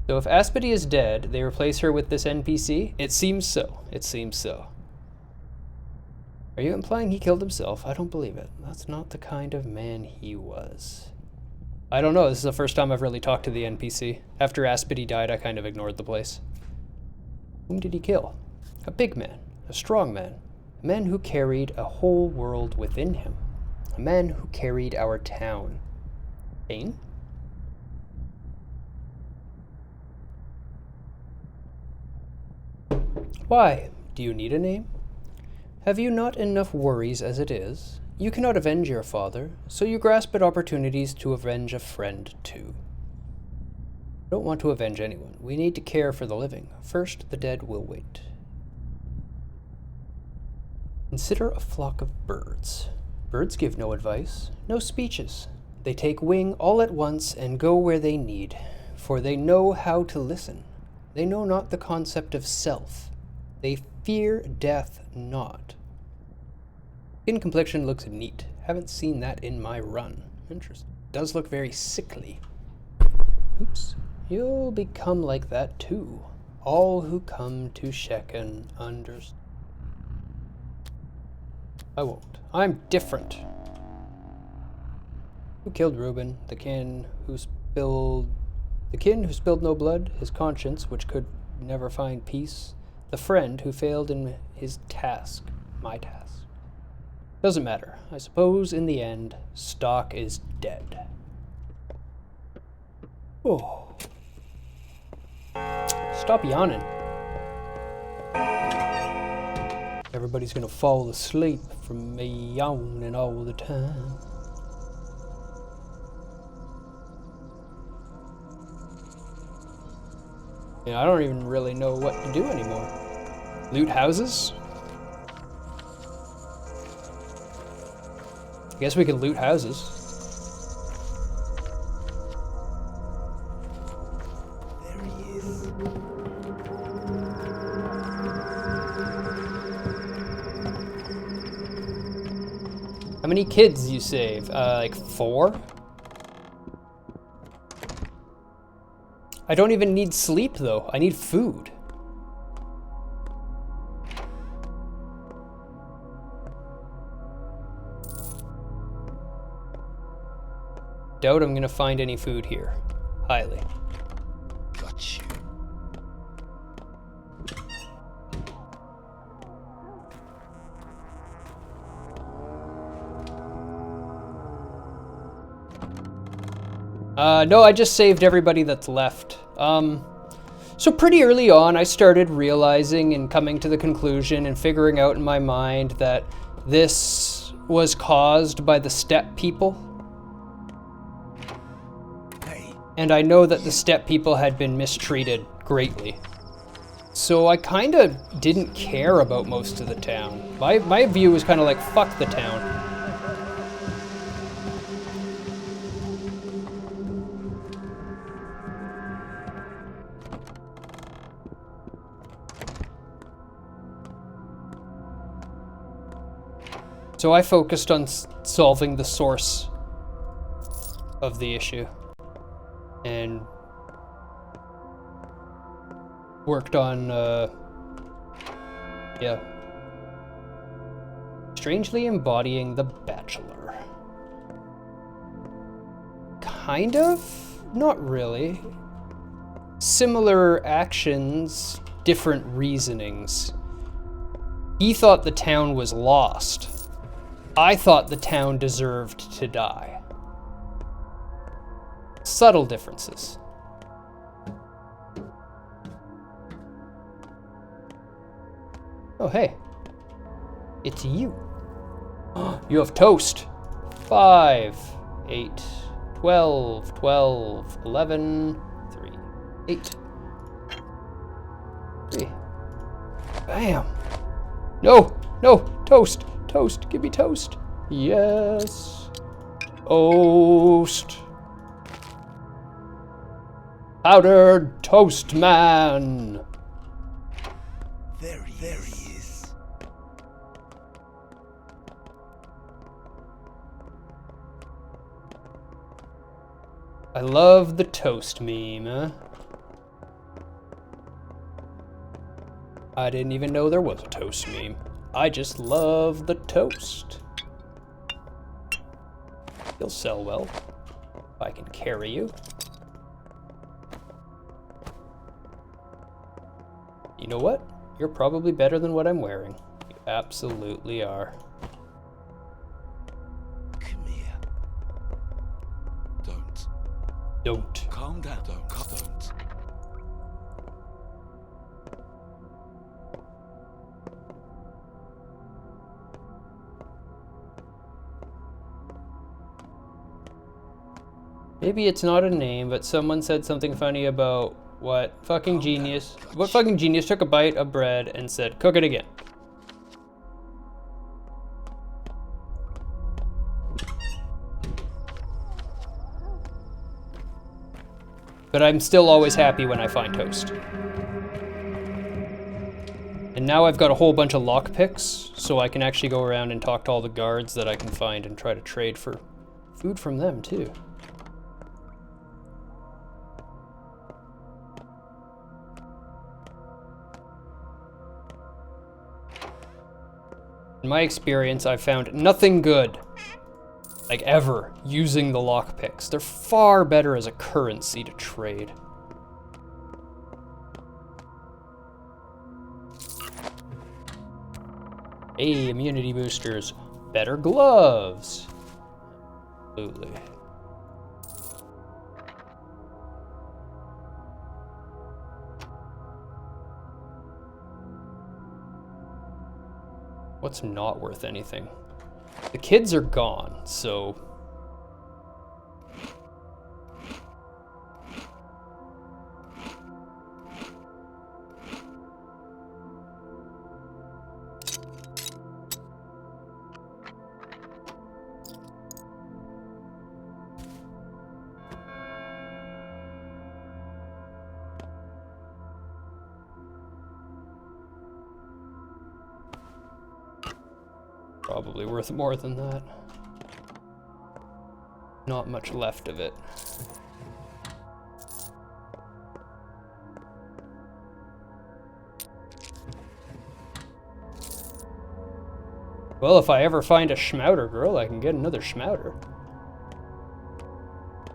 So if Aspity is dead, they replace her with this NPC? It seems so. It seems so. Are you implying he killed himself? I don't believe it. That's not the kind of man he was. I don't know. This is the first time I've really talked to the NPC. After Aspity died, I kind of ignored the place. Whom did he kill? A big man. A strong man. A man who carried a whole world within him. A man who carried our town. Cain? Why? Do you need a name? Have you not enough worries as it is? You cannot avenge your father, so you grasp at opportunities to avenge a friend too. I don't want to avenge anyone. We need to care for the living. First, the dead will wait. Consider a flock of birds. Birds give no advice, no speeches. They take wing all at once and go where they need, for they know how to listen. They know not the concept of self. They fear death not. Skin complexion looks neat. Haven't seen that in my run. Interesting. Does look very sickly. Oops. You'll become like that too. All who come to Shechem understand. I won't. I'm different. Who killed Reuben? The kin who spilled no blood, his conscience, which could never find peace, the friend who failed in his task, my task. Doesn't matter. I suppose in the end, stock is dead. Oh. Stop yawning. Everybody's gonna fall asleep from me yawning all the time. Yeah, I don't even really know what to do anymore. Loot houses? I guess we could loot houses. There he is. How many kids you save? Like 4? I don't even need sleep though. I need food. Doubt I'm gonna find any food here. Highly. Got you. No, I just saved everybody that's left. So pretty early on, I started realizing and coming to the conclusion and figuring out in my mind that this was caused by the steppe people. And I know that the steppe people had been mistreated greatly. So I kind of didn't care about most of the town. My view was kind of like, fuck the town. So I focused on solving the source of the issue and worked on, yeah, strangely embodying the Bachelor. Kind of? Not really. Similar actions, different reasonings. He thought the town was lost. I thought the town deserved to die. Subtle differences. Oh, hey. It's you. You have toast. 5, 8, 12, 12, 11, 3, 8. 3. Bam. No, no, toast. Toast, give me toast. Yes. Toast. Powdered toast man. There he is. I love the toast meme, huh? I didn't even know there was a toast meme. I just love the toast. You'll sell well if I can carry you. You know what? You're probably better than what I'm wearing. You absolutely are. Come here. Don't. Calm down. Don't. Maybe it's not a name, but someone said something funny about what fucking genius took a bite of bread and said, cook it again. But I'm still always happy when I find toast. And now I've got a whole bunch of lockpicks, so I can actually go around and talk to all the guards that I can find and try to trade for food from them too. In my experience, I've found nothing good, like ever, using the lockpicks. They're far better as a currency to trade. Hey, immunity boosters. Better gloves. Absolutely. What's not worth anything? The kids are gone, so... Probably worth more than that. Not much left of it. Well, if I ever find a Schmouter girl, I can get another Schmouter.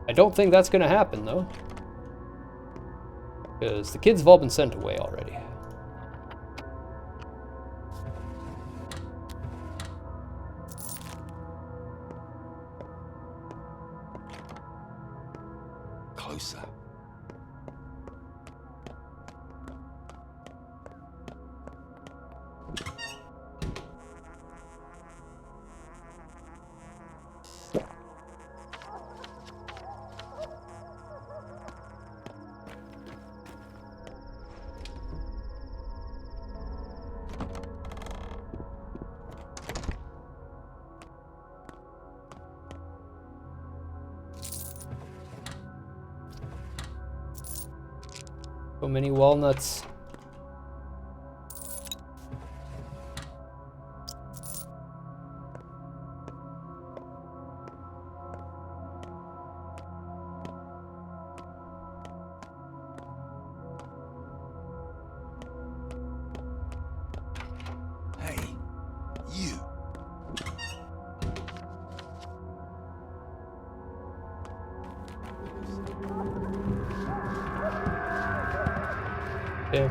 I don't think that's gonna happen, though. Because the kids have all been sent away already. Closer. So many walnuts. Hey, you. Damn.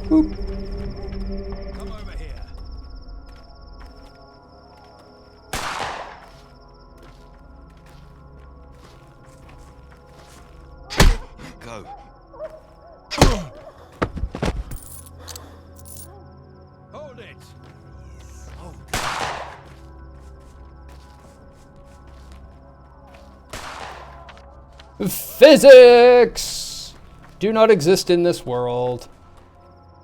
Boop. Come over here. Go. Hold it. Physics do not exist in this world.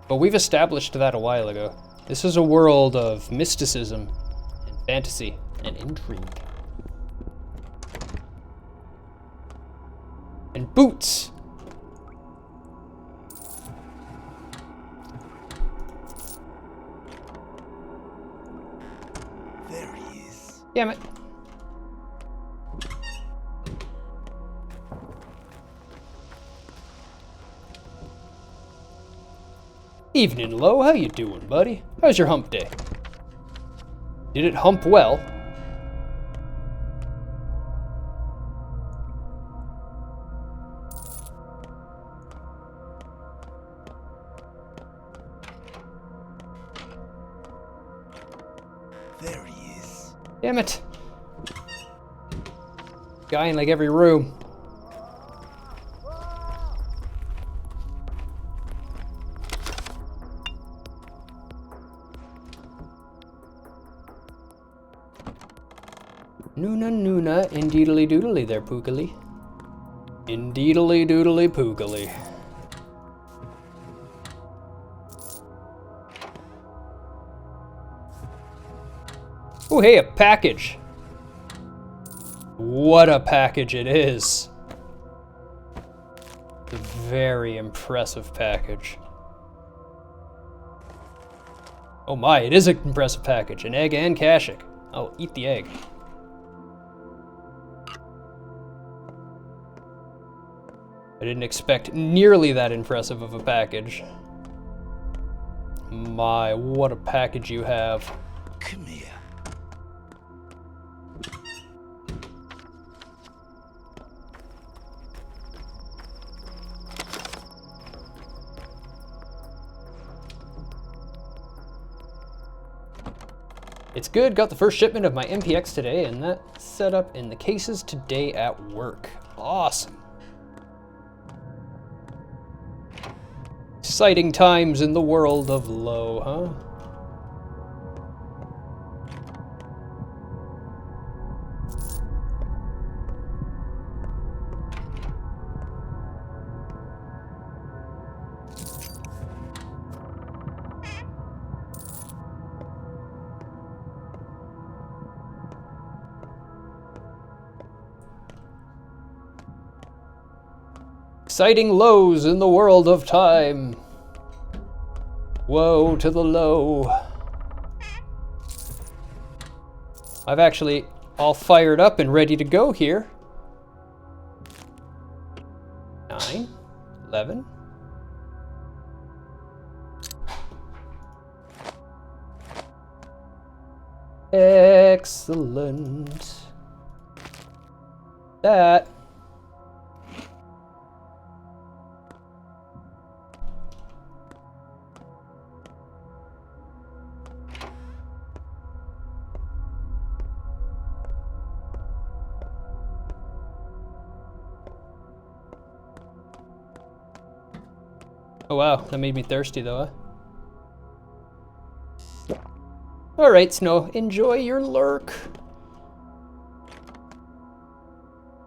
But we've established that a while ago. This is a world of mysticism and fantasy and intrigue. And boots. There he is. Damn it. Evening, Lo. How you doing, buddy? How's your hump day? Did it hump well? There he is. Damn it. Guy in like every room. Noona noona, indeedly doodly there, poogly. Indeedly doodly poogly. Oh, hey, a package. What a package it is. A very impressive package. Oh my, it is an impressive package. An egg and Kashik. I'll eat the egg. I didn't expect nearly that impressive of a package. My, what a package you have. Come here. It's good, got the first shipment of my MPX today, and that set up in the cases today at work. Awesome. Exciting times in the world of low, huh? Exciting lows in the world of time. Woe to the low. I've actually all fired up and ready to go here. 9, 11. Excellent. That. Oh wow, that made me thirsty though, huh? Alright, Snow, enjoy your lurk.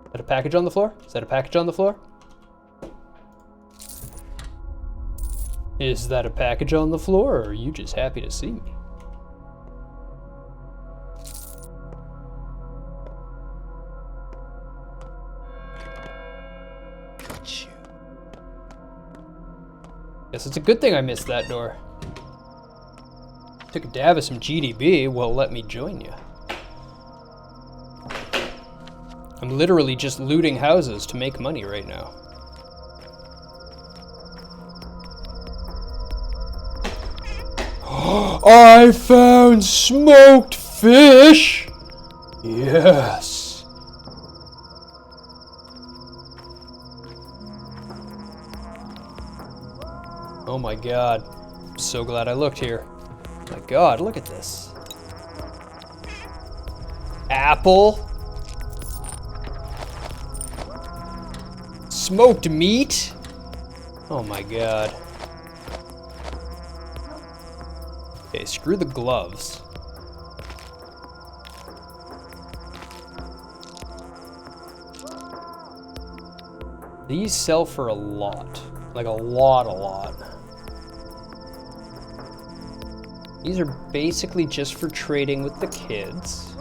Is that a package on the floor? Is that a package on the floor? Is that a package on the floor, or are you just happy to see me? Guess it's a good thing I missed that door. Took a dab at some GDB, well, let me join you. I'm literally just looting houses to make money right now. I found smoked fish! Yes! Oh my god. I'm so glad I looked here. My god, look at this. Apple. Smoked meat. Oh my god. Okay, screw the gloves. These sell for a lot. Like a lot. These are basically just for trading with the kids.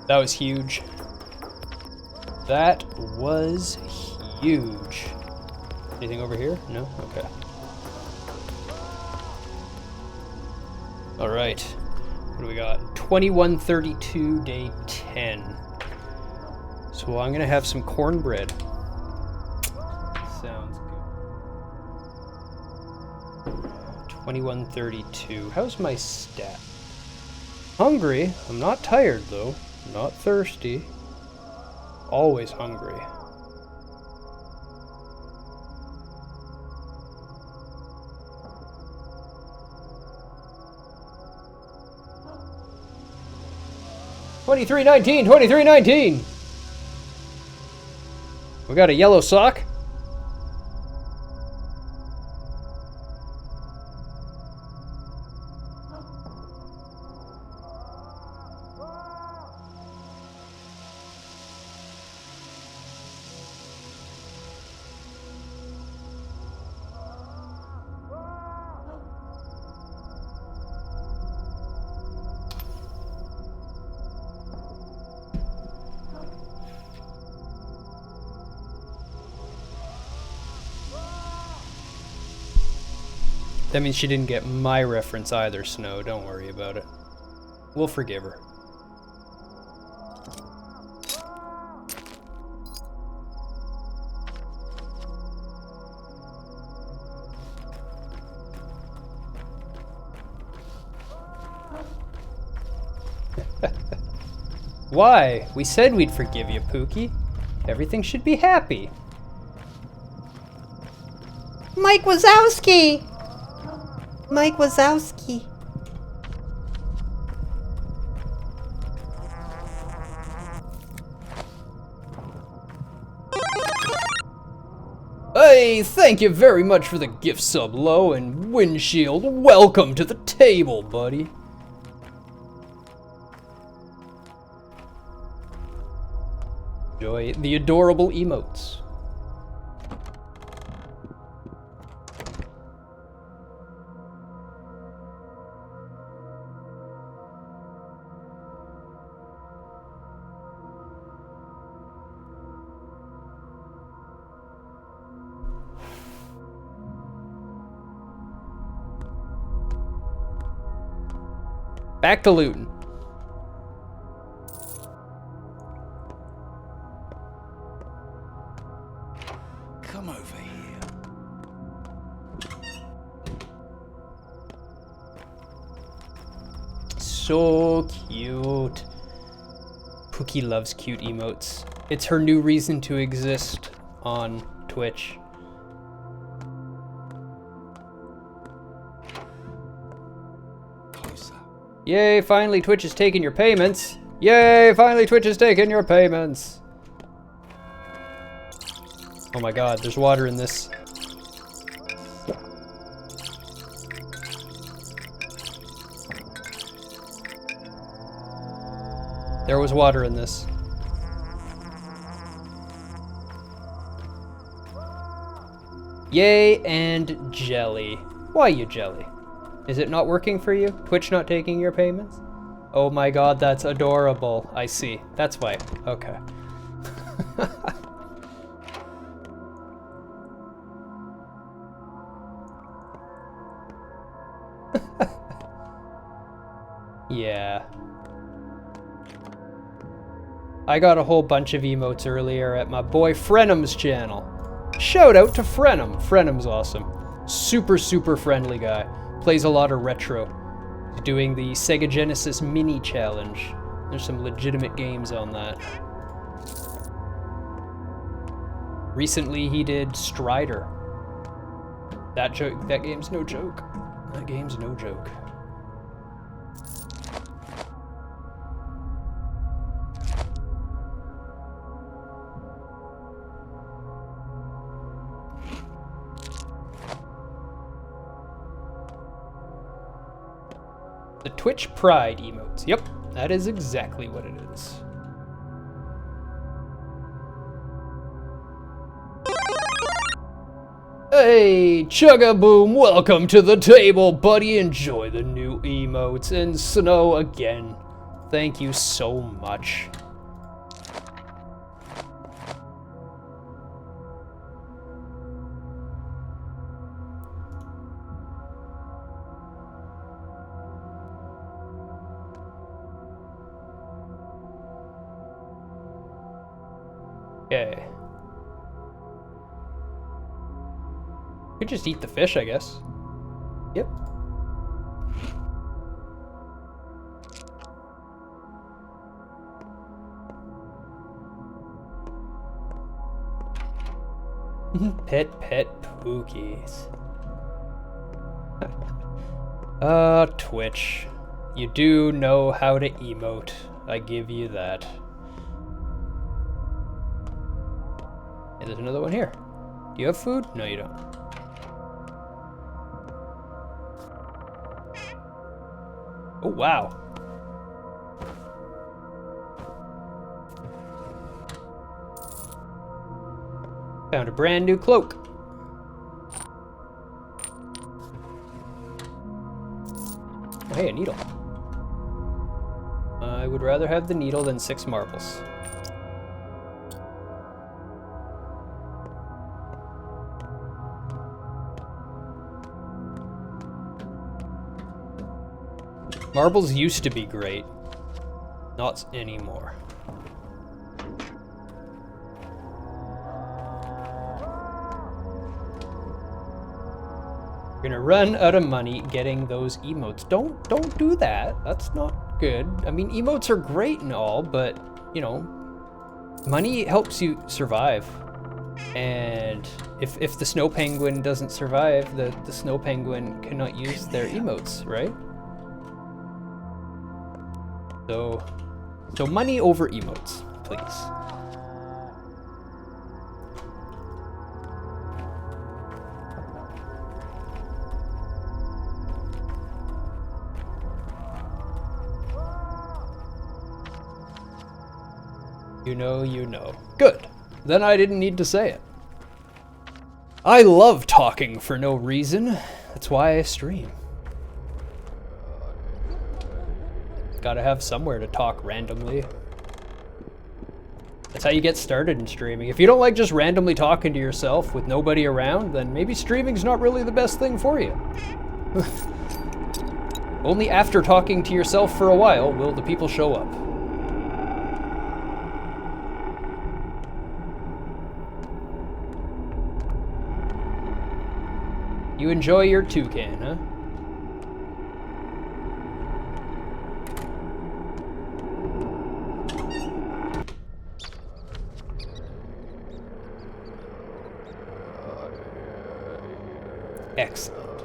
That was huge. That was huge. Anything over here? No? Okay. All right, what do we got? 2132, day 10. So I'm gonna have some cornbread. Sounds good. 2132, how's my stat? Hungry, I'm not tired though, not thirsty. Always hungry. $23.19. We got a yellow sock. That means she didn't get my reference either, Snow. Don't worry about it. We'll forgive her. Why? We said we'd forgive you, Pookie. Everything should be happy. Mike Wazowski! Mike Wazowski. Hey, thank you very much for the gift sub, Low, and Windshield. Welcome to the table, buddy. Enjoy the adorable emotes. Back to looting. Come over here. So cute. Pookie loves cute emotes. It's her new reason to exist on Twitch. Yay, finally Twitch is taking your payments. Yay, finally Twitch is taking your payments. Oh my god, there's water in this. There was water in this. Yay and jelly. Why you jelly? Is it not working for you? Twitch not taking your payments? Oh my god, that's adorable. I see. That's why. Okay. Yeah. I got a whole bunch of emotes earlier at my boy Frenum's channel. Shout out to Frenum. Frenum's awesome. Super, super friendly guy. Plays a lot of retro. He's doing the Sega Genesis Mini Challenge. There's some legitimate games on that. Recently he did Strider. That game's no joke. That game's no joke. The Twitch Pride emotes. Yep, that is exactly what it is. Hey, Chugga-Boom, welcome to the table, buddy. Enjoy the new emotes. And Snow again. Thank you so much. Okay. Could just eat the fish, I guess. Yep. Pet Pookies. Twitch. You do know how to emote. I give you that. Hey, there's another one here. Do you have food? No, you don't. Oh, wow. Found a brand new cloak. Oh, hey, a needle. I would rather have the needle than 6 marbles. Marbles used to be great. Not anymore. You're gonna run out of money getting those emotes. Don't do that. That's not good. I mean, emotes are great and all, but, you know, money helps you survive. And if the snow penguin doesn't survive, the snow penguin cannot use their emotes, right? So money over emotes, please. You know, you know. Good. Then I didn't need to say it. I love talking for no reason. That's why I stream. Gotta have somewhere to talk randomly. That's how you get started in streaming. If you don't like just randomly talking to yourself with nobody around, then maybe streaming's not really the best thing for you. Only after talking to yourself for a while will the people show up. You enjoy your toucan, huh? Excellent.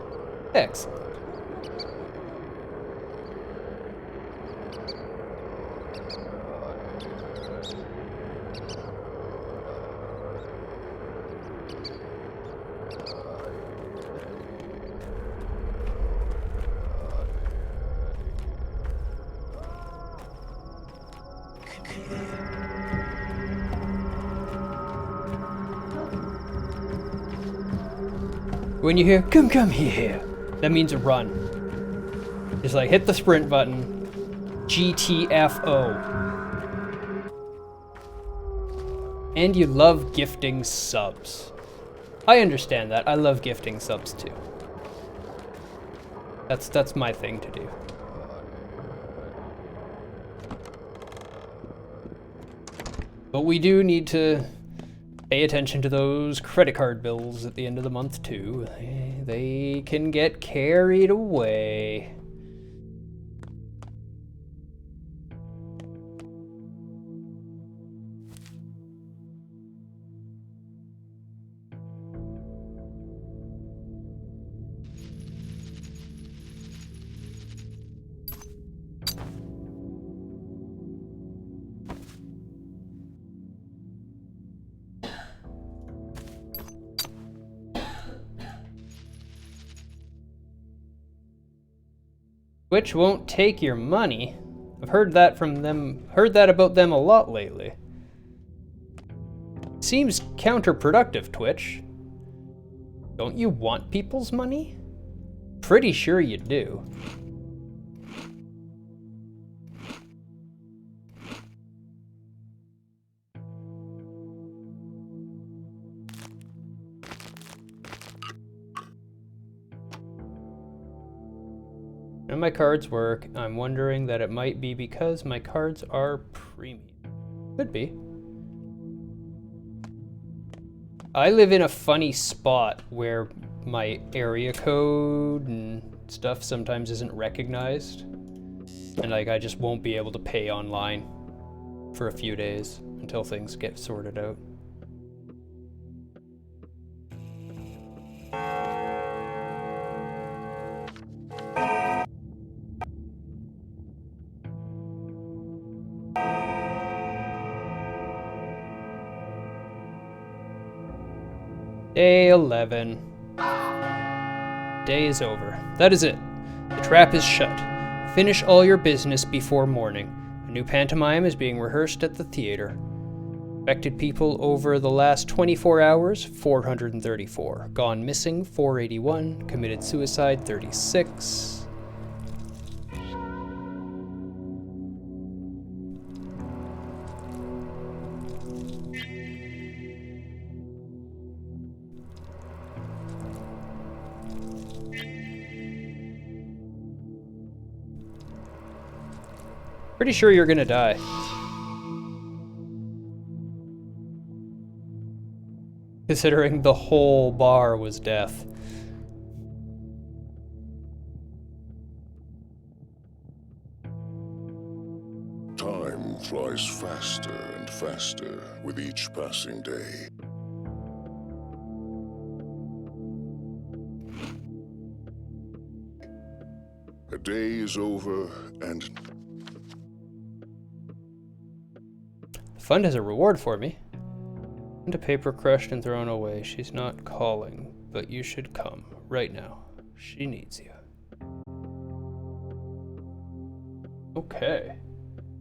Excellent. When you hear, come here, that means a run. Just like hit the sprint button, GTFO. And you love gifting subs. I understand that, I love gifting subs too. That's my thing to do. But we do need to pay attention to those credit card bills at the end of the month too. They can get carried away. Twitch won't take your money. I've heard that from them, heard that about them a lot lately. Seems counterproductive, Twitch. Don't you want people's money? Pretty sure you do. None of my cards work. I'm wondering that it might be because my cards are premium. Could be. I live in a funny spot where my area code and stuff sometimes isn't recognized. And like I just won't be able to pay online for a few days until things get sorted out. Day 11. Day is over. That is it. The trap is shut. Finish all your business before morning. A new pantomime is being rehearsed at the theater. Affected people over the last 24 hours, 434. Gone missing, 481. Committed suicide, 36. Pretty sure you're gonna die. Considering the whole bar was death. Time flies faster and faster with each passing day. A day is over and The fund has a reward for me. And a paper crushed and thrown away. She's not calling, but you should come right now. She needs you. Okay.